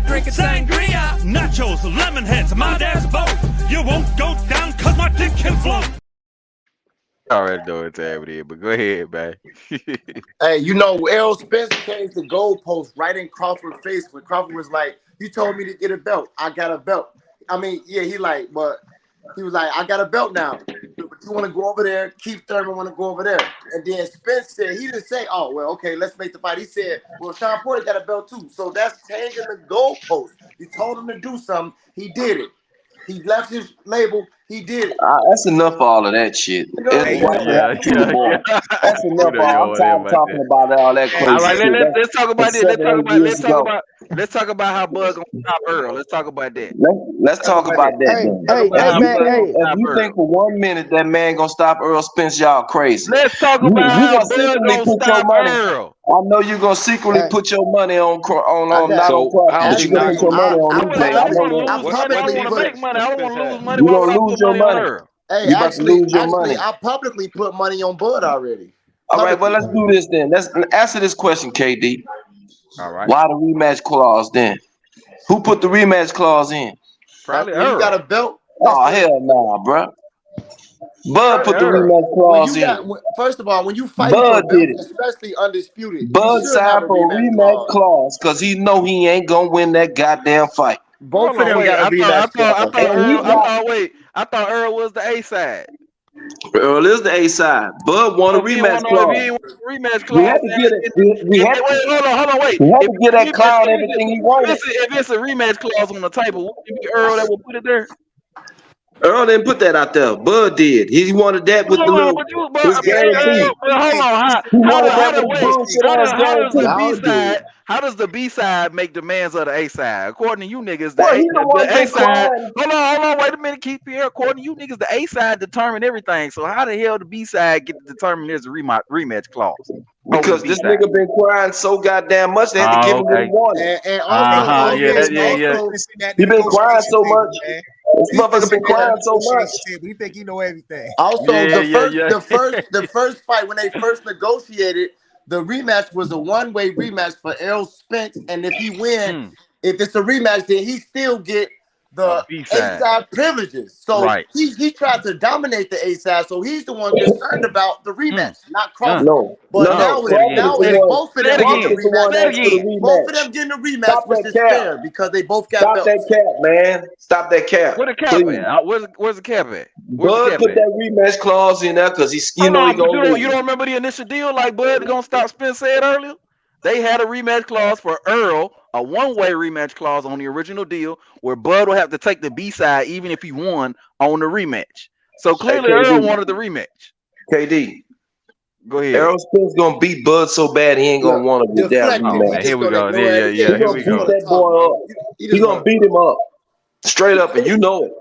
Drinking sangria, nachos, lemon heads, my dad's boat. You won't go down cause my dick can float. I already know what time it is, but go ahead, man. Hey, Errol Spence changed the goalpost right in Crawford's face when Crawford was like, you told me to get a belt. I got a belt. I mean, yeah, but he was like, I got a belt now. But you want to go over there? Keith Thurman want to go over there. And then Spence said, he didn't say, oh, well, okay, let's make the fight. He said, well, Sean Porter got a belt too. So that's changing the goalpost. You told him to do something. He did it. He left his label. He did it. That's enough for all of that shit. That's enough. I'm tired of talking about all that crazy. All right, let's talk about this. Let's talk about how Bud gonna stop Earl. Let's talk about that. Let's talk about that. If you think for 1 minute that man gonna stop Earl Spence, y'all crazy. Let's talk about how Bud gonna stop Earl. I know you're gonna secretly put your money on not on Crawford. You're gonna put your money on eBay. I want to make money. I don't want to lose money. You're gonna lose your money. Hey, actually, I publicly put money on Bud already. All right, well, let's do this then. Let's answer this question, KD. All right. Why the rematch clause then? Who put the rematch clause in? Probably You got a belt? Oh, hell nah, bro. Bud put the rematch clause in. First of all, when you fight Bud for a did belt, it. especially undisputed, Bud signed for a rematch clause because he know he ain't gonna win that goddamn fight. Both of them got a rematch clause. I thought Earl was the A side. Earl is the A side. Bud won a rematch clause. We had to get it. We had to get that clown everything he wanted. If it's a rematch clause on the table, would it be Earl that will put it there? Earl didn't put that out there. Bud did. He wanted that with the little. how does the B side make demands of the A side? According to you niggas, Well, he the one the A been side. crying. Hold on, wait a minute, keep here. According to you niggas, the A side determine everything. So how the hell the B side get to determine there's a rematch clause over the Because B this side? nigga been crying so goddamn much, they had to give Oh, him what he okay. wanted. And Uh-huh. Yeah, He been crying so much. This motherfucker been crying so much. We think he know everything. Also, Yeah, the first fight when they first negotiated, the rematch was a one-way rematch for Errol Spence, and if he win, if it's a rematch, then he still get the B A side. side privileges. So Right. he tried to dominate the A side, so he's the one concerned about the rematch, not Crawford. No, But now Crawford is the one. both of them Crawford getting is the one the asked for the rematch. Both of rematch. them getting the rematch, Stop which that is cap. fair because they both got Stop belts. that cap, man. Stop that cap. Where the cap Please. at? Where's the cap at? Where's the Bud cap put at? that rematch clause in there because he's, you Hold know, he on, but gonna you lose. don't remember the initial deal like Bud gonna stop Spence said earlier? They had a rematch clause for Earl, a one-way rematch clause on the original deal, where Bud will have to take the B side even if he won on the rematch. So clearly Hey, Earl KD. wanted the rematch. KD. Go ahead. Errol Spence gonna beat Bud so bad he ain't gonna want to get that Oh rematch. man, here we go. ignore Yeah. everything. He Here gonna we beat go. that boy up. He gonna beat him up. Straight up, and you know it.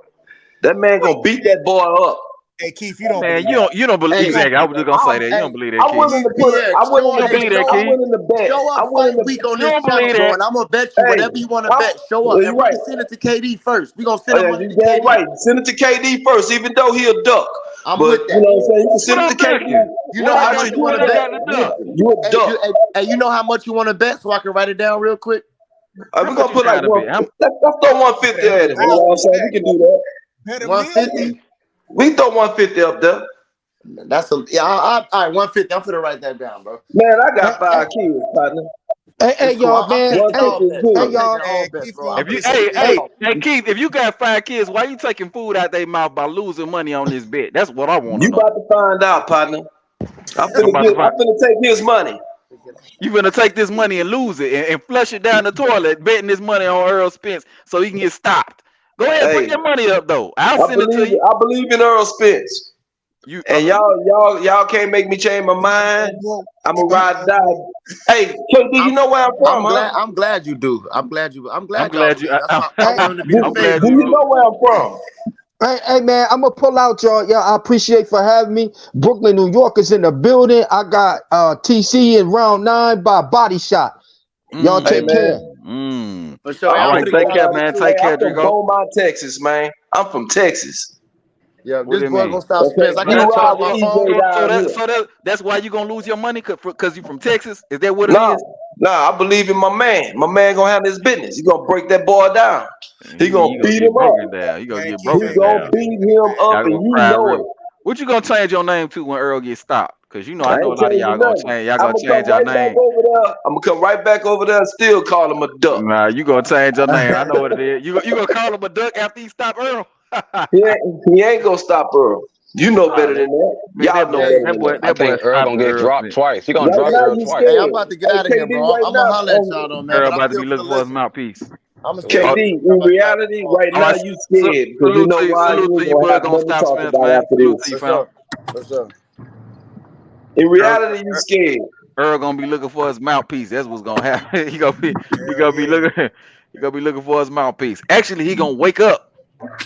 That man gonna beat that boy up. Hey Keith, you don't Man, believe that. you don't believe exactly. I was just gonna say that. You don't believe that, I'm Keith. willing to put it. I'm You willing don't to believe that, I'm Keith. willing to bet. Show up I'm willing fight to. week on You this don't channel, believe bro, that. and I'm gonna bet you Hey, whatever you want to bet. Show up, well, and you we right. can send it to KD first. We gonna send Oh, the yeah, money you to damn KD. right. Send it to KD first, even though he a duck. I'm But with you that. know what I'm saying? You can What send it I'm to KD. ducking? You What know I how got much to you do? want What to I bet? got to duck? You a duck. Hey, you know how much you want to bet, so I can write it down real quick. We're How much gonna you put like trying to one. bet? Let's throw 150 at him. You know what I'm saying? We can do that. 150. We can throw 150 up there. That's a all right. 150. I'm gonna write that down, bro. Man, I got 5 kids, partner. It's cool. y'all, I'm man. taking all 150 is bets. I'm good. taking all bets, bro. If you, Hey, hey, Keith, if you got 5 kids, why you taking food out their mouth by losing money on this bet? That's what I want to You know. about to find out, partner. I'm I'm about to find. finna take his money. You gonna take this money and lose it and flush it down the toilet, betting this money on Errol Spence so he can get stopped. Go ahead, put Hey, your money up though. I'll I send it to you. believe in Errol Spence. You And y'all can't make me change my mind. I'm a ride or die. Hey, KD, you know where I'm from, huh? I'm glad you do. I'm glad I'm y'all glad you. believe. That's why I want him to be the I'm glad Do favorite, you you bro. do. know where I'm from? Hey man, I'm gonna pull out y'all. Yeah, I appreciate for having me. Brooklyn, New York is in the building. I got TC in round 9 by body shot. Y'all Hey, take care. For sure. I'm All right, from take care, Beaumont. man. Hey, Take I'm care, from Drigo. Beaumont, Texas, man. I'm from Texas. Yeah, What this do you boy mean? gonna stop Spence. I You gotta ride charge with my EJ phone. down here. That's why you gonna lose your money because you from Texas. Is that what it Nah, is? I believe in my man. My man gonna handle his business. He gonna break that boy down. He gonna You gonna beat get him up. broken down. You gonna get He broken gonna down. beat him up, Y'all and gonna you cry know real. it. What you gonna change your name to when Earl gets stopped? Cause I I know a ain't lot of changing y'all gonna nothing. change. Y'all I'm gonna gonna come change your right back name. over there. I'm gonna come right back over there and still call him a duck. Nah, you gonna change your name. I know what it is. You gonna call him a duck after he stop Earl? He ain't gonna stop Earl. You know better than that. Man, Y'all know better than that. I that boy think Earl stopped gonna get Earl dropped Spence. twice. He gonna Right drop now Earl you twice. Hey, I'm scared. about to get Hey, out of here, KD, bro. right I'm gonna now, holler at y'all though, man. Earl But I'm about to still be looking finna for his listen. mouthpiece. I'm still Sweet. KD, gonna in reality, right All now right, you scared because you salute know to you. why Salute you to ain't you, gonna bud. have Gonna nothing to stop talk Spence, about man. after Salute to you, this. For fam. sure. For sure. In Earl, reality, you scared. Earl gonna be looking for his mouthpiece. That's what's gonna happen. He gonna be looking he gonna be looking for his mouthpiece. Actually, he gonna wake up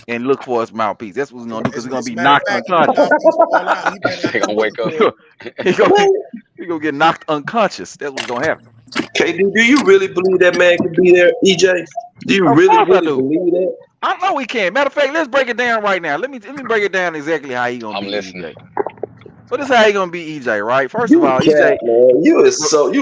and look for his mouthpiece. That's what he's gonna do because he's gonna As a be matter of knocked fact, if the unconscious. mouthpiece fall out, he better not They come gonna looking wake up. for it. He gonna get knocked unconscious. That's what's gonna happen. KD, do you really believe that man can be there, EJ? Do you Of really, course I really do. believe that? I know he can. Matter of fact, let's break it down right now. Let me break it down exactly how he gonna I'm beat listening. EJ. So this is how he gonna beat EJ, right? First of You all, cap, EJ. man. You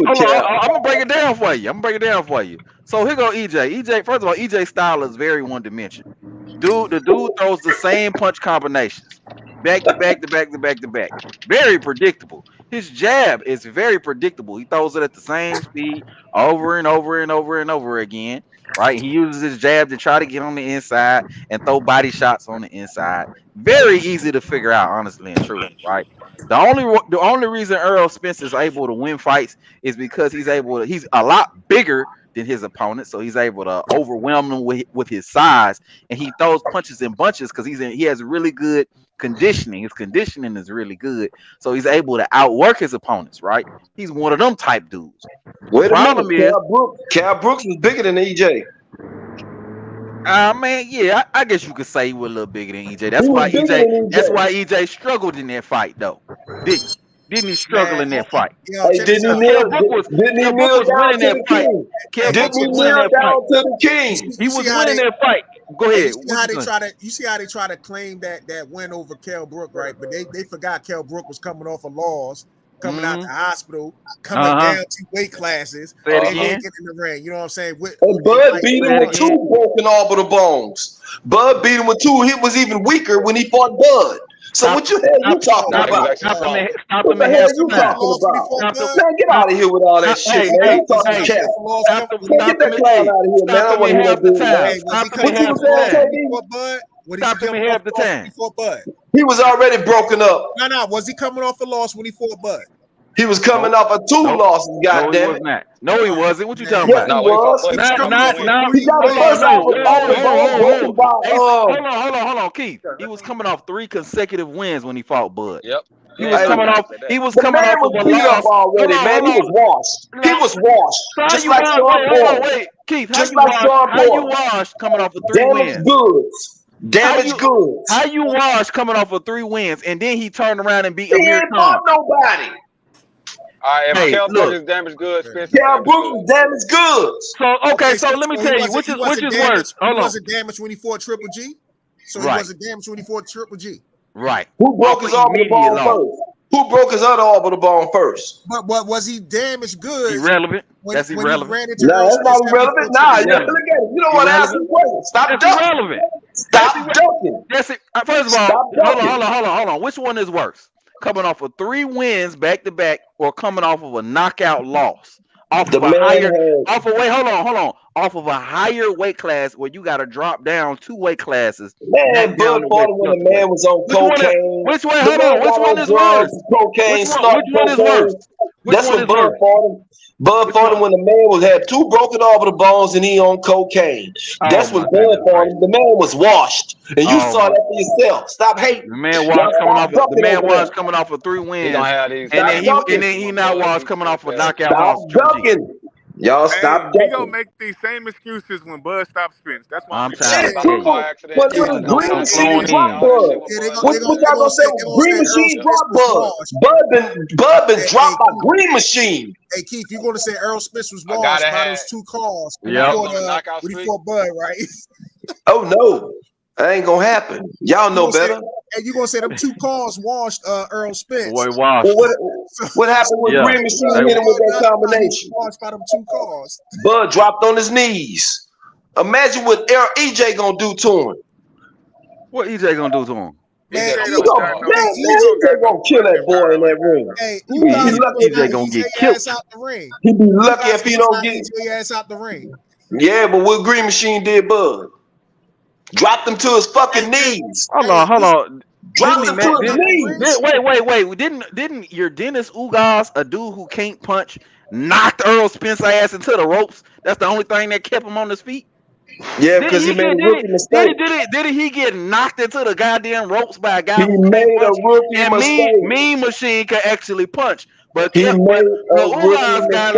Hold on, cap. I'm gonna break it down for you. I'm gonna break it down for you. So here go EJ. EJ, first of all, EJ style is very one dimensional. The dude throws the same punch combinations, back to back to back to back to back. Very predictable. His jab is very predictable. He throws it at the same speed over and over and over and over again. Right? He uses his jab to try to get on the inside and throw body shots on the inside. Very easy to figure out, honestly and truly. Right? The only reason Errol Spence is able to win fights is because he's a lot bigger than his opponent, so he's able to overwhelm them with his size, and he throws punches in bunches because he has really good conditioning. His conditioning is really good, so he's able to outwork his opponents. Right? He's one of them type dudes. Wait a minute, Problem is, Cal Brooks was bigger than EJ. Man, yeah, I guess you could say he was a little bigger than EJ. That's He why was bigger than EJ. That's why EJ struggled in that fight, though. Didn't he struggle in that fight? Hey, didn't he kneel down to the king? Didn't he kneel down to the king? He was winning that fight. Go ahead. You see how they try to claim that win over Kell Brook, right? But they forgot Kell Brook was coming off a loss, coming out the hospital, coming down 2 weight classes, and then getting in the ring. You know what I'm saying? Bud beat him with 2 broken orbital bones. Bud beat him with 2. He was even weaker when he fought Bud. So what you talking about? Stop him at halftime. Man, get out of here with all that shit, man. You talking cat. Get that clown out of here, man. I don't want to hear that dude. What you was saying, KB? Stop him at half the time. He was already broken up. No. Was he coming off a loss when he fought Bud? He was coming off of 2 losses, goddamn it. No, he wasn't. What you talking about? No, he was. He got hold on, Keith. He was coming off 3 consecutive wins when he fought Bud. Yep. He was coming off of a loss already, man. He was washed. He was washed. Just like Sean Paul. Wait, Keith. How you washed coming off of 3 wins? Damaged goods. How you washed coming off of 3 wins and then he turned around and beat He Amir ain't Khan? fought nobody. All right, if Kell Brooks is damaged goods, Kell Brooks is damaged goods. So let me tell you, which is worse? He wasn't damaged when he fought Triple G. So he wasn't damaged when he fought Triple G. Right. Who broke his orbital bone first? Who broke his other orbital bone first? But was he damaged good? Irrelevant. That's irrelevant. No, that's not irrelevant. Nah, look at it. You don't want to ask the question. Stop ducking. Stop ducking. That's it. First of all, hold on. Which one is worse? Coming off of 3 wins back to back, or coming off of a knockout loss? Off of a higher weight class where you got to drop down 2 weight classes. Man, Bud fought when the man was on cocaine. Which one? Hold on. Which one is worse? Cocaine. Which one is worse? That's what Bud fought him. Bud fought him when the man had 2 broken orbital bones and he on cocaine. That's when Bud fought him. The man was washed, and you saw that for yourself. Stop hating. The man was coming off of 3 wins, and then he now was coming off of knockout loss. Y'all stop ducking. He gonna make these same excuses when Bud stops Spence. That's why I'm trying to tell you. But Green Machine dropped Bud. What y'all gonna say? Green Machine dropped Bud. Bud been dropped by Green Machine. Hey Keith, you're gonna say Errol Spence was washed by those 2 calls when he fought Bud, right? Oh no, that ain't gonna happen. Y'all know better. And you gonna say them 2 calls washed Errol Spence? Boy, washed. What happened with Green Machine hitting with that combination? Washed by them 2 calls. Bud dropped on his knees. Imagine what EJ gonna do to him. What EJ gonna do to him? Man, EJ gonna kill that boy in that ring. Hey, he be lucky EJ gonna get killed. Out the ring. He be lucky if he don't get EJ ass out the ring. Yeah, but what Green Machine did, Bud? Dropped him to his fucking knees. Hold on. Dropped him to his knees. Wait. Didn't your Dennis Ugas, a dude who can't punch, knocked Errol Spence ass into the ropes? That's the only thing that kept him on his feet. Yeah, because he made a rookie mistake. Did he get knocked into the goddamn ropes by a guy who made a rookie mistake? Mean Machine could actually punch, but Ugas got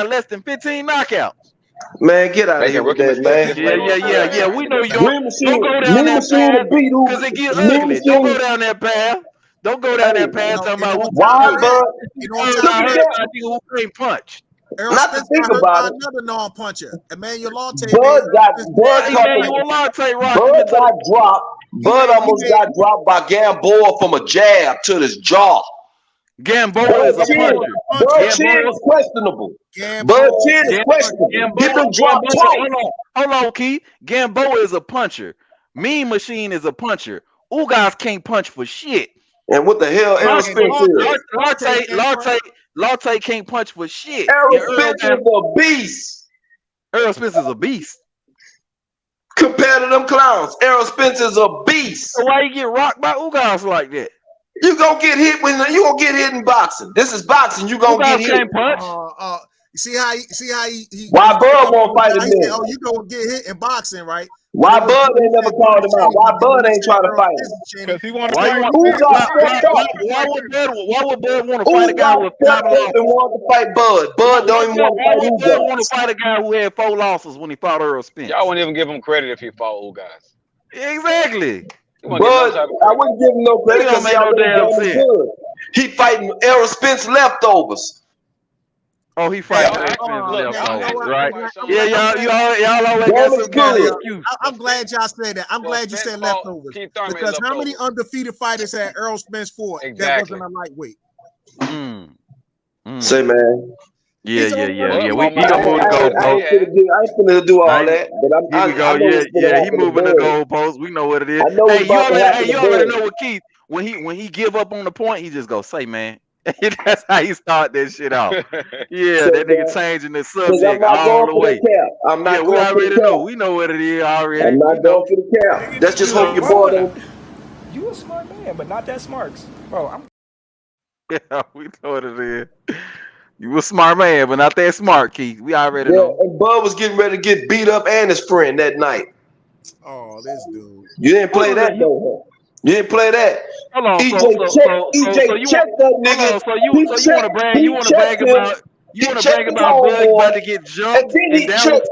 less than 15 knockouts. Man, get out of here with that, man. Yeah. We know you don't go down that path because it gets ugly. Don't go down that path. Don't go down that path talking about why, Bud. Who can't punch. Not to think about it. Another non-puncher, Emmanuel Latte. Bud got dropped. Bud almost got dropped by Gamboa from a jab to his jaw. Gamboa is a puncher. Bud Chin is questionable. Bud Chin is questionable. He been dropped twice. Hold on, Keith. Gamboa is a puncher. Mean Machine is a puncher. Ugas can't punch for shit. And what the hell Errol Spence is? Latte can't punch for shit. Errol Spence is a beast. Errol Spence is a beast. Compared to them clowns, Errol Spence is a beast. So why you get rocked by Ugas like that? You gonna get hit when you gonna get hit in boxing. This is boxing. You gonna get hit. Can't punch. See how he Why Bud won't fight him he said, then? "Oh, you gonna get hit in boxing, right?" Why Bud ain't never called him out? Why Bud ain't trying to fight him? Because he want to Why fight. would Bud want to fight a Ugas guy with 5 stepped up losses? and wanted to fight Bud. Bud don't even want to Why fight would Bud want to Ugas. fight a guy who had 4 losses when he fought Errol Spence? Y'all wouldn't even give him credit if he fought old guys. Exactly. Bud, I wouldn't give him no credit It don't because make he no already damn done sense. good. He fighting Errol Spence leftovers. Oh, he fighting Hey, Errol Spence look, left y'all over, asked right? him to fight Sean Yeah, y'all always got Damn, some kind of excuse. I'm glad y'all said that. I'm Well, glad you Spence said fought leftovers Keith Thurman because how many leftovers. undefeated fighters had Errol Spence fought that Exactly. wasn't a lightweight? Say, man. Yeah. Bud We fought he gonna move the I goalpost. ain't finna do all that, but Here we go. I know what's gonna Yeah. He happen to moving the Bud. goalpost. We know what it is. I know what's about to happen to You already know Bud. what Keith when he give up on the point, he just go say, man. That's how he start that shit off. Yeah, Say, that nigga man, changing the because I'm subject not all going the for way. the cap. I'm Yeah, not we going for the already know. cap. We know what it is already. I'm not We know. going for the cap. Let's just hope your boy don't. You a smart man, but not that smart, bro. Yeah, we know what it is. You a smart man, but not that smart, Keith. We already Yeah, know. and Bud was getting ready to get beat up and his friend that night. Oh, this dude. You didn't play that though. You didn't play that. Hold on, EJ so checked that nigga. He you want to brag? You want to brag checked him. about? You He want to checked brag his about Bud homeboy, about to get and jumped then in he Dallas?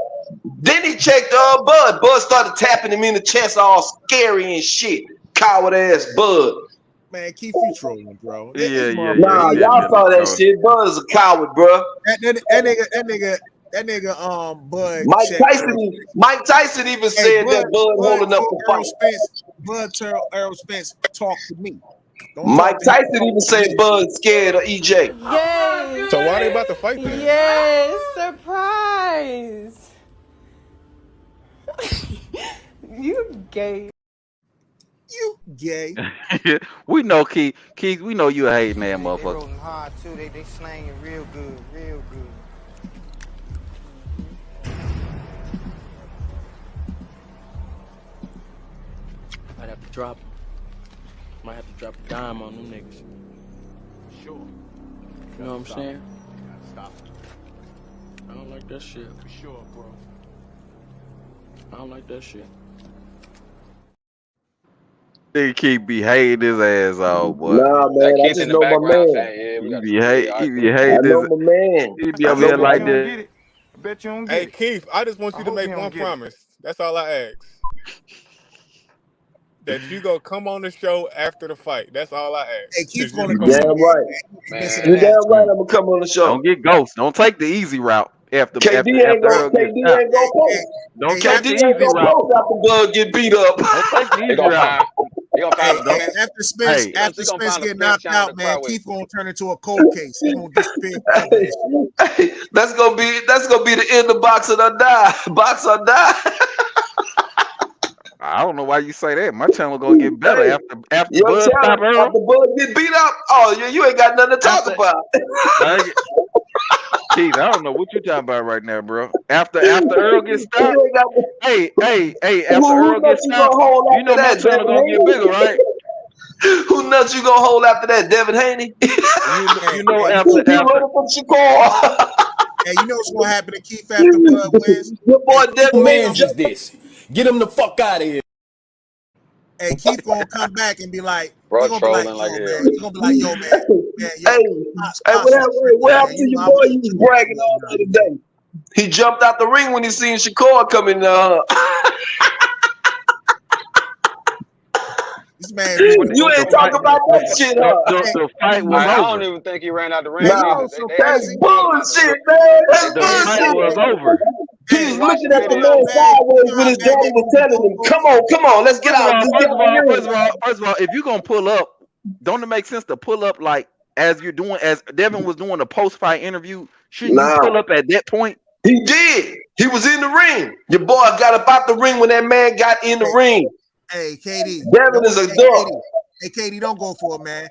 checked Bud. Bud started tapping him in the chest, all scary and shit. Coward ass Bud. Man, keep you trolling, bro. Yeah. He Nah, y'all saw that shit. Bud is a coward, bro. That nigga, Bud. Mike Tyson even said that Bud holding up the fight. Bud told Errol Spence, talk to me. Mike Tyson even said Bud scared of EJ. Yay! So why they about to fight then? Yes, surprise! You gay. You gay. We know, Keith. Keith, we know you a hating that They motherfucker. rolling hard too. They slanging real good, real good. Might have to drop a dime on them niggas. Sure. You know what I'm saying? Stop. I don't like that shit. For sure, bro. I don't like that shit. He keep be hating his ass off, boy. Nah, man, I just know my man. He be hating I know his. my man. He be over here like that. I bet you don't Hey get it. Keith, I just want you to hope make you don't one get it. promise. That's all I ask. That you go come on the show after the fight. That's all I ask. Hey, Keith's You gonna go- come. Damn right. You damn right I'm gonna come on the show. Don't get ghost. Don't take the easy route after KD ain't Earl gonna gets out. post. Don't take KD the ain't easy gonna route. post after Bud get beat up. Don't take the He easy gonna route. find Spence. After Spence, Hey. after He gonna Spence find a get Spence knocked out, challenge man, flyweight. Keith gonna turn into a cold case. He gonna disappear forever. That's gonna be the end of Box or Die. Box or Die. I don't know why you say that. My channel gonna get better after Your Bud stop challenge Earl. after Bud get beat up. Oh yeah, you ain't got nothing to talk about. Keith, I don't know what you talking about right now, bro. After Earl gets stopped, hey, after Earl gets stopped, you know my channel gonna get bigger, right? Who nuts you gonna hold after that, Devin Haney? You know you after running from Chicago. Hey, you know what's gonna happen to Keith after Bud wins? Your boy Devin Haney is this? Get him the fuck out of here. Hey, Keith gonna come back and be like, Bro, he gonna be like, trolling like hell. man. He gonna be like, yo, man, yo. Hey, what happened to your boy? You was bragging all the other day. He jumped out the ring when he seen Shakur coming. This man, you ain't talking about that shit, huh? The fight was I over. don't even think he ran out the ring. Nah, either. that's bullshit, man. That's The fight was bullshit. over. He was looking at the man sideways when his daddy was telling him, come on, let's get out. First of all, if you're gonna pull up, don't it make sense to pull up like as Devin was doing the post-fight interview? Shouldn't you pull up at that point? He did. He was in the ring. Your boy got up out the ring when that man got in the ring. Hey, Katie. Devin is a dog. Hey, Katie, don't go for it, man.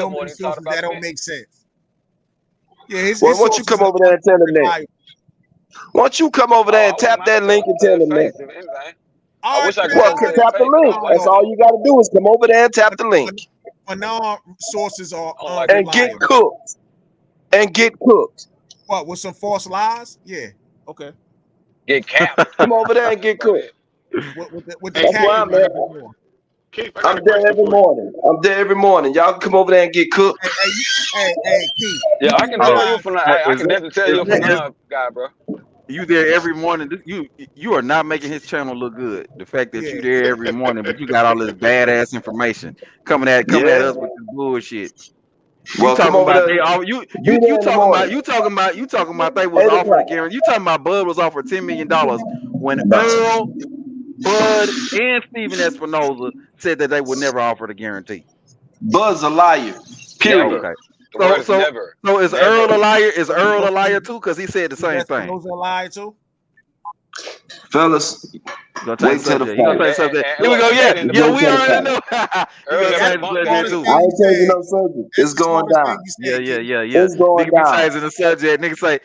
show me when the he talked sources about that don't Spence. make sense. Yeah, his Well, why don't you come over there and tell him that? Why don't you come over there and tap that link and tell him that? I wish I could Well, tell him tap the link. That's all you got to do is come over there and tap the link. Fanon sources are and get cooked. And get cooked. What, with some false lies? Yeah. Okay. Get capped. Come over there and get cooked. With the That's why I'm there. I'm there every morning. I'm there every morning. Y'all can come over there and get cooked. Hey, Keith. Yeah, I can tell you for now. I can definitely tell you for now, guy, bro. You there every morning. You are not making his channel look good. The fact that you there every morning, but you got all this badass information coming at us with this bullshit. Well, you talking come over about there. they all you talking about they was offered a guarantee. You talking about Bud was offered $10 million when Earl, Bud, and Steven Espinoza said that they would never offer the guarantee. Bud's a liar. Period. Okay. Never. So is Earl a liar? Is Earl a liar too? Because he said the same thing. Those a liar too. Fellas, wait till the You gonna say something? Here we go. Yeah, we already know. You gonna change the subject too? I ain't changing no subject. It's going down. Yeah. It's going Nigga down. be changing the subject. Nigga say,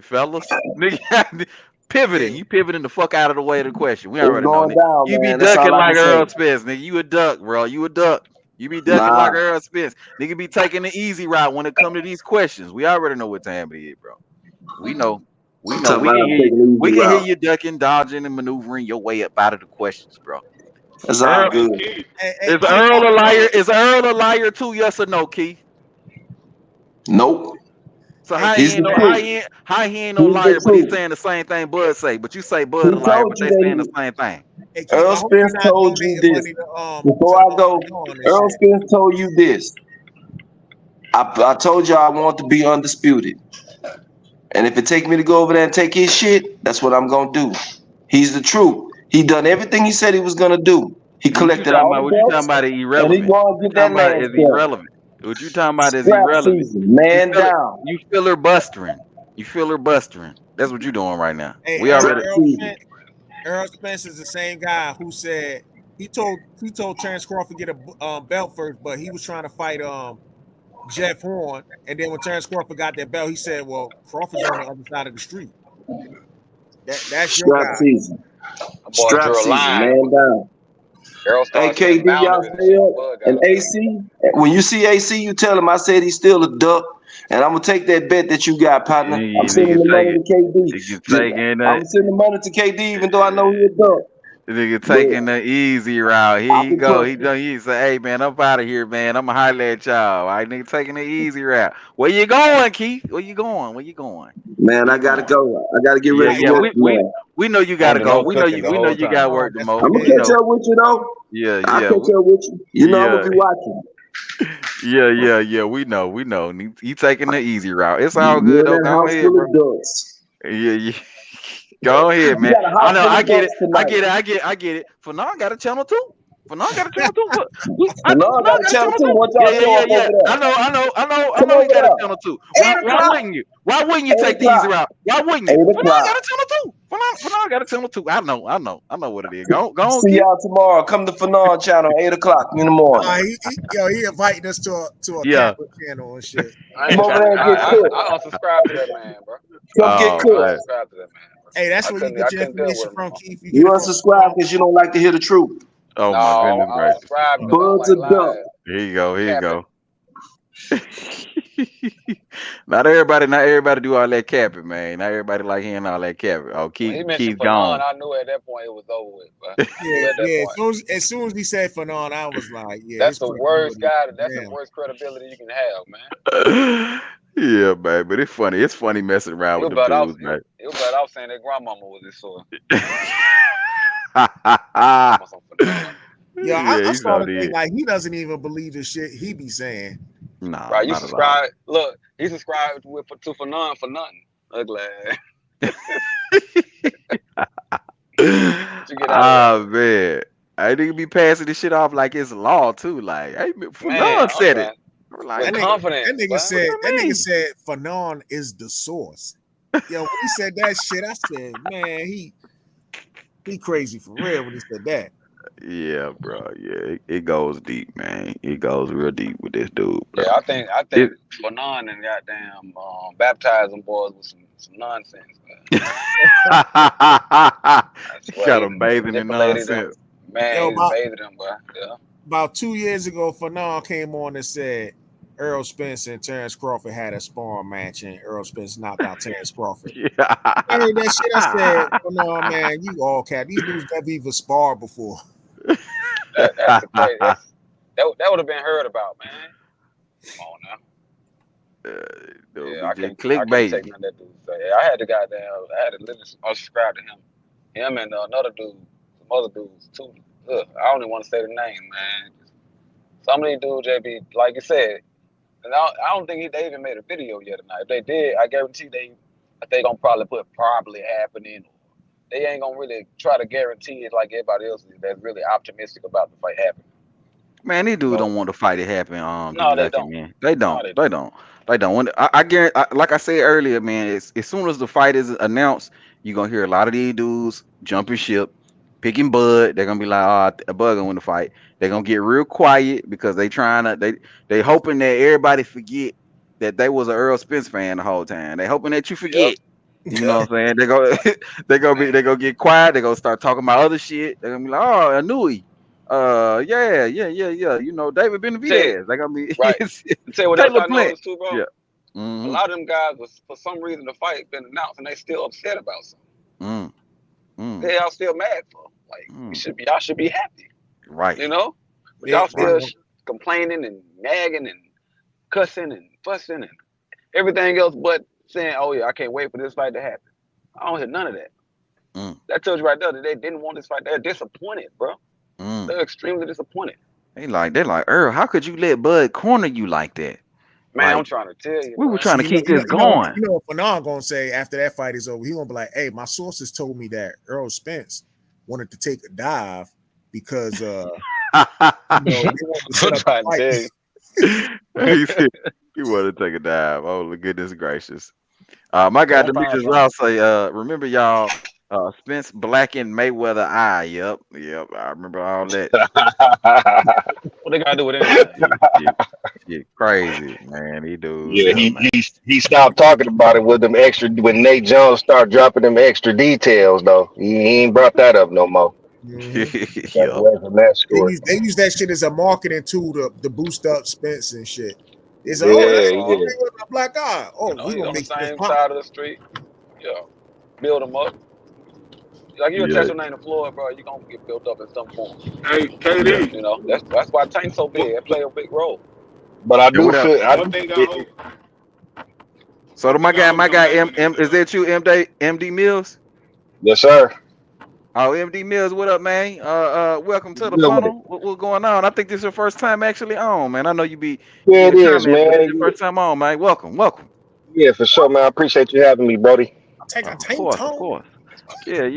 fellas, nigga pivoting. You pivoting the fuck out of the way of the question. We already know. Going down, You be man. That's ducking all I like can say. Earl Spence, nigga. You a duck, bro. You a duck. You be ducking like Errol Spence. Nigga be taking the easy route when it come to these questions. We already know what time it is, bro. We know. We can hear you ducking, dodging, and maneuvering your way up out of the questions, bro. That's all good. Is Earl a liar? Is Earl a liar too? Yes or no, Keith? Nope. So how he ain't no liar, but he's saying the same thing Bud say. But you say Bud a liar, but they saying the same thing. Earl Spence told you this. Before I go, Earl Spence told you this. I told you I want to be undisputed. And if it take me to go over there and take his shit, that's what I'm going to do. He's the truth. He done everything he said he was going to do. He collected all the what you talking about is irrelevant. And he going to get that man is irrelevant. What you talking about is Scrap irrelevant. Season, man down. You filibustering. You filibustering. That's what you doing right now. Hey, We already. Errol Spence is the same guy who said he told Terence Crawford to get a belt first, but he was trying to fight Jeff Horn, and then when Terence Crawford got that belt, he said, "Well, Crawford's on the other side of the street." That's your guy. Season. Strap season, man down. Hey, KD, y'all stay up. And AC, when you see AC, you tell him I said he's still a duck, and I'm gonna take that bet that you got, partner. I'm sending the money to KD. I'm sending the money to KD, even though I know he's a duck. Nigga taking the easy route. Here you go. He say, "Hey man, I'm out of here, man. I'm gonna holler at y'all." All right, nigga taking the easy route. Where you going, Keith? Where you going? Man, I gotta go. I gotta get ready for work. We know you gotta go. We know you got work tomorrow. I'm gonna catch up with you though. Yeah. I'll catch up with you. You know I'm gonna be watching. Yeah. We know. He taking the easy route. It's all good though. Go ahead, bro. Yeah. Go ahead, man. I know. I get it. Fanon got a channel too. Fanon got a channel too. Fanon got a channel too. What y'all show up over there? I know. He got a channel too. Why wouldn't you take the easy route? Why wouldn't you? Fanon got a channel too. Fanon got a channel too. I know what it is. Go on. See y'all tomorrow. Come to Fanon channel 8:00 in the morning. He invited us to a Catholic channel and shit. Come over there and get cooked. I unsubscribe to that man, bro. Come get cooked. Subscribe to that man. Hey, that's where you get your information from, Keith. You unsubscribe because you don't like to hear the truth. Oh my goodness, right. Bud's a duck. Here you go. Not everybody do all that capping, man. Not everybody like hearing all that capping. Oh, Keith gone. I knew at that point it was over with. But As soon as he said Fanon, I was like, yeah. That's the worst guy. That's the worst credibility you can have, man. Yeah, man, but it's funny. It's funny messing around with the dudes, man. It was bad. I was saying that grandmama was his soul. I started to think like he doesn't even believe the shit he be saying. Nah, right. You subscribe. Look, he subscribed to Fanon for nothing. Ugly. Man, I think be passing this shit off like it's law too. Like, hey, Fanon said it. Like, that nigga said Fanon is the source. Yo, when he said that shit, I said, man, he crazy for real when he said that. Yeah, bro. Yeah, it goes deep, man. It goes real deep with this dude, bro. Yeah, I It, think Fanon and goddamn baptized them boys with some nonsense, man. I he swear got he him bathing in manipulated them. nonsense. Man, Yo, he bathed them, boy. Yeah. about 2 years ago, Fanon came on and said Errol Spence and Terence Crawford had a sparring match, and Errol Spence knocked out Terence Crawford. Yeah. I heard that shit. I said, "Fanon, man, you all cat. These dudes never even sparred before." That's the crazy. That would have been heard about, man. Come on now. It'll Yeah, be just I can't take clickbait. none of that dude say. I had to literally unsubscribe to him. Him and another dude, some other dudes too. Ugh, I don't even want to say the name, man. Some of these dudes, JB, like you said, and I don't think they even made a video yet tonight. If they did, I guarantee they gonna probably put probably happening. They ain't gonna really try to guarantee it like everybody else is that's really optimistic about the fight happening. Man, these dudes So don't want the fight to happen. D no, they Lucky, don't. man. They No, don't. they They don't. don't. They don't. When I guarantee, like I said earlier, man, as soon as the fight is announced, you're gonna hear a lot of these dudes jumping ship, picking Bud. They're gonna be like, "Oh, Bud gonna win the fight." They're gonna get real quiet because they hoping that everybody forget that they was an Earl Spence fan the whole time. They hoping that you Yep. forget. You know Yep. what I'm saying? They gonna get quiet. They gonna start talking about other shit. They're gonna be like, "Oh, I knew he." Yeah. You know, David Tell you, Benavidez. They gonna be right. Tell you what else Taylor I Plant. noticed too, bro. Yeah. A Mm-hmm. lot of them guys was for some reason the fight been announced and they still upset about something. Mm, mm, They y'all still mad for? Like mm. y'all should be happy, Right. you know. But They, y'all they, Right. still complaining and nagging and cussing and fussing and everything else, but saying, "Oh yeah, I can't wait for this fight to happen." I don't hear none of that. Mm, That tells you right there that they didn't want this fight. They're disappointed, bro. mm. They're extremely disappointed. They're like, Earl, how could you let Bud corner you like that? Man, I'm Like, trying to tell you, we were bro. trying see, to keep this you going. know what Fanon gonna say after that fight is over. He gonna be like, "Hey, my sources told me that Errol Spence wanted to take a dive because they wanted to set I'm up a trying to fight." tell you. He said he wanted to take a dive. Oh goodness gracious. My guy But I'm fine, Demetrius fine. Ross say, remember y'all, Spence blackened Mayweather eye. Yep, I remember all that. What they gotta do with anything? Shit, crazy, man. These dudes Yeah, here, he man. he he stopped talking about it with them extra when Nate Jones started dropping them extra details though. He ain't brought that up no more. Mhm. Got Yup. away from that story. They use that shit as a marketing tool to boost up Spence and shit. It's like, oh, Yeah, that's Uh-huh. yeah. a black guy. You Oh, know, we he's gonna on the make Spence same pop. side of the street. Yeah, build them up. Like you Yeah, attach your name to Floyd, bro, you gonna get built up in some form. Hey, yeah. KD. You know, that's why Tank's so What, big. It play a big role. But I Yeah, do what up? feel one thing I hope. So One thing I hope my don't guy happen is Is that you, MD Mills? yes, sir. Oh, MD Mills, what up, man? Welcome to the Good with it. panel. What's going on? I think this is your first time actually on, man. I know you Yeah, be in it the is, comments, but this is man. your first time on, man. Welcome. Yeah, for sure, man. I appreciate you having me, Brody. I'll take a Of tank course, of tone. course. Yeah.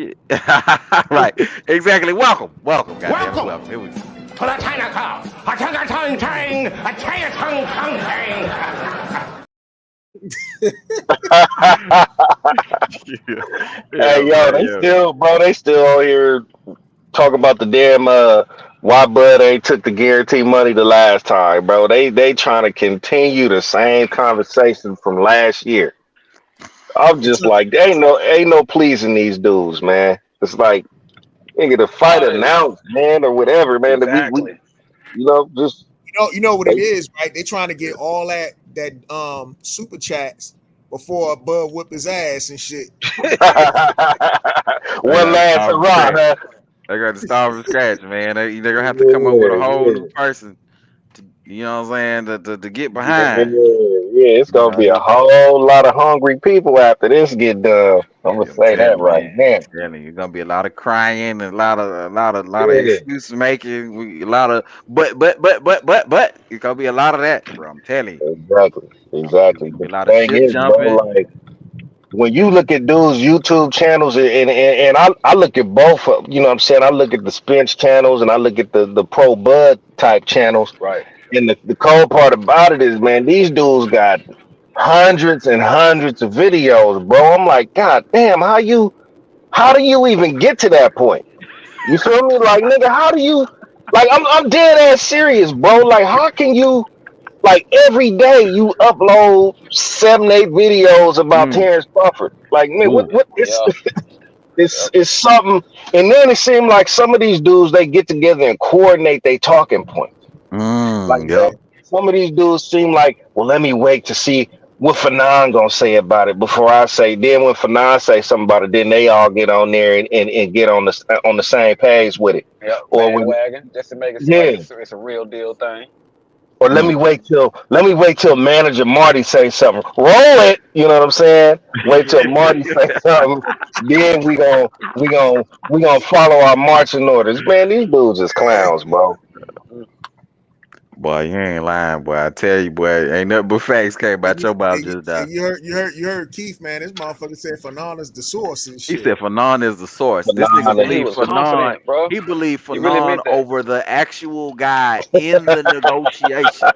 Right. Exactly. Welcome. Goddamn it. Welcome Welcome. Here we go. to the Tanaka. A tang tang tang. A tang tang tang tang. Hey, yo, they Yeah. still, bro, they still on here talking about the damn why Bud ain't took the guarantee money the last time, bro. They trying to continue the same conversation from last year. I'm They just took like, ain't no pleasing these dudes, man. It's like nigga the fight No, it's announced, man, or whatever, man. That we exactly. just you know what it they, is, right? They trying to get all that super chats before Bud whip his ass and shit. They one got to last start from hurrah, scratch. huh? They got to start from scratch, man. They're gonna have to come up with a Yeah, whole yeah. new person to, you know what I'm saying, to get Yeah, behind. yeah, it's You gonna know, be a whole lot of hungry people after this get done. I'm gonna I'm say that telling right you, now. gonna be a lot of crying, and a lot of Yeah, excuse making, a lot of but. It's gonna be a lot of that, bro. I'm telling you, exactly, it's exactly. gonna be But a lot the of thing ship is, bro, jumping. like when you look at dudes' YouTube channels, and I look at both, you know what I'm saying? I look at the Spence channels and I look at the Pro Bud type channels. Right. And the cold part about it is, man, these dudes got hundreds and hundreds of videos, bro. I'm like, God damn, how do you even get to that point? You feel me? Like, nigga, how do you like I'm dead ass serious, bro. Like, how can you like every day you upload 7, 8 videos about Mm. Terence Crawford? Like, man, Ooh. what it's Yeah. it's something, and then it seemed like some of these dudes they get together and coordinate their talking points. Like Mm. Yeah. Yep. some of these dudes seem like, well, let me wait to see what Fanon gonna say about it before I say. Then when Fanon say something about it, then they all get on there and get on the same page with it. Yep. Or when Bandwagon, just to make it seem like yeah, it's a real deal thing. or Mm. let me wait till manager Marty say something. Roll it, you know what I'm saying? Wait till Marty say something. Then we gonna follow our marching orders. Man, these dudes is clowns, bro. Boy, you ain't lying, boy. I tell you, boy, ain't nothing but facts came And about your mouth just now. you heard Keith, man. This motherfucker said Fanana's the source and He shit. said Fanon is the source. This He nigga said he Fanon believe was Fanon. confident, bro. He believed He really Fanon meant that. over the actual guy in the negotiation.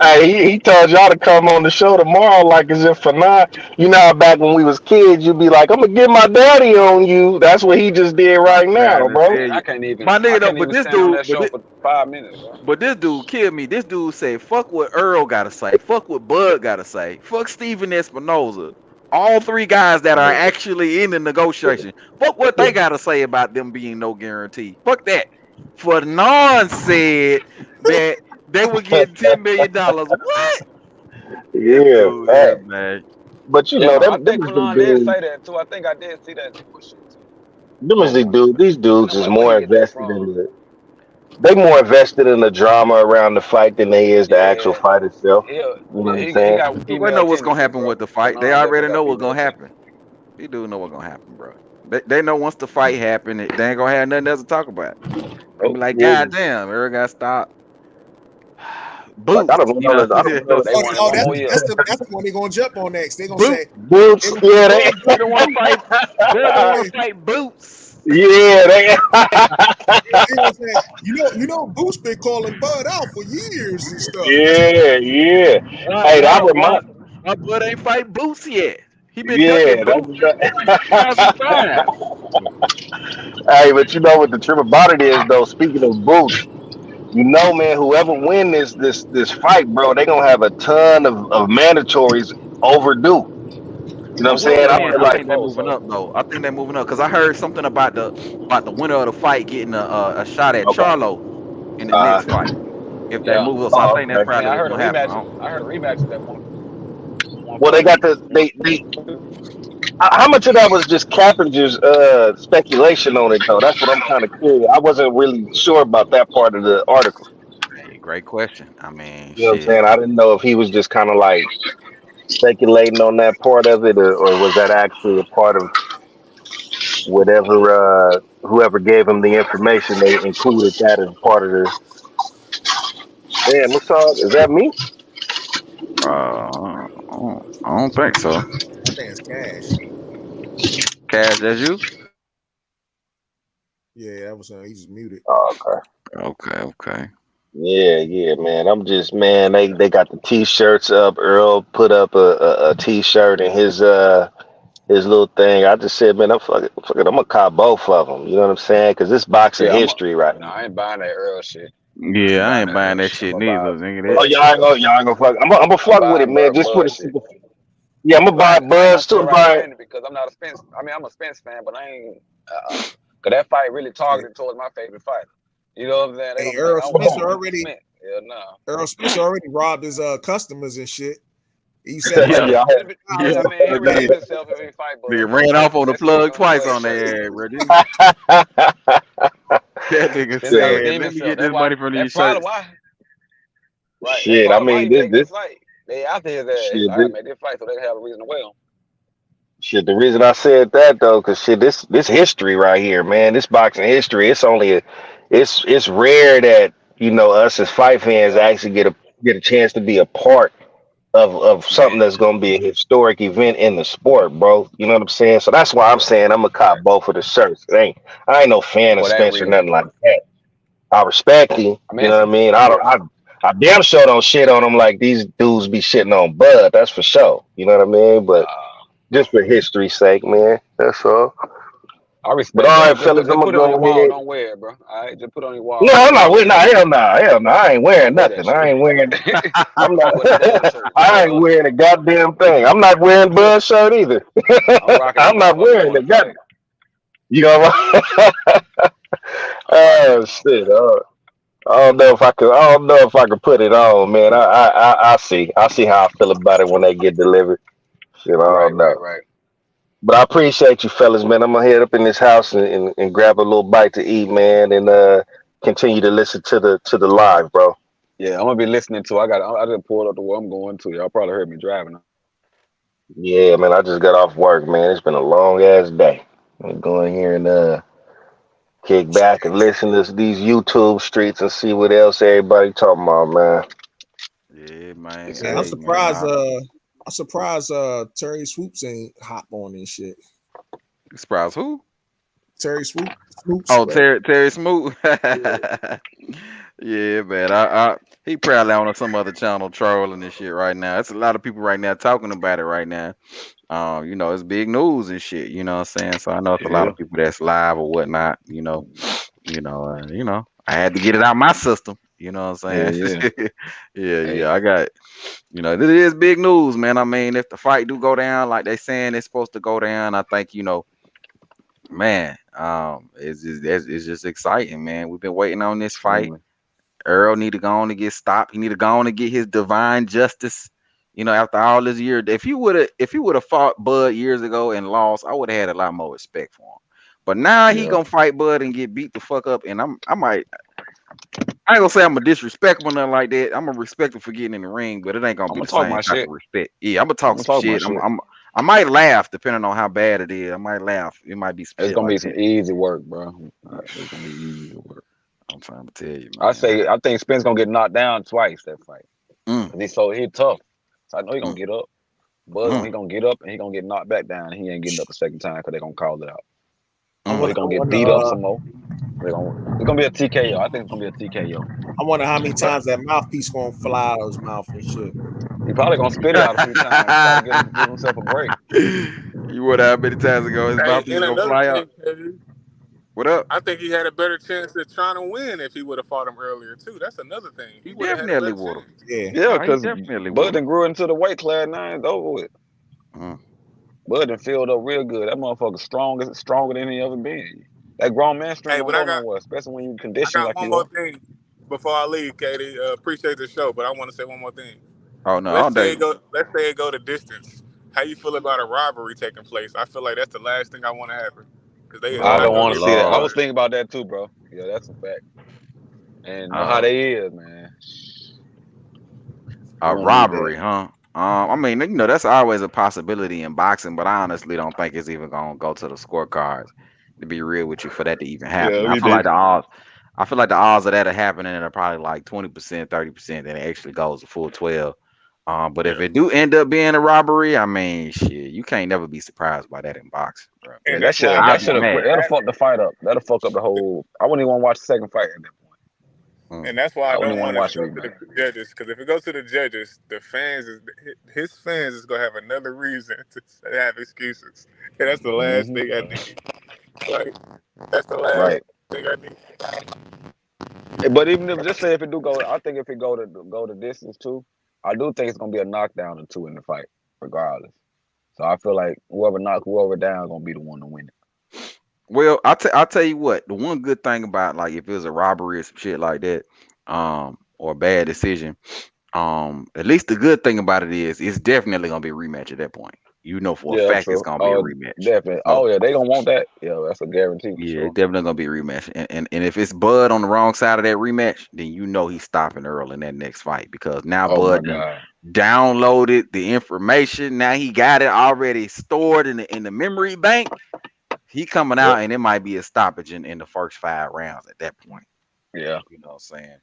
Hey, he told y'all to come on the show tomorrow, like as if for not. You know, how back when we was kids, you'd be like, "I'm gonna get my daddy on you." That's what he just did I'm right now, trying to bro. tell I you, can't even my I nigga. Though, can't but even this stand on dude, that show for 5 minutes, bro. but this dude killed me. This dude said, "Fuck what Earl gotta say. Fuck what Bud gotta say. Fuck Steven Espinoza. All three guys that are actually in the negotiation. Fuck what they gotta say about them being no guarantee. Fuck that." Fanon said that they were getting $10 million. What? This Yeah, dude here, fact. man. But you know, Yeah, I them think is the Falon did dudes. say that too. I think I did see that bullshit too. Them is the dude. These And dudes I'm is like, where he more get that invested from? in the. They more invested in the drama around the fight than they is the actual Yeah, fight itself. yeah, You know yeah. what I'm He saying? got Dude, they female know what's gonna tendencies, happen bro. with the fight. They Falon definitely already got know what's female gonna tendencies. happen. He do know what's gonna happen, bro. They know once the fight happen, they ain't gonna have nothing else to talk about. They be Oh, like, Yeah. God damn, Earl got stopped. Like I Boots, don't you know. know. I don't know. they Oh, wanted oh, one more year. that's the one they're gonna jump on next. They're gonna Boot. say Boots. Yeah, they They don't want to fight. They don't want say, to fight Boots. yeah, they. they gonna say, Boots been calling Bud out for years and stuff. Yeah, yeah. Why? Hey, that Why? was Why? my. My blood ain't fight Boots yet. He been ducking Yeah, that Boots was since that. 2005. Hey, but you know what the trip about it is though. Speaking of boots, you know, man, whoever win this fight, bro, they gonna have a ton of mandatories overdue. You know what I'm On what saying? they I moving? feel I I like think they're suppose moving so. up though. I think they're moving up because I heard something about the winner of the fight getting a shot at okay. Charlo in the next fight if they Yeah. move up. So I Oh, think that's okay. I mean, probably I what's heard a gonna happen. I rematch. don't, I heard a rematch is at 1 Well, they fight. got how much of that was just Cappinger's speculation on it though? That's what I'm kind of curious. I wasn't really sure about that part of the article. hey, great question. I mean, You know what I'm shit. saying? I didn't know if he was just kind of like speculating on that part of it, or was that actually a part of whatever whoever gave him the information? They included that as part of the. Damn, what's all? Is that me? I don't think so. I think it's Cash. Cash, that's you. Yeah, that was he's muted. Oh, okay. Okay, okay. Yeah, yeah, man. I'm just man. They got the t-shirts up. Earl put up a t-shirt and his little thing. I just said, man, I'm gonna cop both of them. You know what I'm saying? Because this boxing Yeah, history right no, now. I ain't buying that Earl shit. I ain't Yeah, I buying ain't that buying Earl that shit. I'm shit gonna neither, buy nigga. Oh, Bud shit. y'all ain't gonna fuck. I'm gonna I'm fuck with it, buying man. Just for Bud the shit. super. Yeah, I'm gonna buy I ain't gonna Buzz too. sit I'm right buying. behind it because I'm not a Spence. I mean, I'm a Spence fan, but I ain't. Cause that fight really Shit. targeted towards my favorite fighter. You know what I'm saying? They Hey, gonna be like, I want to see Spence. Yeah, no. Earl Spence already robbed his customers and shit. He set Yeah, himself Yeah, Yeah, I $1,000. mean, he yeah. redeemed himself if he fight Bud nigga though. ran off on the That's his plug young twice boy on shit. their ass, bro. That nigga Spence got to So, said, redeem "Let me himself. get this money from That's these probably shirts." why. Right. That's shit. I probably why mean, he this taking this this fight. They after his ass. He's shit. like, I gotta make this fight so they can have a reason to wear him. Shit, the reason I said that though, cause shit, this history right here, man, this boxing history, it's rare that us as fight fans Yeah. actually get a chance to be a part of something Man. that's gonna be a historic event in the sport, bro. You know what I'm saying? So that's why I'm Yeah. saying I'm gonna cop Right. both of the shirts. I ain't no fan of For that Spence or reason. nothing like that. I respect him. I You mean, know what I mean? I damn sure don't shit on him like these dudes be shitting on Bud. That's for sure. You know what I mean? But just for history's sake, man. That's all. I But respect all that. right, fellas, Just I'm gonna put it on your go wall. ahead. Don't wear it, bro. All right, just put it on your wall. No, Don't I'm wear not that wearing. No, shit. hell no, hell no. I ain't wearing Don't wear that nothing. I shit. ain't wearing. I'm not. Wear the Bud shirt. Don't wear I the ain't other wearing shit. a goddamn thing. I'm not wearing Bud shirt either. I'm rocking the I'm not motherfucker wearing during the the fight. god. You know. I'm rocking Oh that shit. motherfucker. I don't know if I could. I don't know if I could put it on, man. I see. I see how I feel about it when they get delivered. Shit, I Right, don't right, know. right. But I appreciate you, fellas, man. I'm gonna head up in this house and grab a little bite to eat, man, and continue to listen to the live, bro. Yeah, I'm gonna be listening to. I just pulled up to where I'm going to. Y'all probably heard me driving. Yeah, man. I just got off work, man. It's been a long ass day. I'm going here and kick back and listen to these YouTube streets and see what else everybody talking about, man. Yeah, man. Yes, Man, I'm sir. Hey, man. surprised. I'm surprised. Terry Swoops ain't hop on this shit. Surprise who? Terry Swoops, Oh, bro. Terry Smoot. Yeah. Yeah, man. He probably on some other channel trolling this shit right now. It's a lot of people right now talking about it right now. It's big news and shit. You know what I'm saying? So I know it's a lot Yeah, of people that's live or whatnot. I had to get it out my system. You know what yeah, I'm yeah. saying? Yeah. Hey, I got. This is big news, man. I mean, if the fight do go down like they saying it's supposed to go down, I think man, it's just exciting, man. We've been waiting on this fight. extremely. Earl need to go on to get stopped. He need to go on to get his divine justice. After all this year, if he would have fought Bud years ago and lost, I would have had a lot more respect for him. But now he Yeah. gonna fight Bud and get beat the fuck up, and I ain't gonna say I'm a disrespectful nothing like that. I'm a respectful for getting in the ring, but it ain't gonna I'm be gonna the talk same my type shit. of respect. Yeah, I'm gonna I'm talk gonna some talk my shit. shit. I might laugh depending on how bad it is. I might laugh. It might be some It's shit gonna be like some that. easy work, bro. It's gonna be easy work. I'm trying to tell you, I man. say I think Spence gonna get knocked down twice that fight. Mm, Cause he tough. So I know he gonna mm, get up. Bud mm, he gonna get up and he gonna get knocked back down. And he ain't getting up a second time because they gonna call it out. I So mm. he wonder. I gonna get wonder. beat up some more. It's gonna be a TKO. I think it's gonna be a TKO. I wonder how many But times that mouthpiece gonna fly out of his mouth and shit. he probably gonna spit it out a few times. Try to give himself a break. You would have many times ago his Hey, mouthpiece and gonna another fly out. thing, Kevin, What up? I think he had a better chance of trying to win if he would have fought him earlier too. That's another thing. He He would have had a definitely better would have. chance. Yeah. Yeah, No, he because definitely Bud would have. done grew into the weight class now. It's over with. Mm. Bud done filled up real good. That motherfucker stronger than he ever been. That grown man strength Hey, don't but go nowhere, especially when you I condition got like one you more are. thing before I leave, Katie. Appreciate the show, but I want to say one more thing. Oh no, all Let's say day. it go. Let's say it go to distance. How you feel about a robbery taking place? I feel like that's the last thing I want to happen because they is I not don't gonna Oh want to get see beat that. I Lord. was Bud. thinking about that too, bro. Yeah, that's a fact. And know how Oh, they is, man. We a don't need that. robbery, huh? I mean, that's always a possibility in boxing, but I honestly don't think it's even gonna go to the scorecards. To be real with you, for that to even happen, Yeah, me neither. I feel like the odds of that happening are probably like 20%, 30%. Then it actually goes to full 12. But if Yeah, it do end up being a robbery, I mean, shit, you can't never be surprised by that in boxing, bro. Yeah, and that's why I I'd that don't be should have want mad. that to that'll fuck happen. the fight up. That'll fuck up the whole. I wouldn't even want to watch the second fight at that point. Mm. And that's why I I wouldn't don't even want want to it to watch the go to the rematch. judges. Because if it goes to the judges, his fans is gonna have another reason to have excuses. And that's the last Hmm. thing I need. Like that's the last Right. thing I need. But even if just say if it do go, I think if it go to distance too, I do think it's gonna be a knockdown or two in the fight, regardless. So I feel like whoever knock whoever down gonna be the one to win it. Well, I'll tell you what. The one good thing about, like, if it was a robbery or some shit like that, or a bad decision, at least the good thing about it is it's definitely gonna be a rematch at that point. You know for a Yeah, fact it's true. gonna be a Oh, rematch. definitely. So Oh yeah, they gonna want that. Yeah, that's a guarantee for yeah, it's sure. definitely gonna be a rematch. And if it's Bud on the wrong side of that rematch, then you know he's stopping Earl in that next fight, because now Oh my Bud done God. downloaded the information. Now he got it already stored in the memory bank. He coming Yep. out, and it might be a stoppage in the first 5 rounds at that point. Yeah. You know what I'm saying?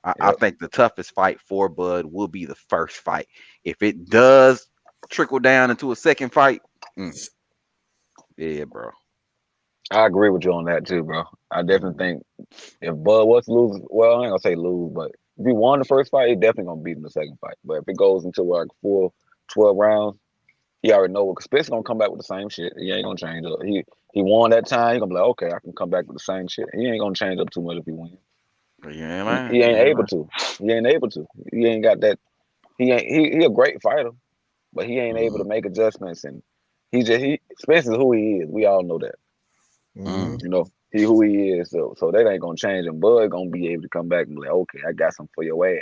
I Yep. think the toughest fight for Bud will be the first fight. If it does trickle down into a second fight, yeah, bro. I agree with you on that too, bro. I definitely think if Bud was to lose, well, I ain't gonna say lose, but if he won the first fight, he definitely gonna beat him the second fight. But if it goes into like full 12 rounds, he already know because Spence gonna come back with the same shit. He ain't gonna change up. He won that time. He gonna be like, okay, I can come back with the same shit. He ain't gonna change up too much if he wins. Yeah, man. He ain't able to. He ain't able to. He ain't got that. He ain't. He a great fighter, but he ain't able to make adjustments. And Spence is who he is. We all know that. You know, he who he is. So that ain't gonna change him. Bud gonna be able to come back and be like, okay, I got something for your ass.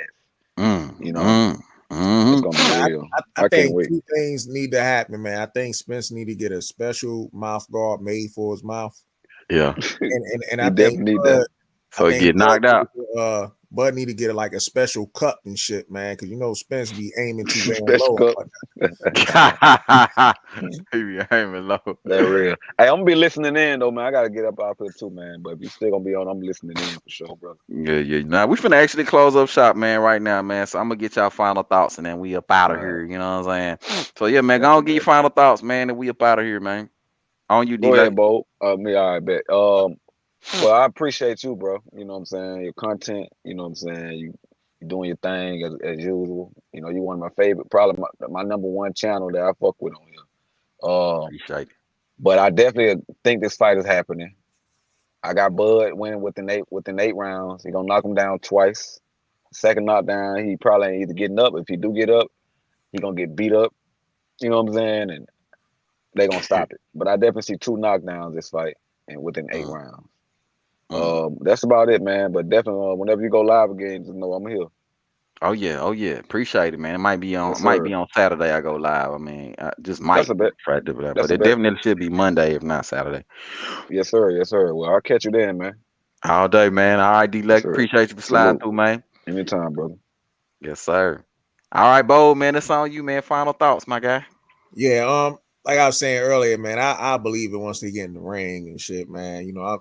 You know, it's gonna be real. I I can't think wait. two things need to happen, man. I think Spence need to get a special mouth guard made for his mouth. Yeah, and He I think definitely need that. So he get knocked out. Bud need to get like a special cup and shit, man, because you know Spence be aiming too damn Special low. cup. He be aiming low. That real. Hey, I'm gonna be listening in though, man. I gotta get up out here too, man. But if you still gonna be on, I'm listening in for sure, brother. Yeah. Now we finna actually close up shop, man, right now, man. So I'm gonna get y'all final thoughts and then we up out of here. You know what I'm saying? So yeah, man, go on get your final thoughts, man, and we up out of here, man. On you, Go D. ahead, Bo. Me, all right, bet. Well, I appreciate you, bro. You know what I'm saying? Your content, you know what I'm saying? You doing your thing as usual. You know, you one of my favorite, probably my number one channel that I fuck with on here. Appreciate it. But I definitely think this fight is happening. I got Bud winning within 8 rounds. He gonna knock him down twice. Second knockdown, he probably ain't either getting up. If he do get up, he gonna get beat up. You know what I'm saying? And they gonna stop it. But I definitely see 2 knockdowns this fight and within 8 rounds. That's about it, man. But definitely, whenever you go live again, just know I'm here. Oh yeah. Appreciate it, man. It might be on Yes, on Saturday. I go live. I mean, I just might That's a bet. try to do that, That's but a it bet. definitely should be Monday, if not Saturday. Yes, sir. Yes, sir. Well, I'll catch you then, man. All day, man. All right, D. Yes, Luck. sir. Appreciate you for sliding Salute. through, man. Anytime, brother. Yes, sir. All right, Bo, man. It's on you, man. Final thoughts, my guy. Yeah, like I was saying earlier, man, I believe it once they get in the ring and shit, man. You know,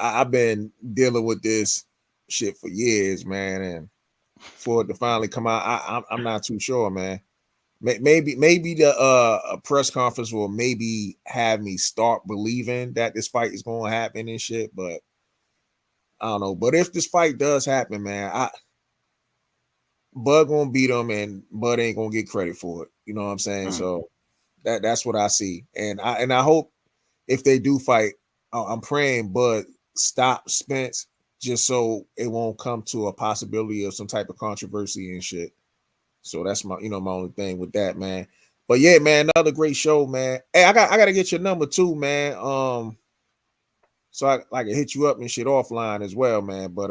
I've been dealing with this shit for years, man, and for it to finally come out, I'm not too sure, man. Maybe the a press conference will maybe have me start believing that this fight is going to happen and shit, but I don't know. But if this fight does happen, man, Bud gonna beat him, and Bud ain't gonna get credit for it. You know what I'm saying? So that's what I see, and I hope if they do fight, I'm praying Bud stop Spence just so it won't come to a possibility of some type of controversy and shit. So that's my only thing with that, man. But yeah, man, another great show, man. Hey, I gotta get your number too, man. So I can hit you up and shit offline as well, man. But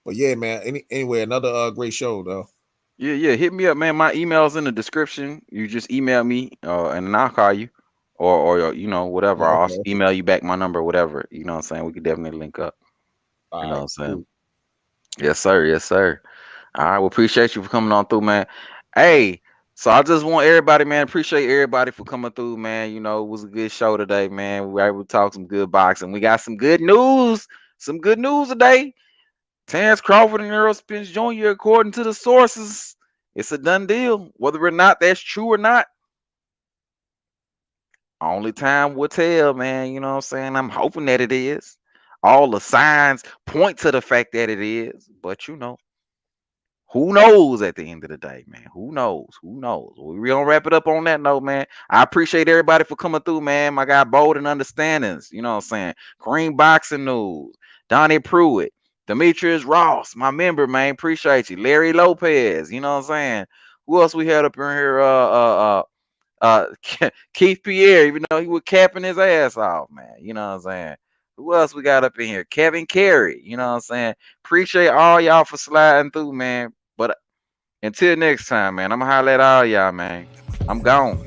yeah, man. Anyway, another great show though. Yeah. Hit me up, man. My email's in the description. You just email me, and then I'll call you, or whatever. I'll Okay. email you back my number, whatever. You know what I'm saying? We could definitely link up. All You know right, what I'm saying? cool. Yes, sir. Yes, sir. All right. Well, appreciate you for coming on through, man. Hey, so I just want everybody, man, appreciate everybody for coming through, man. You know, it was a good show today, man. We were able to talk some good boxing. We got some good news. Some good news today. Terence Crawford and Errol Spence Jr., according to the sources, it's a done deal. Whether or not that's true or not, only time will tell, man. You know what I'm saying? I'm hoping that it is. All the signs point to the fact that it is, but who knows at the end of the day, man? Who knows? Who knows? We're gonna wrap it up on that note, man. I appreciate everybody for coming through, man. My guy Bold and Understandings, you know what I'm saying? Green Boxing News, Donnie Pruitt, Demetrius Ross, my member, man. Appreciate you. Larry Lopez, you know what I'm saying? Who else we had up in here? Keith Pierre, even though he was capping his ass off, man. You know what I'm saying? Who else we got up in here? Kevin Carey, you know what I'm saying? Appreciate all y'all for sliding through, man. But until next time, man, I'm gonna holler at all y'all, man. I'm gone.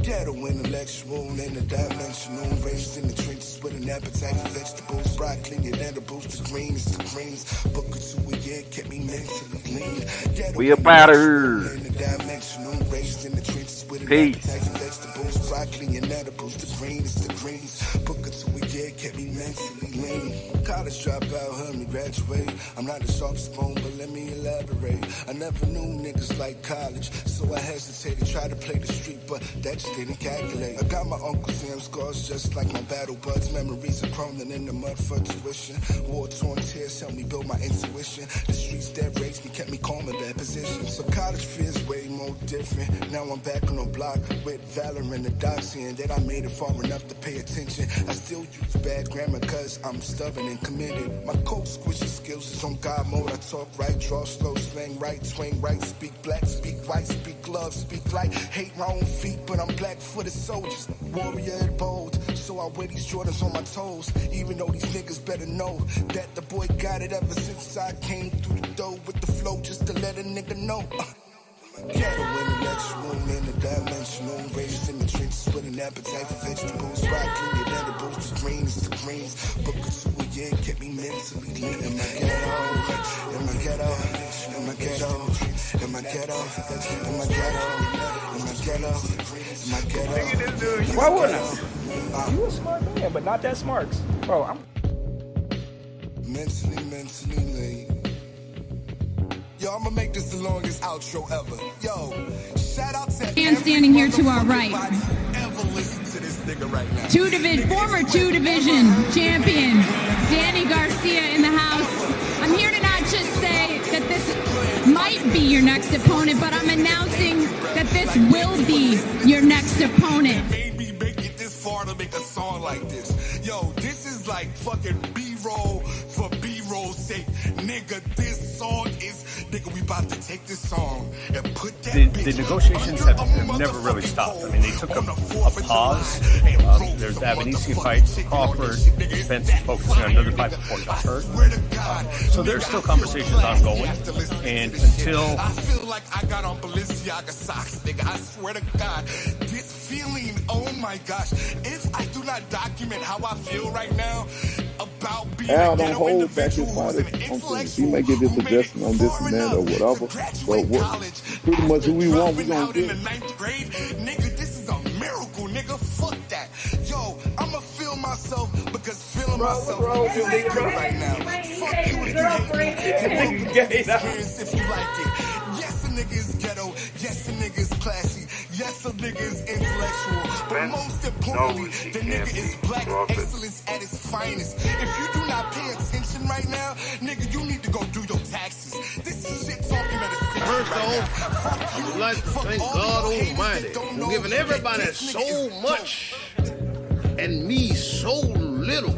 Ghetto intellectual in the dimensional, raised in the trenches with an appetite for vegetables, broccoli and edibles, the greens, Booker to a year kept me mentally lean. We up out of here. In the dimensional, raised in the trenches with an Peace. appetite for vegetables, broccoli and edibles, the greens, Booker to a year kept me mentally lean. mean? College dropout, heard me graduate. I'm not the sharpest spoon, but let me elaborate. I never knew niggas like college, so I hesitated, tried to play the street, but that just didn't calculate. I got my Uncle Sam scars just like my battle buds. Memories are crumbling in the mud for tuition. War-torn tears helped me build my intuition. The streets that raised me kept me calm in that position. So college feels way more different. Now I'm back on the block with valor and the dots in that I made it far enough to pay attention. I still use bad grammar cause I'm stubborn and committed. My code squishy skills is on God mode. I talk right, draw slow, slang right, swing right, speak black, speak white, speak love, speak light. Hate my own feet, but I'm black-footed soldiers. Warrior and bold, so I wear these Jordans on my toes. Even though these niggas better know that the boy got it ever since I came through the door with the flow just to let a nigga know. Ghetto intellectual, interdimensional, raised in the trenches with an appetite for vegetables. Broccoli and edibles, the greens, Booker to a year kept me mentally lean. In my ghetto, in my ghetto, in my ghetto, in my ghetto, in my ghetto, in my ghetto, in my ghetto. Why wouldn't I? You a smart man, but not that smart. Bro, I'm mentally late. Yo, I'm gonna make this the longest outro ever. Yo, shout out to And standing here to our right, ever listen to this nigga right now. former two-division champion, Danny Garcia in the house. I'm here to not just say that this might be your next opponent, but I'm announcing that this will be your next opponent. Maybe make it this far to make a song like this. Yo, this is like fucking B-roll for B-roll's sake. Nigga, this song is... Nigga, we about to take this song and put that the negotiations have never really stopped. I mean, they took a pause. There's the Avenisi fight, Crawford, Spence focusing on another fight before he got hurt. So there's still conversations ongoing. And until... I feel like I got on Balenciaga socks, nigga. I swear to God. This feeling, oh my gosh. If I do not document how I feel right now about being Al don't hold back his body on things. He may get his suggestion on this and that or whatever, but what, pretty much who we want, we gonna get. In the 9th grade, nigga, this is a miracle, nigga. Fuck that. Yo, I'ma feel myself because feeling myself feels good right now. Fuck you if you hate me. Experience if you like it. Yes, a nigga is ghetto. Yes, a nigga is classy. Yes, a nigga is intellectual. But most importantly, the nigga is black excellence at its finest. If you do not pay attention right now, nigga, you need to go do your taxes. This is shit talking at a First off, I would like to thank God Almighty for giving everybody so much and me so little.